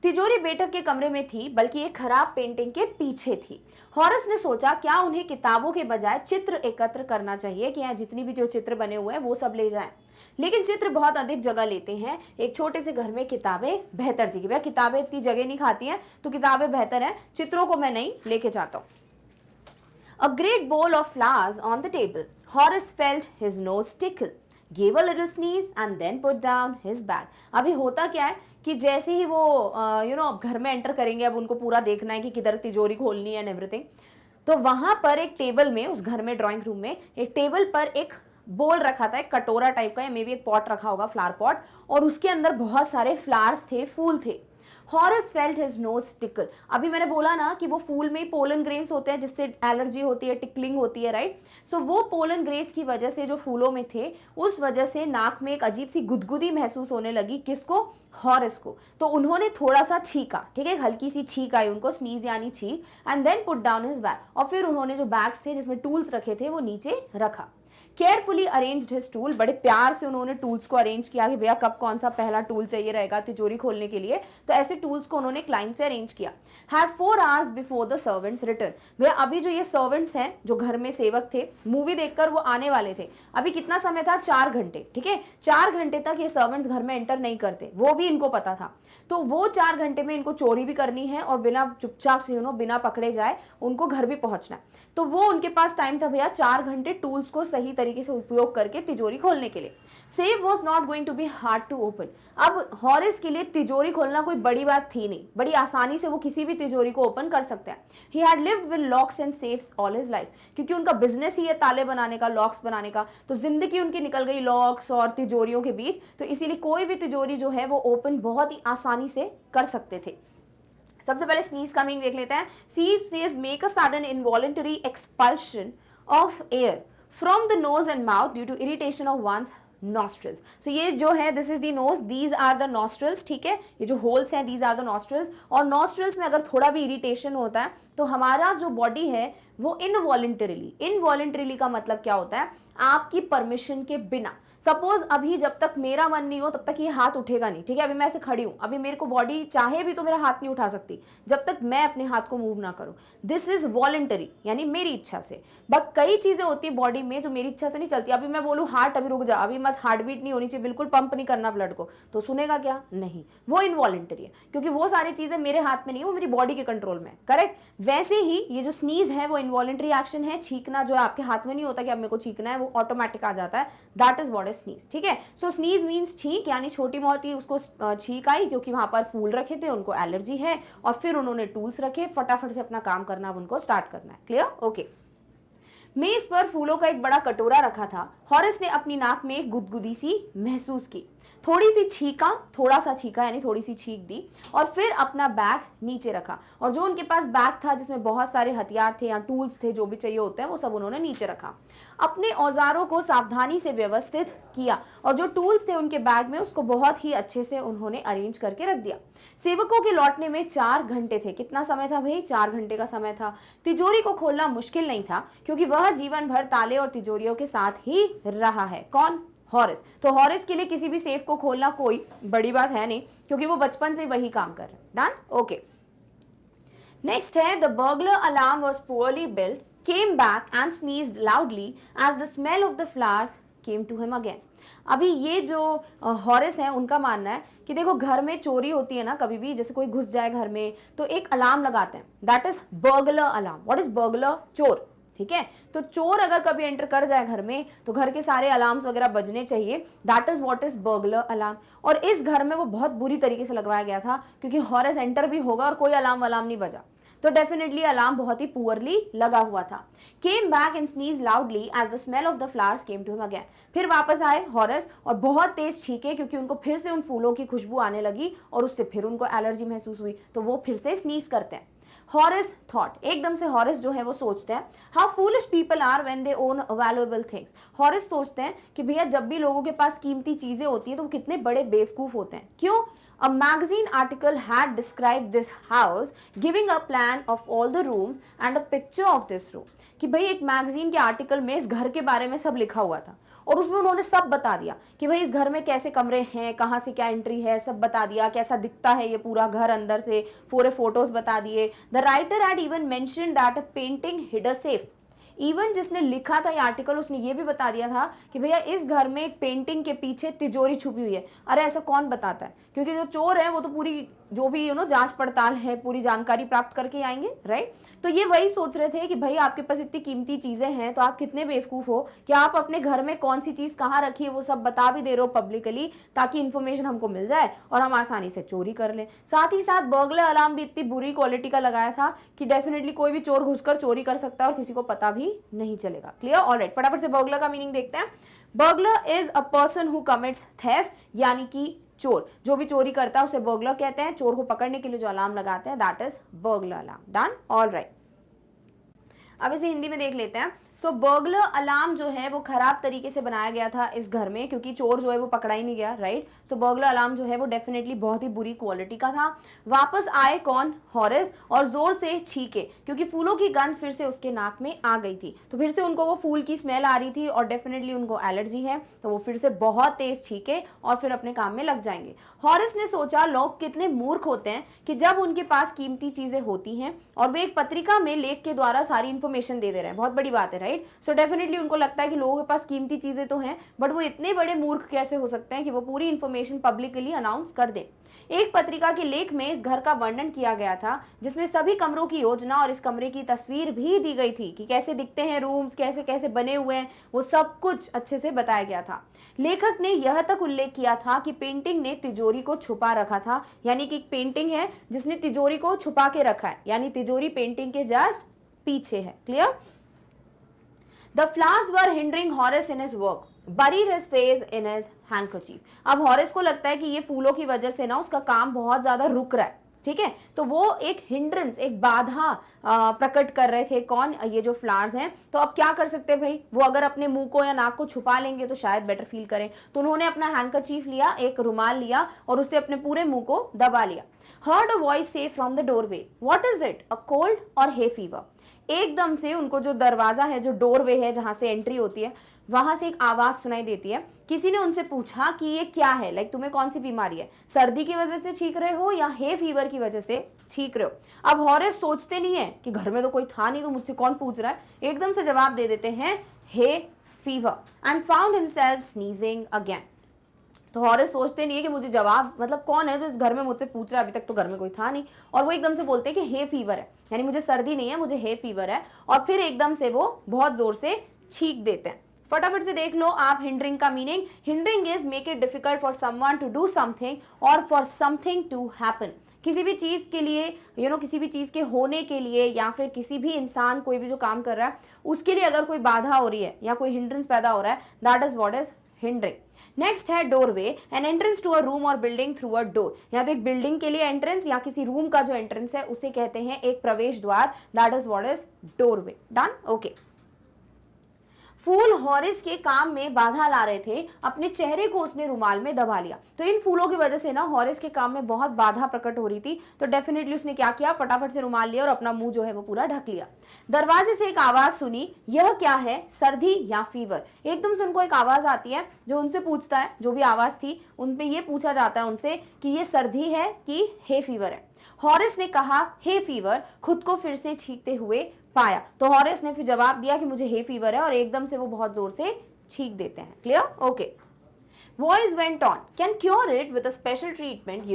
तिजोरी बैठक के कमरे में थी, बल्कि एक खराब पेंटिंग के पीछे थी। हॉरेस ने सोचा क्या उन्हें किताबों के बजाय चित्र एकत्र करना चाहिए, कि यहाँ जितनी भी जो चित्र बने हुए हैं वो सब ले जाएं। लेकिन चित्र बहुत अधिक जगह लेते हैं, एक छोटे से घर में किताबें बेहतर थी कि भैया किताबें इतनी जगह नहीं खाती हैं तो किताबें बेहतर हैं, चित्रों को मैं नहीं लेके जाता हूँ। A great bowl of flowers on the table. Horace felt his nose tickle, gave a little sneeze and then put down his bag. अभी होता क्या है कि जैसे ही वो अब घर में एंटर करेंगे, अब उनको पूरा देखना है कि किधर तिजोरी खोलनी है एंड एवरीथिंग, तो वहां पर एक टेबल में, उस घर में ड्राइंग रूम में एक टेबल पर एक बोल रखा था, एक कटोरा टाइप का या मे बी एक पॉट रखा होगा, फ्लावर पॉट, और उसके अंदर बहुत सारे फ्लावर्स थे, फूल थे। Horace felt his nose tackle, अभी मैंने बोला ना कि वो फूल में पोलन ग्रेन्स होते हैं जिससे एलर्जी होती है, टिकलिंग होती है, राइट। सो वो पोलन ग्रेन्स की वजह से जो फूलों में थे, उस वजह से नाक में एक अजीब सी गुदगुदी महसूस होने लगी। किसको? हॉरेस को। तो उन्होंने थोड़ा सा छींका, ठीक है, हल्की सी छींक आई उनको, स्नीज यानी छींक, and then put down his bag, और फिर उन्होंने जो बैग्स थे जिसमें टूल्स रखे थे वो नीचे रखा। केयरफुली अरेंज्ड हिज टूल, बड़े प्यार से उन्होंने टूल्स को अरेंज किया कि भैया कब कौन सा पहला टूल चाहिए रहेगा तिजोरी खोलने के लिए, तो ऐसे टूल्स को उन्होंने क्लाइंट से अरेंज किया। Had 4 hours before the servants return, भैया अभी जो ये सर्वेंट्स हैं जो घर में सेवक थे, मूवी देखकर वो आने वाले थे, अभी कितना समय था, 4 घंटे, ठीक है, 4 घंटे तक ये सर्वेंट्स घर में एंटर नहीं करते, वो भी इनको पता था। तो वो 4 घंटे में इनको चोरी भी करनी है और बिना चुपचाप से बिना पकड़े जाए उनको घर भी पहुंचना है। तो वो उनके पास टाइम था भैया 4 घंटे टूल्स को सही तरीके से उपयोग करके तिजोरी खोलने के लिए। Safe was not going to be hard to open, अब हॉरिस के लिए तिजोरी खोलना कोई बड़ी बात थी नहीं, बड़ी आसानी से वो किसी भी तिजोरी को ओपन कर सकते हैं। He had lived with locks and safes all his life, क्योंकि उनका बिजनेस ही है ताले बनाने का, लॉक्स बनाने का, तो जिंदगी उनकी निकल गई लॉक्स और तिजोरियों के बीच, तो इसीलिए कोई भी तिजोरी जो है वो ओपन बहुत ही आसानी से कर सकते थे। सबसे पहले स्नीज का मीनिंग देख लेते हैं। Sneeze make a sudden involuntary expulsion of air from the nose and mouth due to irritation of one's nostrils. So ये जो है this is the nose, these are the nostrils, ठीक है, ये जो होल्स हैं दीज आर द नॉस्ट्रल्स, और नॉस्ट्रल्स में अगर थोड़ा भी इरिटेशन होता है तो हमारा जो बॉडी है वो इनवॉलंटरीली का मतलब क्या होता है, आपकी परमिशन के बिना। सपोज अभी जब तक मेरा मन नहीं हो तब तक ये हाथ उठेगा नहीं, ठीक है, अभी मैं ऐसे खड़ी हूं, अभी मेरे को बॉडी चाहे भी तो मेरा हाथ नहीं उठा सकती जब तक मैं अपने हाथ को मूव ना करूं। दिस इज वॉलंटरी, यानी मेरी इच्छा से। बट कई चीजें होती है बॉडी में जो मेरी इच्छा से नहीं चलती। अभी मैं बोलूं हार्ट अभी रुक जा, अभी मत, हार्ट बीट नहीं होनी चाहिए, बिल्कुल पंप नहीं करना ब्लड को, तो सुनेगा क्या, नहीं, वो इनवॉलंटरी है, क्योंकि वो सारी चीजें मेरे हाथ में नहीं, वो मेरी बॉडी के कंट्रोल में, करेक्ट। वैसे ही ये जो स्नीज है वो इनवॉलंटरी एक्शन है, छींकना जो है आपके हाथ में नहीं होता कि अब मेरे को छींकना है, वो ऑटोमेटिक आ जाता है, that is what is sneeze, ठीक है। सो स्नीज मीन्स छींक, यानी छोटी बहुत ही उसको छींक आई क्योंकि वहां पर फूल रखे थे, उनको एलर्जी है, और फिर उन्होंने टूल्स रखे, फटाफट से अपना काम करना अब उनको स्टार्ट करना है, क्लियर, ओके। मेज पर फूलों का एक बड़ा कटोरा रखा था। हॉरिस ने अपनी नाक में एक गुदगुदी सी महसूस की, थोड़ा सा छीका यानी थोड़ी सी छींक दी, और फिर अपना बैग नीचे रखा, और जो उनके पास बैग था जिसमें बहुत सारे हथियार थे या टूल्स थे जो भी चाहिए होते हैं वो सब उन्होंने नीचे रखा। अपने औजारों को सावधानी से व्यवस्थित किया, और जो टूल्स थे उनके बैग में उसको बहुत ही अच्छे से उन्होंने अरेंज करके रख दिया। सेवकों के लौटने में 4 घंटे थे। कितना समय था भाई, 4 घंटे का समय था। तिजोरी को खोलना मुश्किल नहीं था क्योंकि वह जीवन भर ताले और तिजोरियों के साथ ही रहा है। कौन, हॉरिस। तो हॉरिस के लिए किसी भी सेफ को खोलना कोई बड़ी बात है नहीं क्योंकि वो बचपन से वही काम कर रहे हैं। Done, okay. नेक्स्ट है the burglar alarm was poorly built, came back and sneezed loudly as the smell of the flowers came to him again. अभी ये जो हॉरिस है उनका मानना है कि देखो घर में चोरी होती है ना, कभी भी जैसे कोई घुस जाए घर में तो एक अलार्म लगाते हैं, that is burglar alarm. What is burglar, चोर, ठीक है। तो चोर अगर कभी एंटर कर जाए घर में तो घर के सारे अलार्म्स वगैरह बजने चाहिए, that is what is burglar alarm. और इस घर में वो बहुत बुरी तरीके से लगवाया गया था क्योंकि हॉरिस एंटर भी होगा और कोई अलार्म नहीं बजा, तो डेफिनेटली अलार्म बहुत ही पुअरली लगा हुआ था। Came back and sneeze loudly as the smell of the flowers came to him again. फिर वापस आए हॉरिस और बहुत तेज छींके क्योंकि उनको फिर से उन फूलों की खुशबू आने लगी और उससे फिर उनको एलर्जी महसूस हुई, तो वो फिर से स्नीज करते हैं। हॉरिस थॉट, एकदम से हॉरिस जो है वो सोचते हैं, how foolish people are when they own valuable things. Horace सोचते हैं कि भैया जब भी लोगों के पास कीमती चीजें होती हैं तो वो कितने बड़े बेवकूफ होते हैं। क्यों? A magazine article had described this house, giving a plan of all the rooms and a picture of this room. कि भाई एक मैगजीन के आर्टिकल में इस घर के बारे में सब लिखा हुआ था और उसमें उन्होंने सब बता दिया कि भाई इस घर में कैसे कमरे हैं, कहाँ से क्या एंट्री है, सब बता दिया, कैसा दिखता है ये पूरा घर अंदर से, पूरे फोटोज बता दिए। The writer had even mentioned that a painting hid a safe. Even जिसने लिखा था ये आर्टिकल उसने ये भी बता दिया था कि भैया इस घर में एक पेंटिंग के पीछे तिजोरी छुपी हुई है। अरे ऐसा कौन बताता है, क्योंकि जो चोर है वो तो पूरी जो भी जांच पड़ताल है पूरी जानकारी प्राप्त करके आएंगे, राइट। तो ये वही सोच रहे थे कि भाई आपके पास इतनी कीमती चीजें हैं तो आप कितने बेवकूफ हो कि आप अपने घर में कौन सी चीज कहाँ रखी है वो सब बता भी दे रहे हो पब्लिकली, ताकि इन्फॉर्मेशन हमको मिल जाए और हम आसानी से चोरी कर लें। साथ ही साथ बर्गलर अलार्म भी इतनी बुरी क्वालिटी का लगाया था कि डेफिनेटली कोई भी चोर घुसकर चोरी कर सकता है और किसी को पता भी नहीं चलेगा। Clear, alright. फटाफट से बर्गलर का मीनिंग देखते हैं। Burglar is a person who commits theft, यानी कि चोर, जो भी चोरी करता है उसे बर्गलर कहते हैं। चोर को पकड़ने के लिए जो अलार्म लगाते हैं that is burglar alarm. Done, alright. अब इसे हिंदी में देख लेते हैं। सो बर्गलर अलार्म जो है वो खराब तरीके से बनाया गया था इस घर में, क्योंकि चोर जो है वो पकड़ा ही नहीं गया, राइट। सो बर्गलर अलार्म जो है वो डेफिनेटली बहुत ही बुरी क्वालिटी का था। वापस आए कौन? हॉरिस, और जोर से छीके, क्योंकि फूलों की गंध फिर से उसके नाक में आ गई थी। तो फिर से उनको वो फूल की स्मेल आ रही थी और डेफिनेटली उनको एलर्जी है, तो वो फिर से बहुत तेज छीके और फिर अपने काम में लग जाएंगे। हॉरिस ने सोचा लोग कितने मूर्ख होते हैं कि जब उनके पास कीमती चीजें होती हैं और वे एक पत्रिका में लेख के द्वारा सारी इंफॉर्मेशन दे रहे हैं, बहुत बड़ी बात है, राइट। सो डेफिनेटली उनको लगता है कि लोगों के पास कीमती चीजें तो हैं, बट वो इतने बड़े मूर्ख कैसे हो सकते हैं कि वो पूरी इंफॉर्मेशन पब्लिकली अनाउंस कर दें। एक पत्रिका के लेख में इस घर का वर्णन किया गया था, जिसमें सभी कमरों की योजना और इस कमरे की तस्वीर भी दी गई थी कि कैसे दिखते हैं रूम्स, कैसे कैसे बने हुए हैं, वो सब कुछ अच्छे से बताया गया था। लेखक ने यह तक उल्लेख किया था कि पेंटिंग ने तिजोरी को छुपा रखा था, यानी कि एक पेंटिंग है जिसने तिजोरी को छुपा के रखा है, यानी तिजोरी पेंटिंग के जस्ट पीछे है। Clear? The flowers were hindering Horace in his work. Buried his face in his handkerchief. अब हॉरेस को लगता है कि ये फूलों की वजह से ना उसका काम बहुत ज्यादा रुक रहा है, ठीक है। तो वो एक हिंड्रेंस, एक बाधा प्रकट कर रहे थे। कौन? ये जो फ्लावर्स हैं। तो अब क्या कर सकते हैं भाई, वो अगर अपने मुंह को या नाक को छुपा लेंगे तो शायद बेटर फील करें। तो उन्होंने अपना हैंडकरचीफ लिया, एक रुमाल लिया और उससे अपने पूरे मुंह को दबा लिया। Heard a voice say from the doorway, "What is it? A cold or hay fever?" एकदम से उनको जो दरवाजा है, जो डोरवे है जहां से एंट्री होती है, वहां से एक आवाज सुनाई देती है। किसी ने उनसे पूछा कि ये क्या है, लाइक तुम्हें कौन सी बीमारी है, सर्दी की वजह से छींक रहे हो या हे फीवर की वजह से छींक रहे हो। अब हॉरेस सोचते नहीं है कि घर में तो कोई था नहीं तो मुझसे कौन पूछ रहा है, एकदम से जवाब दे देते हैं hay fever, and found himself sneezing again. तो हॉरेस सोचते नहीं है कि मुझे जवाब, मतलब कौन है जो इस घर में मुझसे पूछ रहा है, अभी तक तो घर में कोई था नहीं, और वो एकदम से बोलते हैं कि हे फीवर है, यानी मुझे सर्दी नहीं है, मुझे हे फीवर है, और फिर एकदम से वो बहुत जोर से छींक देते हैं। फटाफट से देख लो आप हिंडरिंग का meaning. Hindering is make it difficult for someone to do something or for something to happen. किसी भी चीज के लिए, किसी भी चीज के होने के लिए, या फिर किसी भी इंसान कोई भी जो काम कर रहा है उसके लिए अगर कोई बाधा हो रही है या कोई हिंड्रेंस पैदा हो रहा है, that is what is hindering. Next है doorway, an entrance to a room और बिल्डिंग थ्रू अ डोर। या तो एक बिल्डिंग के लिए एंट्रेंस या किसी रूम का जो एंट्रेंस है उसे कहते हैं एक प्रवेश द्वार, that is what is doorway. Done? Okay. फूल हॉरिस के काम में बाधा ला रहे थे, अपने चेहरे को उसने रुमाल में दबा लिया। तो इन फूलों की वजह से ना हॉरिस के काम में बहुत बाधा प्रकट हो रही थी, तो डेफिनेटली उसने क्या किया, फटाफट से रुमाल लिया और अपना मुंह जो है वो पूरा ढक लिया। दरवाजे से एक आवाज सुनी, यह क्या है, सर्दी या फीवर। एकदम से उनको एक आवाज आती है जो उनसे पूछता है, जो भी आवाज थी उनपे ये पूछा जाता है उनसे कि ये सर्दी है कि हे फीवर है। हॉरिस ने कहा हे फीवर, खुद को फिर से छींकते हुए पाया। तो हॉरिस ने फिर जवाब दिया कि मुझे हे फीवर है, और एकदम से वो बहुत जोर से छींक देते हैं। Clear? Okay. Voice went on, can cure it with a special treatment,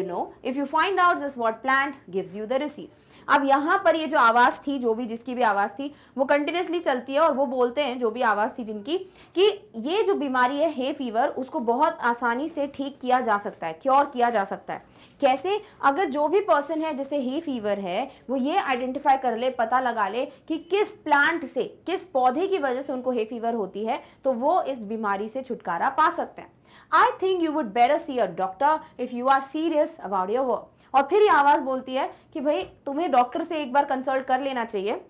if you find out just what plant gives you the disease. अब यहाँ पर ये जो आवाज़ थी, जो भी जिसकी भी आवाज़ थी, वो कंटिन्यूसली चलती है और वो बोलते हैं, जो भी आवाज़ थी जिनकी, कि ये जो बीमारी है हे फीवर, उसको बहुत आसानी से ठीक किया जा सकता है, क्योर किया जा सकता है। कैसे? अगर जो भी पर्सन है जिसे हे फीवर है, वो ये आइडेंटिफाई कर ले, पता लगा ले कि किस प्लांट से, किस पौधे की वजह से उनको हे फीवर होती है, तो वो इस बीमारी से छुटकारा पा सकते हैं। I think you would better see a doctor if you are serious about your work. और फिर ये आवाज बोलती है कि भाई तुम्हें डॉक्टर से एक बार कंसल्ट कर लेना चाहिए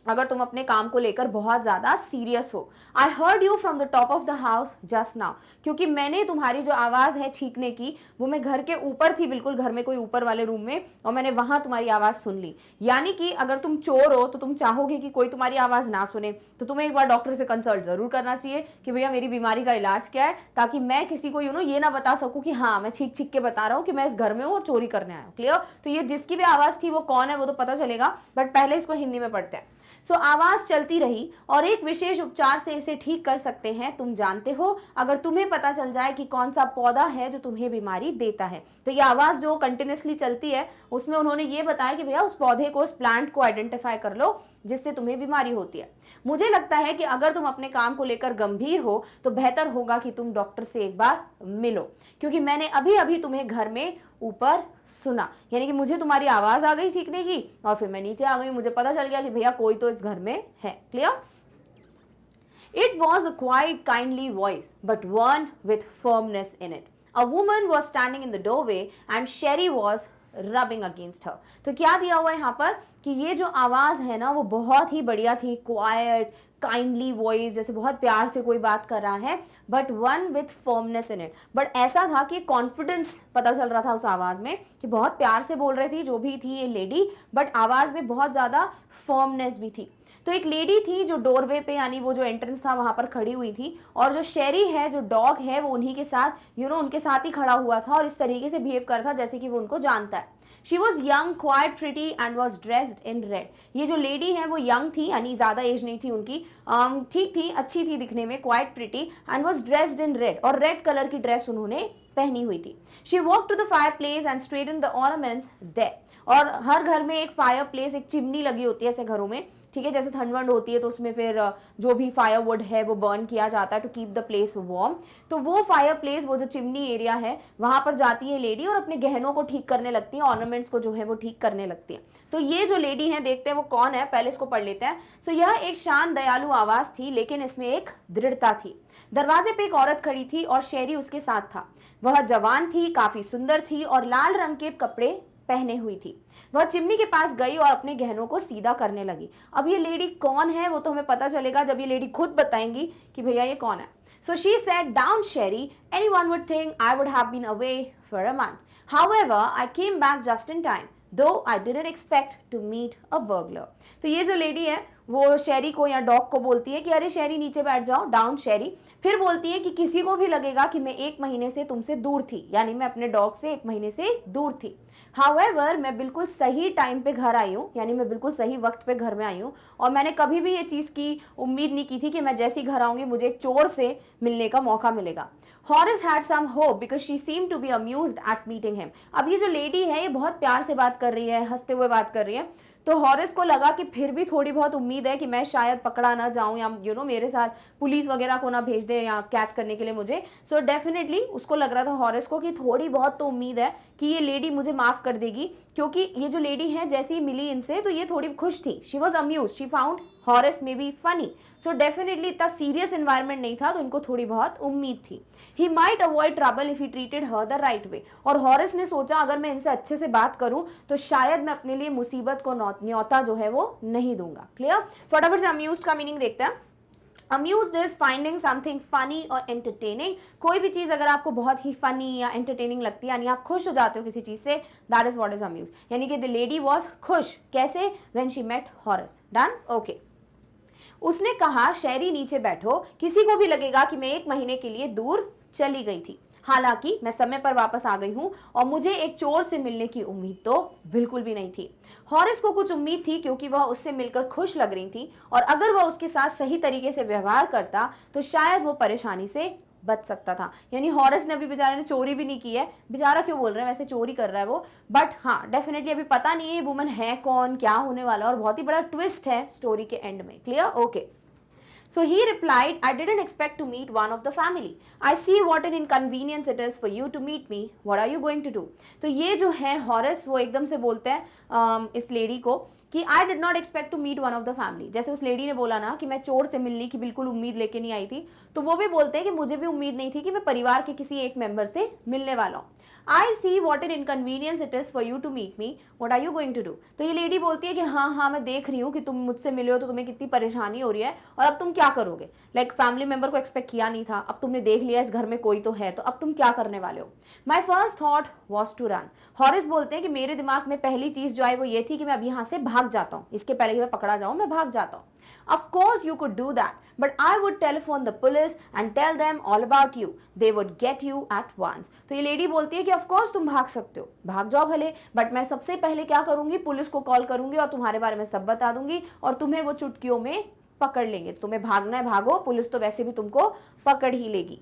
अगर तुम अपने काम को लेकर बहुत ज्यादा सीरियस हो। I heard you from the top of the house just now, क्योंकि मैंने तुम्हारी जो आवाज है छींकने की, वो मैं घर के ऊपर थी, बिल्कुल घर में कोई ऊपर वाले रूम में, और मैंने वहां तुम्हारी आवाज सुन ली। यानी कि अगर तुम चोर हो तो तुम चाहोगे कि कोई तुम्हारी आवाज ना सुने, तो तुम्हें एक बार डॉक्टर से कंसल्ट जरूर करना चाहिए कि भैया मेरी बीमारी का इलाज क्या है, ताकि मैं किसी को ये ना बता सकूं कि हाँ मैं छींक छींक के बता रहा हूँ कि मैं इस घर में हूँ और चोरी करने आया हूँ। क्लियर? तो ये जिसकी भी आवाज थी वो कौन है वो तो पता चलेगा, बट पहले इसको हिंदी में पढ़ते हैं। सो आवाज चलती रही और एक विशेष उपचार से इसे ठीक कर सकते हैं, तुम जानते हो, अगर तुम्हें पता चल जाए कि कौन सा पौधा है जो तुम्हें बीमारी देता है। तो ये आवाज जो कंटिन्यूसली चलती है उसमें उन्होंने ये बताया कि भैया उस पौधे को, उस प्लांट को आइडेंटिफाई कर लो जिससे तुम्हें बीमारी होती है। मुझे लगता है कि अगर तुम अपने काम को लेकर गंभीर हो तो बेहतर होगा कि तुम डॉक्टर से एक बार मिलो, क्योंकि मैंने अभी अभी तुम्हें घर में ऊपर सुना, यानी कि मुझे तुम्हारी आवाज आ गई चीखने की और फिर मैं नीचे आ गई, मुझे पता चल गया कि भैया कोई तो इस घर में है। Clear? It was a quiet, kindly voice, but one with firmness in it. A woman was standing in the doorway and Sherry was rubbing against her. तो क्या दिया हुआ है यहाँ पर कि ये जो आवाज है ना वो बहुत ही बढ़िया थी, क्वाइट, काइंडली वॉइस, जैसे बहुत प्यार से कोई बात कर रहा है, but one with firmness in it. But ऐसा था कि कॉन्फिडेंस पता चल रहा था उस आवाज़ में कि बहुत प्यार से बोल रही थी जो भी थी ये लेडी, बट आवाज़ में बहुत ज़्यादा फर्मनेस भी थी। तो एक लेडी थी जो डोरवे पे, यानी वो जो एंट्रेंस था वहाँ पर खड़ी हुई थी, और जो शेरी है, जो डॉग है, वो उन्हीं के साथ उनके साथ ही खड़ा हुआ था और इस तरीके से बिहेव कर रहा था जैसे कि वो उनको जानता है। She was young, quite pretty and was dressed in red. ये जो लेडी है वो यंग थी, यानी ज़्यादा एज नहीं थी उनकी, ठीक थी, अच्छी थी दिखने में, quite pretty and was dressed in red, और रेड कलर की ड्रेस उन्होंने पहनी हुई थी। She walk to the fireplace and straighten the ornaments there. और हर घर में एक फायर प्लेस, एक चिमनी लगी होती है ऐसे घरों में, ठीक है, जैसे ठंड वंड होती है तो उसमें फिर जो भी फायरवुड है वो बर्न किया जाता है to keep the place warm. तो वो फायर प्लेस, वो जो चिमनी एरिया है, वहां पर जाती है लेडी और अपने गहनों को ठीक करने लगती है, ऑर्नामेंट्स को जो है वो ठीक करने लगती है। तो ये जो लेडी है, देखते हैं वो कौन है, पहले इसको पढ़ लेते हैं। सो यह एक शांत दयालु आवाज थी, लेकिन इसमें एक दृढ़ता थी। दरवाजे पे एक औरत खड़ी थी और शेरी उसके साथ था। वह जवान थी, काफी सुंदर थी और लाल रंग के कपड़े पहने हुई थी। वह चिमनी के पास गई और अपने गहनों को सीधा करने लगी। अब ये लेडी कौन है वो तो हमें पता चलेगा जब ये लेडी खुद बताएंगी कि भैया ये कौन है। So she said, "Down, Sherry. Anyone would think I would have been away for a month. However, I came back just in time, though I didn't expect to meet a burglar." तो ये जो लेडी है वो शेरी को या डॉग को बोलती है कि अरे शेरी नीचे बैठ जाओ, डाउन शेरी। फिर बोलती है कि किसी को भी लगेगा कि मैं 1 महीने से तुमसे दूर थी, यानी मैं अपने डॉग से 1 महीने से दूर थी। हाउएवर, मैं बिल्कुल सही टाइम पे घर आई हूँ, यानी मैं बिल्कुल सही वक्त पे घर में आई हूँ, और मैंने कभी भी ये चीज़ की उम्मीद नहीं की थी कि मैं जैसे ही घर आऊँगी मुझे एक चोर से मिलने का मौका मिलेगा। Horace had some hope because she seem to be amused at meeting him. अब ये जो लेडी है ये बहुत प्यार से बात कर रही है, हंसते हुए बात कर रही है, तो हॉरिस को लगा कि फिर भी थोड़ी बहुत उम्मीद है कि मैं शायद पकड़ा ना जाऊं, या मेरे साथ पुलिस वगैरह को ना भेज दे या कैच करने के लिए मुझे। सो डेफिनेटली उसको लग रहा था हॉरिस को कि थोड़ी बहुत तो उम्मीद है कि ये लेडी मुझे माफ कर देगी, क्योंकि ये जो लेडी है जैसे ही मिली इनसे तो ये थोड़ी खुश थी। She was amuse, she found Horace may be funny. So definitely इतना सीरियस एनवायरमेंट नहीं था, तो इनको थोड़ी बहुत उम्मीद थी। He might avoid trouble if he treated her the right way. और हॉरिस ने सोचा अगर मैं इनसे अच्छे से बात करूं तो शायद मैं अपने लिए मुसीबत को न्योता जो है वो नहीं दूंगा। क्लियर? फटाफट से अम्यूज्ड का मीनिंग देखते हैं। Amused is finding something funny और एंटरटेनिंग। कोई भी चीज़ अगर आपको बहुत ही फनी या एंटरटेनिंग लगती है, यानी आप खुश हो जाते हो किसी चीज़ से, that is what is amuse. यानी कि द लेडी वॉज खुश, कैसे? When she met Horace. Done? Okay. उसने कहा, शेरी नीचे बैठो, किसी को भी लगेगा कि मैं 1 महीने के लिए दूर चली गई थी। हालांकि मैं समय पर वापस आ गई हूं और मुझे एक चोर से मिलने की उम्मीद तो बिल्कुल भी नहीं थी। हॉरिस को कुछ उम्मीद थी क्योंकि वह उससे मिलकर खुश लग रही थी, और अगर वह उसके साथ सही तरीके से व्यवहार करता तो शायद वो परेशानी से बच सकता था। यानी हॉरिस ने अभी बेचारे ने चोरी भी नहीं की है, बेचारा क्यों बोल रहे हैं, वैसे चोरी कर रहा है वो, बट हाँ डेफिनेटली अभी पता नहीं है वुमन है कौन, क्या होने वाला, और बहुत ही बड़ा ट्विस्ट है स्टोरी के एंड में। Clear? Okay. So he replied, I didn't expect to meet one of the family. I see what an inconvenience it is for you to meet me. What are you going to do? तो ये जो है हॉरिस वो एकदम से बोलते हैं इस लेडी को कि I did not expect to meet one of the family. जैसे उस लेडी ने बोला ना कि मैं चोर से मिलने की बिल्कुल उम्मीद लेके नहीं आई थी, तो वो भी बोलते हैं कि मुझे भी उम्मीद नहीं थी कि मैं परिवार के किसी एक मेंबर से मिलने वाला हूँ। I see what an inconvenience it is for you to meet me. What are you going to do? तो ये लेडी बोलती है कि हाँ मैं देख रही हूँ कि तुम मुझसे मिले हो तो तुम्हें कितनी परेशानी हो रही है, और अब तुम क्या करोगे? लाइक फैमिली मेंबर को एक्सपेक्ट किया नहीं था, अब तुमने देख लिया इस घर में कोई तो है, तो अब तुम क्या करने वाले हो? My first thought was to run. हॉरिस बोलते हैं कि मेरे दिमाग में पहली चीज जो आई वो ये थी कि मैं अब यहाँ से भाग जाता हूँ, इसके पहले कि मैं पकड़ा जाऊँ मैं भाग जाता हूँ। Of course you could do that, but I would telephone the police and tell them all about you. They would get you at once. तो ये लेडी बोलती है कि of course तुम भाग सकते हो, भाग जाओ भले, बट मैं सबसे पहले क्या करूंगी, पुलिस को कॉल करूंगी और तुम्हारे बारे में सब बता दूंगी, और तुम्हें वो चुटकियों में पकड़ लेंगे। तुम्हें भागना है भागो, पुलिस तो वैसे भी तुमको पकड़ ही लेगी।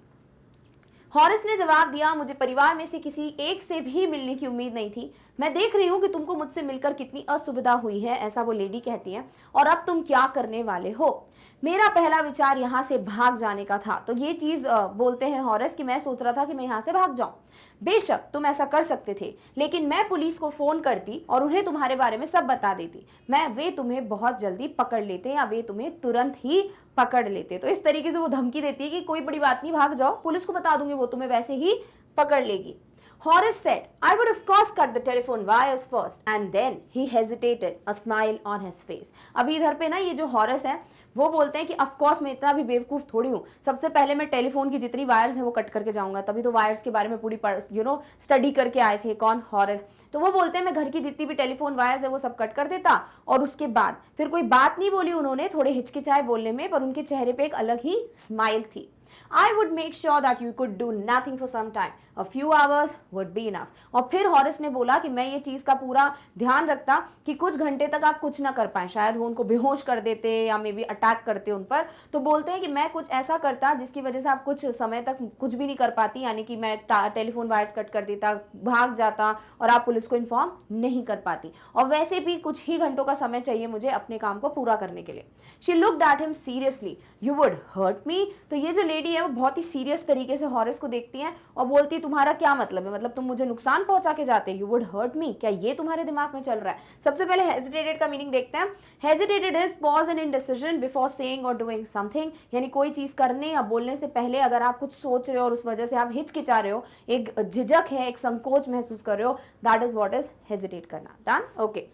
हॉरिस ने जवाब दिया, मुझे परिवार में से किसी एक से भी मिलने की उम्मीद नहीं थी। मैं देख रही हूँ कि तुमको मुझसे मिलकर कितनी असुविधा हुई है, ऐसा वो लेडी कहती है, और अब तुम क्या करने वाले हो? मेरा पहला विचार यहाँ से भाग जाने का था। तो ये चीज बोलते हैं हॉरिस कि मैं सोच रहा था कि मैं यहाँ से भाग जाऊं। बेशक तुम ऐसा कर सकते थे, लेकिन मैं पुलिस को फोन करती और उन्हें तुम्हारे बारे में सब बता देती। वे तुम्हें बहुत जल्दी पकड़ लेते या वे तुम्हें तुरंत ही पकड़ लेते। तो इस तरीके से वो धमकी देती है कि कोई बड़ी बात नहीं, भाग जाओ, पुलिस को बता दूंगी, वो तुम्हें वैसे ही पकड़ लेगी। Horace said, I would of course cut the telephone wires first, and then he hesitated, a smile on his face. अभी इधर पे ना ये जो हॉरस है वो बोलते हैं कि ऑफ कोर्स मैं इतना भी बेवकूफ थोड़ी हूँ, सबसे पहले मैं टेलीफोन की जितनी वायर्स हैं वो कट करके जाऊंगा, तभी तो वायर्स के बारे में पूरी स्टडी करके आए थे कौन, हॉरस। तो वो बोलते हैं मैं घर की जितनी भी टेलीफोन वायर्स है वो सब कट कर देता, और उसके बाद फिर कोई बात नहीं बोली उन्होंने, थोड़े हिचकिचाए बोलने में, पर उनके चेहरे पे एक अलग ही स्माइल थी। I would make sure that you could do nothing for some time. A few hours would be enough. और फिर हॉरिस ने बोला कि मैं ये चीज का पूरा ध्यान रखता कि कुछ घंटे तक आप कुछ ना कर पाए, शायद वो उनको बेहोश कर देते या मे बी अटैक करते उन पर। तो बोलते हैं कि मैं कुछ ऐसा करता जिसकी वजह से आप कुछ समय तक कुछ भी नहीं कर पाती, यानी कि मैं टेलीफोन वायर्स कट कर देता, भाग जाता और आप पुलिस को इन्फॉर्म नहीं कर पाती, और वैसे भी कुछ ही घंटों का समय चाहिए मुझे अपने काम को पूरा करने के लिए। She looked at him seriously. You would hurt me? तो ये जो लेडी है वो बहुत ही सीरियस तरीके से हॉरिस को देखती है और बोलती है तुम्हारा क्या मतलब है, मतलब तुम मुझे नुकसान पहुंचा के जाते, यू वुड हर्ट मी, क्या ये तुम्हारे दिमाग में चल रहा है? सबसे पहले हेजिटेटेड का मीनिंग देखते हैं। Hesitated is pause and indecision before saying और डूइंग समथिंग, यानी कोई चीज करने या बोलने से पहले अगर आप कुछ सोच रहे हो और उस वजह से आप हिचकिचा रहे हो, एक झिझक है, एक संकोच महसूस कर रहे हो, that is what is hesitate करना। डन? ओके।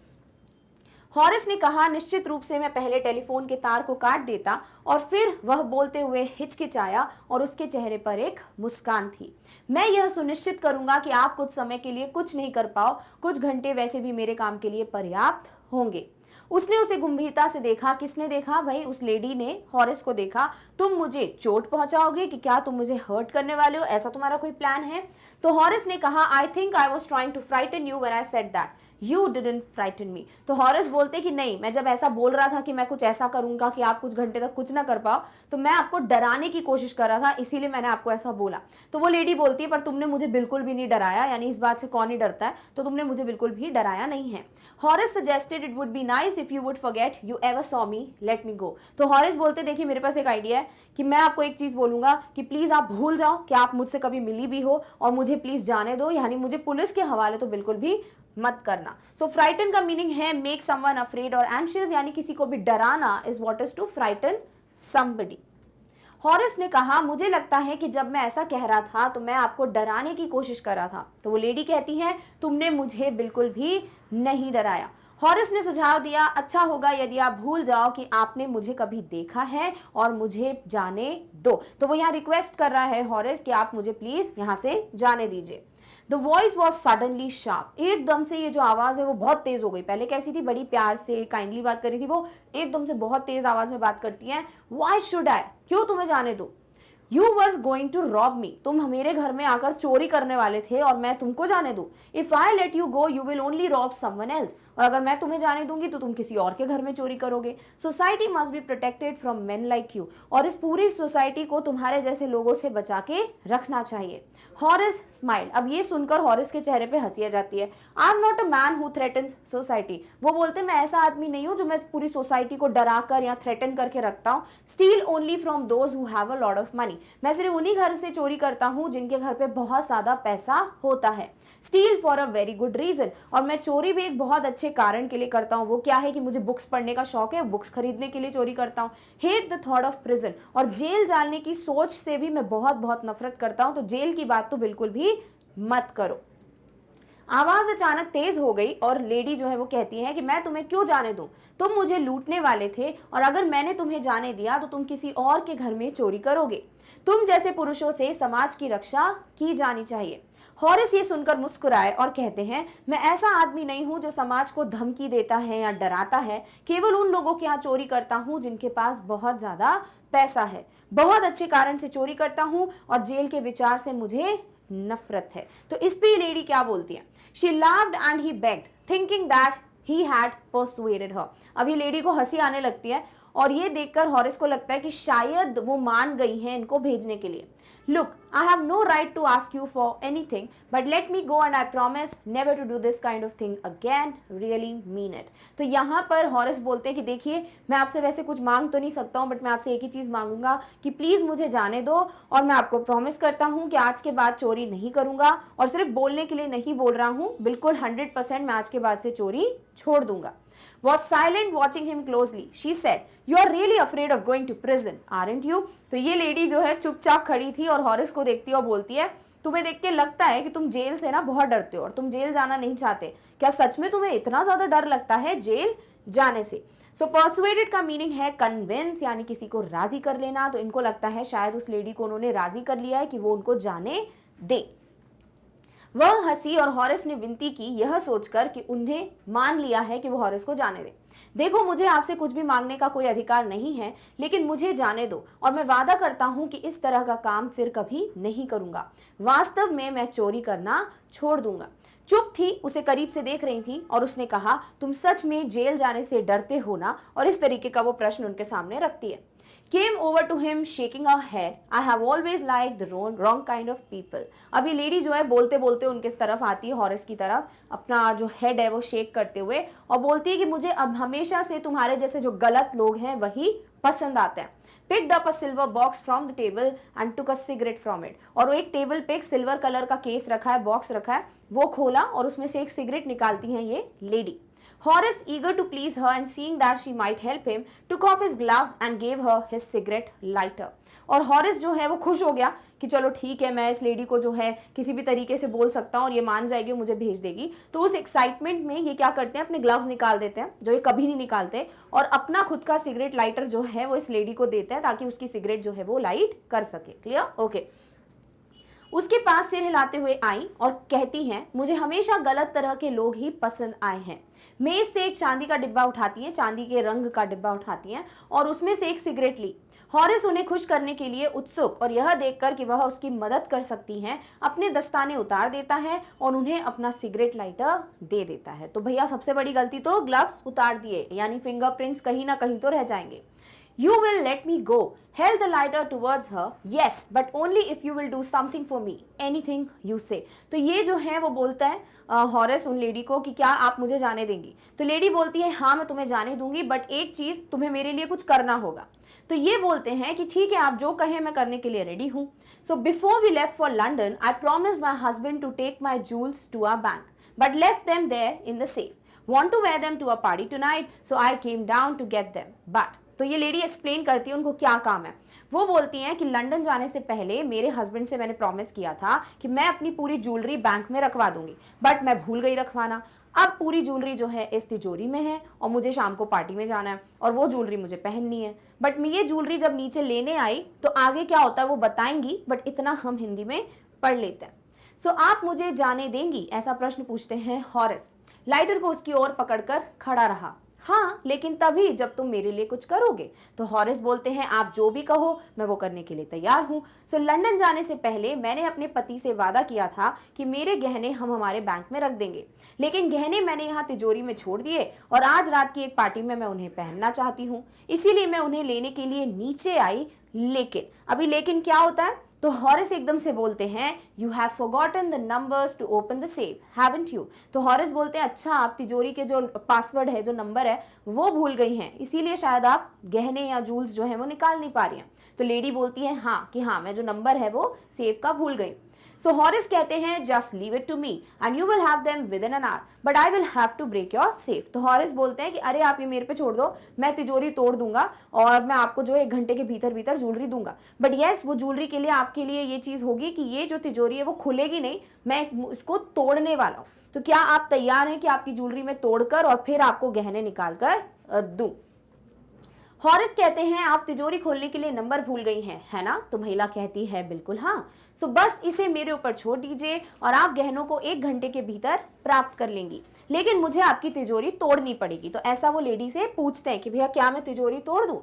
हॉरिस ने कहा निश्चित रूप से मैं पहले टेलीफोन के तार को काट देता, और फिर वह बोलते हुए हिचकिचाया और उसके चेहरे पर एक मुस्कान थी। मैं यह सुनिश्चित करूंगा कि आप कुछ समय के लिए कुछ नहीं कर पाओ, कुछ घंटे वैसे भी मेरे काम के लिए पर्याप्त होंगे। उसने उसे गंभीरता से देखा। किसने देखा भाई? उस लेडी ने हॉरिस को देखा। तुम मुझे चोट पहुंचाओगे कि क्या तुम मुझे हर्ट करने वाले हो? ऐसा तुम्हारा कोई प्लान है? तो हॉरिस ने कहा I think I was trying to frighten you when I said that you didn't frighten me. तो हॉरिस बोलते कि नहीं, मैं जब ऐसा बोल रहा था कि मैं कुछ ऐसा करूंगा कि आप कुछ घंटे तक कुछ ना कर पाओ, तो मैं आपको डराने की कोशिश कर रहा था, इसीलिए मैंने आपको ऐसा बोला। तो वो लेडी बोलती है पर तुमने मुझे बिल्कुल भी नहीं डराया, यानी इस बात से कौन ही डरता है, तो तुमने मुझे बिल्कुल भी डराया नहीं है। Horace suggested it would be nice if you would forget you ever saw me, let me go. तो हॉरिस बोलते देखिए मेरे पास एक आइडिया है कि मैं आपको एक चीज बोलूंगा कि प्लीज आप भूल जाओ कि आप मुझसे कभी मिली भी हो, और मुझे प्लीज जाने दो, यानी मुझे पुलिस के हवाले तो बिल्कुल भी मत करना। सो फ्राइटन का मीनिंग है मेक समवन अफ्रेड और एंशियस, यानी किसी को भी डराना is what is to frighten somebody. Horace ने कहा मुझे लगता है कि जब मैं ऐसा कह रहा था तो मैं आपको डराने की कोशिश कर रहा था। तो वो लेडी कहती है तुमने मुझे बिल्कुल भी नहीं डराया। हॉरिस ने सुझाव दिया अच्छा होगा यदि आप भूल जाओ कि आपने मुझे कभी देखा है और मुझे जाने दो। तो वो यहाँ रिक्वेस्ट कर रहा है हॉरिस कि आप मुझे प्लीज यहाँ से जाने दीजिए। The voice was suddenly sharp. एकदम से ये जो आवाज है वो बहुत तेज हो गई। पहले कैसी थी, बड़ी प्यार से काइंडली बात कर रही थी, वो एकदम से बहुत तेज आवाज में बात करती है। Why should I? क्यों तुम्हें जाने दो? You were going to rob me. तुम मेरे घर में आकर चोरी करने वाले थे और मैं तुमको जाने दूं? If I let you go, you will only rob someone else. और अगर मैं तुम्हें जाने दूंगी तो तुम किसी और के घर में चोरी करोगे। Society must be protected from main like you. और इस पूरी सोसाइटी को तुम्हारे जैसे लोगों से बचा के रखना चाहिए। हॉरिस स्माइल। अब ये सुनकर हॉरिस के चेहरे पे हंसी आ जाती है। I am not a man who threatens society. वो बोलते मैं ऐसा आदमी नहीं हूं जो मैं पूरी सोसाइटी को डरा कर या थ्रेटन करके रखता हूँ। Steel only from those who have a lot of money. मैं सिर्फ उन्हीं घर से चोरी करता हूँ जिनके घर पे बहुत ज्यादा पैसा होता है। Steal for a very good reason. और मैं चोरी भी एक बहुत अच्छे कारण के लिए करता हूँ। वो क्या है कि मुझे बुक्स पढ़ने का शौक है, बुक्स खरीदने के लिए चोरी करता हूँ। Hate the thought of prison. और जेल जाने की सोच से भी मैं बहुत बहुत नफरत करता हूँ। तो जेल की बात तो बिल्कुल भी मत करो। आवाज अचानक तेज हो गई और लेडी जो है वो कहती है कि मैं तुम्हें क्यों जाने दूं? तुम मुझे लूटने वाले थे और अगर मैंने तुम्हें जाने दिया तो तुम किसी और के घर में चोरी करोगे। तुम जैसे पुरुषों से समाज की रक्षा की जानी चाहिए। हॉरिस ये सुनकर मुस्कुराए और कहते हैं मैं ऐसा आदमी नहीं हूं जो समाज को धमकी देता है या डराता है। केवल उन लोगों के यहाँ चोरी करता हूं जिनके पास बहुत ज्यादा पैसा है। बहुत अच्छे कारण से चोरी करता हूं और जेल के विचार से मुझे नफरत है। तो इस पे लेडी क्या बोलती है? She laughed and he begged, thinking that he had persuaded her. अब ये लेडी को हंसी आने लगती है और ये देखकर हॉरिस को लगता है कि शायद वो मान गई हैं इनको भेजने के लिए। Look, I have no right to ask you for anything, but let me go and I promise never to do this kind of thing again. Really mean it. तो यहाँ पर हॉरिस बोलते हैं कि देखिए मैं आपसे वैसे कुछ मांग तो नहीं सकता हूँ, बट मैं आपसे एक ही चीज़ मांगूंगा कि प्लीज़ मुझे जाने दो और मैं आपको प्रॉमिस करता हूँ कि आज के बाद चोरी नहीं करूँगा। और सिर्फ बोलने के लिए नहीं बोल रहा हूँ, बिल्कुल 100% मैं आज के बाद से चोरी छोड़ दूंगा। Was silent watching him closely. She said, "You are really afraid of going to prison, aren't you?" तो ये लेडी जो है चुपचाप खड़ी थी और हॉरिस को देखती है और बोलती है तुम्हें देख के लगता है कि तुम जेल से ना बहुत डरते हो और तुम जेल जाना नहीं चाहते। क्या सच में तुम्हें इतना ज्यादा डर लगता है जेल जाने से? सो परसुएडेड का मीनिंग है कन्विंस, यानी किसी को राजी कर लेना। तो इनको लगता है शायद उस लेडी को उन्होंने राजी कर लिया है कि वो उनको जाने दे। वह हंसी और हॉरिस ने विनती की यह सोचकर कि उन्हें मान लिया है कि वो हॉरिस को जाने दे। देखो, मुझे आपसे कुछ भी मांगने का कोई अधिकार नहीं है, लेकिन मुझे जाने दो और मैं वादा करता हूं कि इस तरह का काम फिर कभी नहीं करूंगा। वास्तव में मैं चोरी करना छोड़ दूंगा। चुप थी, उसे करीब से देख रही थी और उसने कहा, तुम सच में जेल जाने से डरते हो ना? और इस तरीके का वो प्रश्न उनके सामने रखती है। Came over to him shaking her head. I have always liked the wrong kind of people. अभी लेडी जो है बोलते बोलते उनके तरफ आती है, हॉरिस की तरफ, अपना जो हेड है वो शेक करते हुए, और बोलती है कि मुझे अब हमेशा से तुम्हारे जैसे जो गलत लोग हैं वही पसंद आते हैं। Picked up a silver box from the table and took a cigarette from it. और वो एक टेबल पे एक सिल्वर कलर का केस रखा है, बॉक्स रखा है, वो खोला और उसमें से एक सिगरेट निकालती हैं ये lady. Horace, eager to please her and seeing that she might help him, took off his gloves and gave her his cigarette lighter. और हॉरिस जो है वो खुश हो गया कि चलो ठीक है, मैं इस लेडी को जो है किसी भी तरीके से बोल सकता हूँ और ये मान जाएगी, मुझे भेज देगी। तो उस एक्साइटमेंट में ये क्या करते हैं, अपने ग्लव्स निकाल देते हैं जो ये कभी नहीं निकालते, और अपना खुद का सिगरेट लाइटर जो है वो इस लेडी को देते हैं ताकि उसकी सिगरेट जो है वो लाइट कर सके। क्लियर? ओके। उसके पास सिर हिलाते हुए आई और कहती हैं, मुझे हमेशा गलत तरह के लोग ही पसंद आए हैं। मेज से एक चांदी का डिब्बा उठाती हैं, चांदी के रंग का डिब्बा उठाती हैं और उसमें से एक सिगरेट ली। हॉरिस उन्हें खुश करने के लिए उत्सुक और यह देखकर कि वह उसकी मदद कर सकती हैं, अपने दस्ताने उतार देता है और उन्हें अपना सिगरेट लाइटर दे देता है। तो भैया सबसे बड़ी गलती तो ग्लव्स उतार दिए, यानी फिंगरप्रिंट्स कहीं ना कहीं तो रह जाएंगे। You will let me go. Held the lighter towards her. Yes, but only if you will do something for me. Anything you say. तो ये जो है वो बोलता है हॉरिस उन लेडी को कि क्या आप मुझे जाने देंगी? तो लेडी बोलती है, हाँ मैं तुम्हें जाने दूंगी, बट एक चीज, तुम्हें मेरे लिए कुछ करना होगा। तो ये बोलते हैं कि ठीक है, आप जो कहें मैं करने के लिए रेडी हूँ। So before we left for London, I promised my husband to take my jewels to our bank, but left them there in the safe. Want to wear them to a party tonight, so I came down to get them. But तो ये लेडी एक्सप्लेन करती है उनको क्या काम है। वो बोलती हैं कि लंदन जाने से पहले मेरे हस्बैंड से मैंने प्रॉमिस किया था कि मैं अपनी पूरी ज्वेलरी बैंक में रखवा दूंगी, बट मैं भूल गई रखवाना। अब पूरी ज्वेलरी जो है इस तिजोरी में है और मुझे शाम को पार्टी में जाना है और वो ज्वेलरी मुझे पहननी है। बट मैं ये ज्वेलरी जब नीचे लेने आई तो आगे क्या होता है वो बताएंगी, बट इतना हम हिंदी में पढ़ लेते हैं। सो आप मुझे जाने देंगी, ऐसा प्रश्न पूछते हैं हॉरिस। लाइटर को उसकी ओर पकड़कर खड़ा रहा। हाँ, लेकिन तभी जब तुम मेरे लिए कुछ करोगे। तो हॉरिस बोलते हैं, आप जो भी कहो मैं वो करने के लिए तैयार हूँ। सो लंदन जाने से पहले मैंने अपने पति से वादा किया था कि मेरे गहने हम हमारे बैंक में रख देंगे, लेकिन गहने मैंने यहाँ तिजोरी में छोड़ दिए और आज रात की एक पार्टी में मैं उन्हें पहनना चाहती हूँ, इसीलिए मैं उन्हें लेने के लिए नीचे आई। लेकिन अभी लेकिन क्या होता है, तो हॉरिस एकदम से बोलते हैं, you have forgotten the numbers to open the safe, haven't you? तो हॉरिस बोलते हैं, अच्छा आप तिजोरी के जो पासवर्ड है, जो नंबर है वो भूल गई हैं, इसीलिए शायद आप गहने या जूल्स जो है वो निकाल नहीं पा रही हैं। तो लेडी बोलती है हाँ, कि हाँ मैं जो नंबर है वो सेफ का भूल गई। सो हॉरिस कहते हैं, just leave it to me and you will have them within an hour, but I will have to break your safe. तो हॉरिस बोलते हैं कि अरे आप ये मेरे पे छोड़ दो, मैं तिजोरी तोड़ दूंगा और मैं आपको जो 1 घंटे के भीतर भीतर ज्वेलरी दूंगा, बट येस वो ज्वेलरी के लिए आपके लिए ये चीज होगी कि ये जो तिजोरी है वो खुलेगी नहीं, मैं इसको तोड़ने वाला हूँ। तो क्या आप तैयार हैं कि आपकी ज्वेलरी में तोड़कर और फिर आपको गहने निकाल कर दूं? हॉरिस कहते हैं, आप तिजोरी खोलने के लिए नंबर भूल गई हैं, है ना? तो महिला कहती है, बिल्कुल हाँ। सो बस इसे मेरे ऊपर छोड़ दीजिए और आप गहनों को 1 घंटे के भीतर प्राप्त कर लेंगी, लेकिन मुझे आपकी तिजोरी तोड़नी पड़ेगी। तो ऐसा वो लेडी से पूछते हैं कि भैया क्या मैं तिजोरी तोड़ दूं?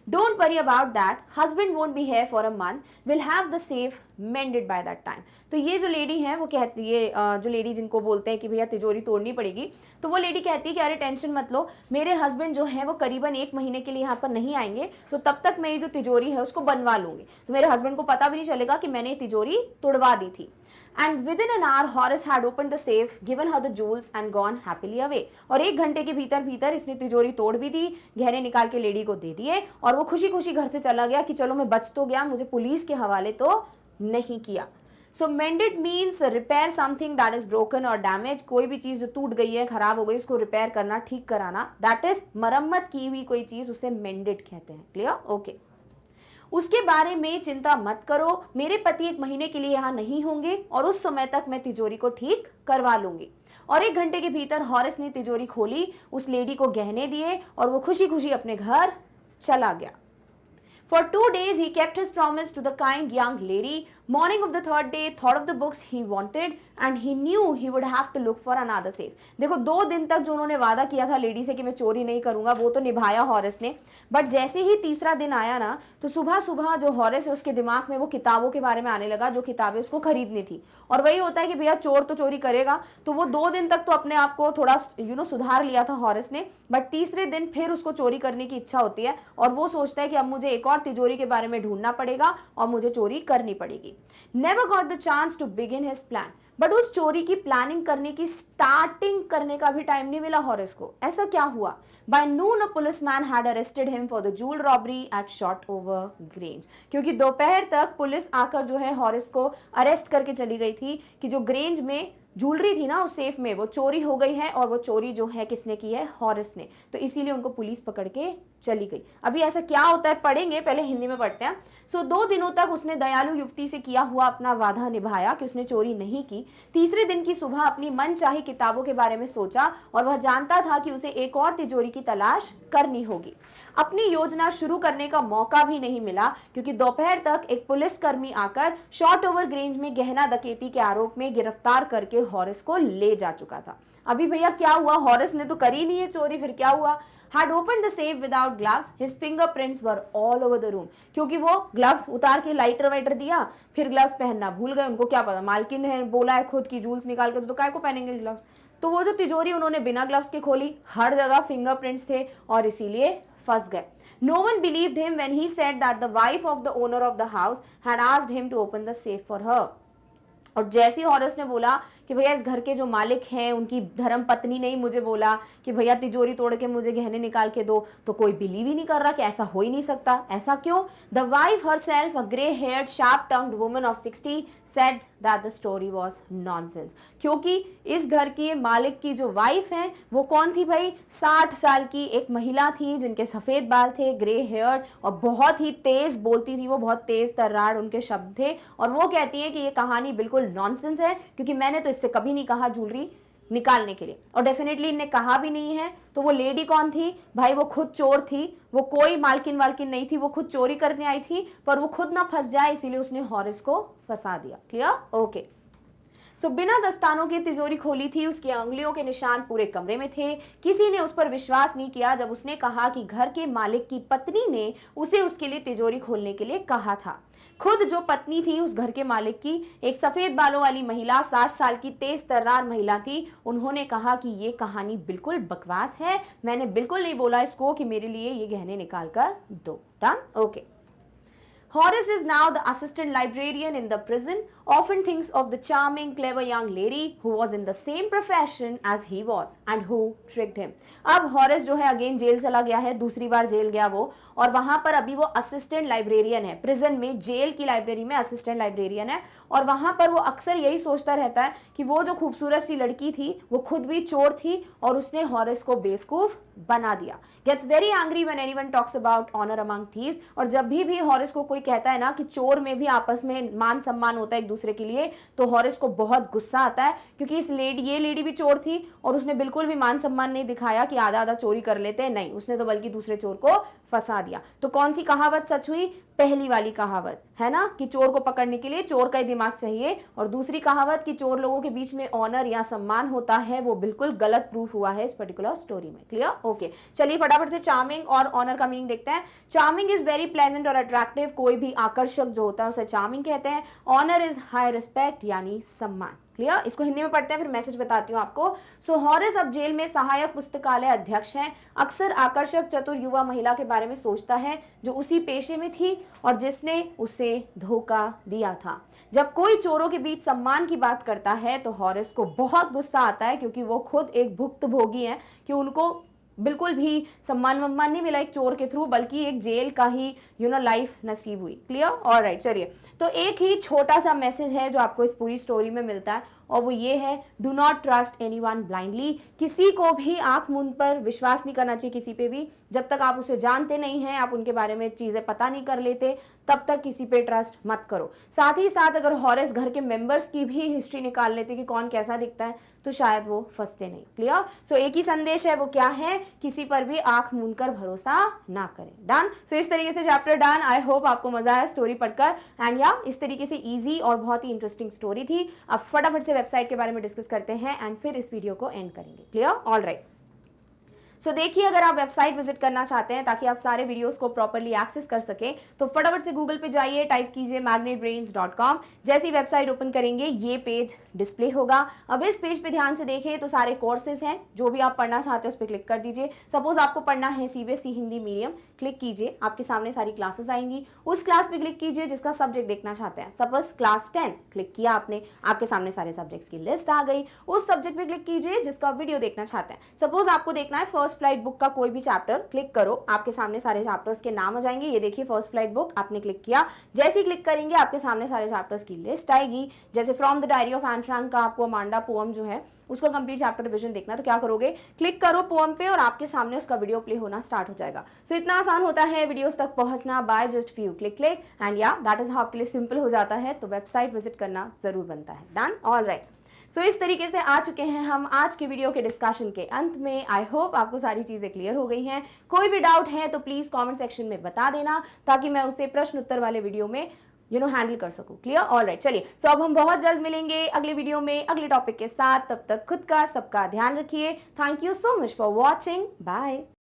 Don't worry about that. Husband won't be here for a month. We'll have the safe mended by that time. तो ये जो लेडी है वो कहती है, जो लेडी जिनको बोलते हैं कि भैया तिजोरी तोड़नी पड़ेगी, तो वो लेडी कहती है कि अरे टेंशन मत लो, मेरे हस्बैंड जो है वो करीबन 1 महीने के लिए यहाँ पर नहीं आएंगे, तो तब तक मैं ये जो तिजोरी है उसको बनवा लूंगी, तो मेरे हस्बैंड को पता भी नहीं चलेगा कि मैंने तिजोरी तोड़वा दी थी। And within an hour, Horace had opened the safe, given her the jewels and gone happily away. और 1 घंटे के भीतर भीतर इसने तिजोरी तोड़ भी दी, गहने निकाल के लेडी को दे दिए और वो खुशी खुशी घर से चला गया कि चलो मैं बच तो गया, मुझे पुलिस के हवाले तो नहीं किया। So mended means repair something that is broken or damaged. कोई भी चीज जो टूट गई है, खराब हो गई, उसको रिपेयर करना, ठीक कराना, that is मरम्मत की हुई कोई चीज, उसे mended कहते हैं। क्लियर? ओके। उसके बारे में चिंता मत करो, मेरे पति 1 महीने के लिए यहाँ नहीं होंगे और उस समय तक मैं तिजोरी को ठीक करवा लूंगी। और 1 घंटे के भीतर हॉरिस ने तिजोरी खोली, उस लेडी को गहने दिए और वो खुशी खुशी अपने घर चला गया। For 2 days he kept his promise to the kind young lady. Morning of the 3rd day, thought of the books he wanted and he knew he would have to look for another safe. देखो 2 दिन तक जो उन्होंने वादा किया था लेडी से कि मैं चोरी नहीं करूंगा, वो तो निभाया हॉरिस ने, बट जैसे ही तीसरा दिन आया ना, तो सुबह सुबह जो हॉरिस है उसके दिमाग में वो किताबों के बारे में आने लगा जो किताबें उसको खरीदनी थी। और वही होता है कि भैया चोर तो चोरी करेगा, तो वो 2 दिन तक तो अपने आप को थोड़ा सुधार लिया था हॉरिस ने, बट तीसरे दिन फिर उसको चोरी करने की इच्छा होती है और वो सोचता है कि अब मुझे एक और तिजोरी के बारे में ढूंढना पड़ेगा और मुझे चोरी करनी पड़ेगी। Never got the chance to begin his plan. But उस चोरी की प्लानिंग करने की, स्टार्टिंग करने का भी टाइम नहीं मिला हॉरिस को। ऐसा क्या हुआ? By noon a policeman had arrested him for the jewel robbery at Shotover Grange. क्योंकि दोपहर तक पुलिस आकर जो है हॉरिस को अरेस्ट करके चली गई थी कि जो ग्रेंज में ज्वेलरी थी ना उस सेफ में वो चोरी हो गई है और वो चोरी जो है किसने की है? हॉरिस ने। तो इसीलिए उनको पुलिस पकड़ के चली गई। अभी ऐसा क्या होता है पढ़ेंगे, पहले हिंदी में पढ़ते हैं। 2 दिनों तक उसने दयालु युवती से किया हुआ अपना वादा निभाया कि उसने चोरी नहीं की। तीसरे दिन की सुबह अपनी मनचाही किताबों के बारे में सोचा और वह जानता था कि उसे एक और तिजोरी की तलाश करनी होगी। अपनी योजना शुरू करने का मौका भी नहीं मिला क्योंकि दोपहर तक एक पुलिसकर्मी आकर शॉटओवर ग्रेंज में गहना डकैती के आरोप में गिरफ्तार करके हॉरिस को ले जा चुका था। अभी भैया क्या हुआ? हॉरिस ने तो करी नहीं है चोरी, फिर क्या हुआ? Had opened the safe without gloves, his fingerprints were all over the room. क्योंकि वो ग्लव्स उतार के लाइटर वाइटर दिया, फिर ग्लव्स पहनना भूल गए। उनको क्या पता, मालकिन है बोला है खुद की जूल्स निकाल के, तो काय को पहनेंगे ग्लव्स। तो वो जो तिजोरी उन्होंने बिना ग्लव्स के खोली, हर जगह फिंगरप्रिंट्स थे और इसीलिए फंस गए। No one believed him when he said that the wife of the owner of the house had asked him to open the safe for her. और जैसे ही हॉरिस ने बोला कि भैया इस घर के जो मालिक हैं उनकी धर्म पत्नी ने ही मुझे बोला कि भैया तिजोरी तोड़ के मुझे गहने निकाल के दो, तो कोई बिलीव ही नहीं कर रहा कि ऐसा हो ही नहीं सकता। ऐसा क्यों? The wife herself, a grey haired sharp tongued woman of 60 said that the story was nonsense. क्योंकि इस घर की मालिक की जो वाइफ है वो कौन थी भाई? 60 साल की एक महिला थी जिनके सफेद बाल थे, ग्रे हेयर, और बहुत ही तेज बोलती थी वो, बहुत तेज तर्रार उनके शब्द थे। और वो कहती है कि ये कहानी बिल्कुल नॉनसेंस है क्योंकि मैंने तो इससे कभी नहीं कहा ज्वेलरी निकालने के लिए, और डेफिनेटली इनने कहा भी नहीं है। तो वो लेडी कौन थी भाई? वो खुद चोर थी, वो कोई मालकिन वालकिन नहीं थी, वो खुद चोरी करने आई थी, पर वो खुद ना फंस जाए इसीलिए उसने हॉरिस को फंसा दिया। क्लियर? ओके। बिना दस्तानों की तिजोरी खोली थी, उसकी अंगुलियों के निशान पूरे कमरे में थे। किसी ने उस पर विश्वास नहीं किया जब उसने कहा कि घर के मालिक की पत्नी ने उसे उसके लिए तिजोरी खोलने के लिए कहा था। खुद जो पत्नी थी उस घर के मालिक की, एक सफेद बालों वाली महिला, 60 साल की तेज तर्रार महिला थी। उन्होंने कहा कि ये कहानी बिल्कुल बकवास है, मैंने बिल्कुल नहीं बोला इसको कि मेरे लिए ये गहने निकाल कर दो। Done? Okay. Horace is now the assistant librarian in the prison, often thinks of the charming, clever young lady who was in the same profession as he was and who tricked him. अब हॉरिस जो है अगेन जेल चला गया है, दूसरी बार जेल गया वो, और वहां पर अभी वो असिस्टेंट लाइब्रेरियन है। प्रिजन में, जेल की लाइब्रेरी में असिस्टेंट लाइब्रेरियन है, और वहां पर वो अक्सर यही सोचता रहता है कि वो जो खूबसूरत सी लड़की थी वो खुद भी चोर थी और उसने हॉरिस को बेवकूफ बना दिया। Gets very angry when anyone talks about honor among thieves. और जब भी हॉरिस को कोई कहता है ना कि चोर में भी आपस में मान सम्मान होता है एक दूसरे के लिए, तो हॉरिस को बहुत गुस्सा आता है क्योंकि ये लेडी भी चोर थी और उसने बिल्कुल भी मान सम्मान नहीं दिखाया कि आधा आधा चोरी कर लेते हैं, नहीं, उसने तो बल्कि दूसरे चोर को फंसा दिया। तो कौन सी कहावत सच हुई? पहली वाली कहावत है ना कि चोर को पकड़ने के लिए चोर का ही दिमाग चाहिए, और दूसरी कहावत कि चोर लोगों के बीच में ऑनर या सम्मान होता है, वो बिल्कुल गलत प्रूफ हुआ है इस पर्टिकुलर स्टोरी में। क्लियर? ओके। चलिए फटाफट से चार्मिंग और ऑनर का मीनिंग देखते हैं। चार्मिंग इज वेरी प्लेजेंट और अट्रैक्टिव, कोई भी आकर्षक जो होता है उसे चार्मिंग कहते हैं। ऑनर इज हाई रिस्पेक्ट यानी सम्मान। क्लियर? इसको हिंदी में पढ़ते हैं फिर मैसेज बताती हूँ आपको। हॉरिस अब जेल में सहायक पुस्तकालय अध्यक्ष हैं। अक्सर आकर्षक चतुर युवा महिला के बारे में सोचता है जो उसी पेशे में थी और जिसने उसे धोखा दिया था। जब कोई चोरों के बीच सम्मान की बात करता है तो हॉरिस को बहुत गुस्सा आता है क्योंकि वो खुद एक भुक्तभोगी है कि उनको बिल्कुल भी सम्मान नहीं मिला एक चोर के थ्रू, बल्कि एक जेल का ही लाइफ नसीब हुई। क्लियर? ऑलराइट, चलिए तो एक ही छोटा सा मैसेज है जो आपको इस पूरी स्टोरी में मिलता है, और वो ये है, do not trust anyone blindly. किसी को भी आंख मूंद पर विश्वास नहीं करना चाहिए किसी पे भी। जब तक आप उसे जानते नहीं हैं, आप उनके बारे में चीज़ें पता नहीं कर लेते, तब तक किसी पे ट्रस्ट मत करो। साथ ही साथ अगर हॉरेस घर के मेंबर्स की भी हिस्ट्री निकाल लेते कि कौन कैसा दिखता है, तो शायद वो फंसते नहीं। क्लियर? सो एक ही संदेश है, वो क्या है? किसी पर भी आंख मूंद कर भरोसा ना करें। डन? सो इस तरीके से चैप्टर डन। आई होप आपको मजा आया स्टोरी पढ़कर। एंड या इस तरीके से इजी और बहुत ही इंटरेस्टिंग स्टोरी थी। अब फटाफट से वेबसाइट के बारे में डिस्कस करते हैं एंड फिर इस वीडियो को एंड करेंगे। क्लियर? All right. सो देखिए, अगर आप वेबसाइट विजिट करना चाहते हैं ताकि आप सारे वीडियोस को प्रॉपर्ली एक्सेस कर सकें, तो फटाफट से गूगल पे जाइए, टाइप कीजिए magnetbrains.com। जैसी वेबसाइट ओपन करेंगे ये पेज डिस्प्ले होगा। अब इस पेज पे ध्यान से देखें तो सारे कोर्सेज हैं, जो भी आप पढ़ना चाहते हैं उस पर क्लिक कर दीजिए। सपोज आपको पढ़ना है CBSE हिंदी मीडियम, क्लिक कीजिए, आपके सामने सारी क्लासेस आएंगी। उस क्लास पे क्लिक कीजिए जिसका सब्जेक्ट देखना चाहते हैं। सपोज क्लास 10 क्लिक किया आपने, आपके सामने सारे सब्जेक्ट्स की लिस्ट आ गई। उस सब्जेक्ट पे क्लिक कीजिए जिसका वीडियो देखना चाहते हैं। सपोज आपको देखना है फर्स्ट फ्लाइट बुक का कोई भी चैप्टर, क्लिक करो, आपके सामने सारे चैप्टर्स के नाम आ जाएंगे। ये देखिए फर्स्ट फ्लाइट बुक, आपने क्लिक किया, जैसे ही क्लिक करेंगे आपके सामने सारे चैप्टर्स की लिस्ट आएगी। जैसे from the diary of Anne Frank का आपको अमांडा पोएम जो है उसका कंप्लीट चैप्टर रिवीजन देखना, तो क्या करोगे? क्लिक करो पोएम पे और आपके सामने उसका वीडियो प्ले होना स्टार्ट हो जाएगा। सो इतना आसान होता है वीडियोस तक पहुंचना by just few click and या दैट इज हाउ आपके लिए सिंपल हो जाता है। तो वेबसाइट विजिट करना जरूर बनता है। डन? All right. सो इस तरीके से आ चुके हैं हम आज के वीडियो के डिस्कशन के अंत में। आई होप आपको सारी चीजें क्लियर हो गई हैं। कोई भी डाउट है तो प्लीज कमेंट सेक्शन में बता देना, ताकि मैं उसे प्रश्न उत्तर वाले वीडियो में हैंडल कर सकूं। क्लियर? All right. चलिए, सो अब हम बहुत जल्द मिलेंगे अगले वीडियो में अगले टॉपिक के साथ। तब तक खुद का सबका ध्यान रखिए। Thank you so much for watching. Bye.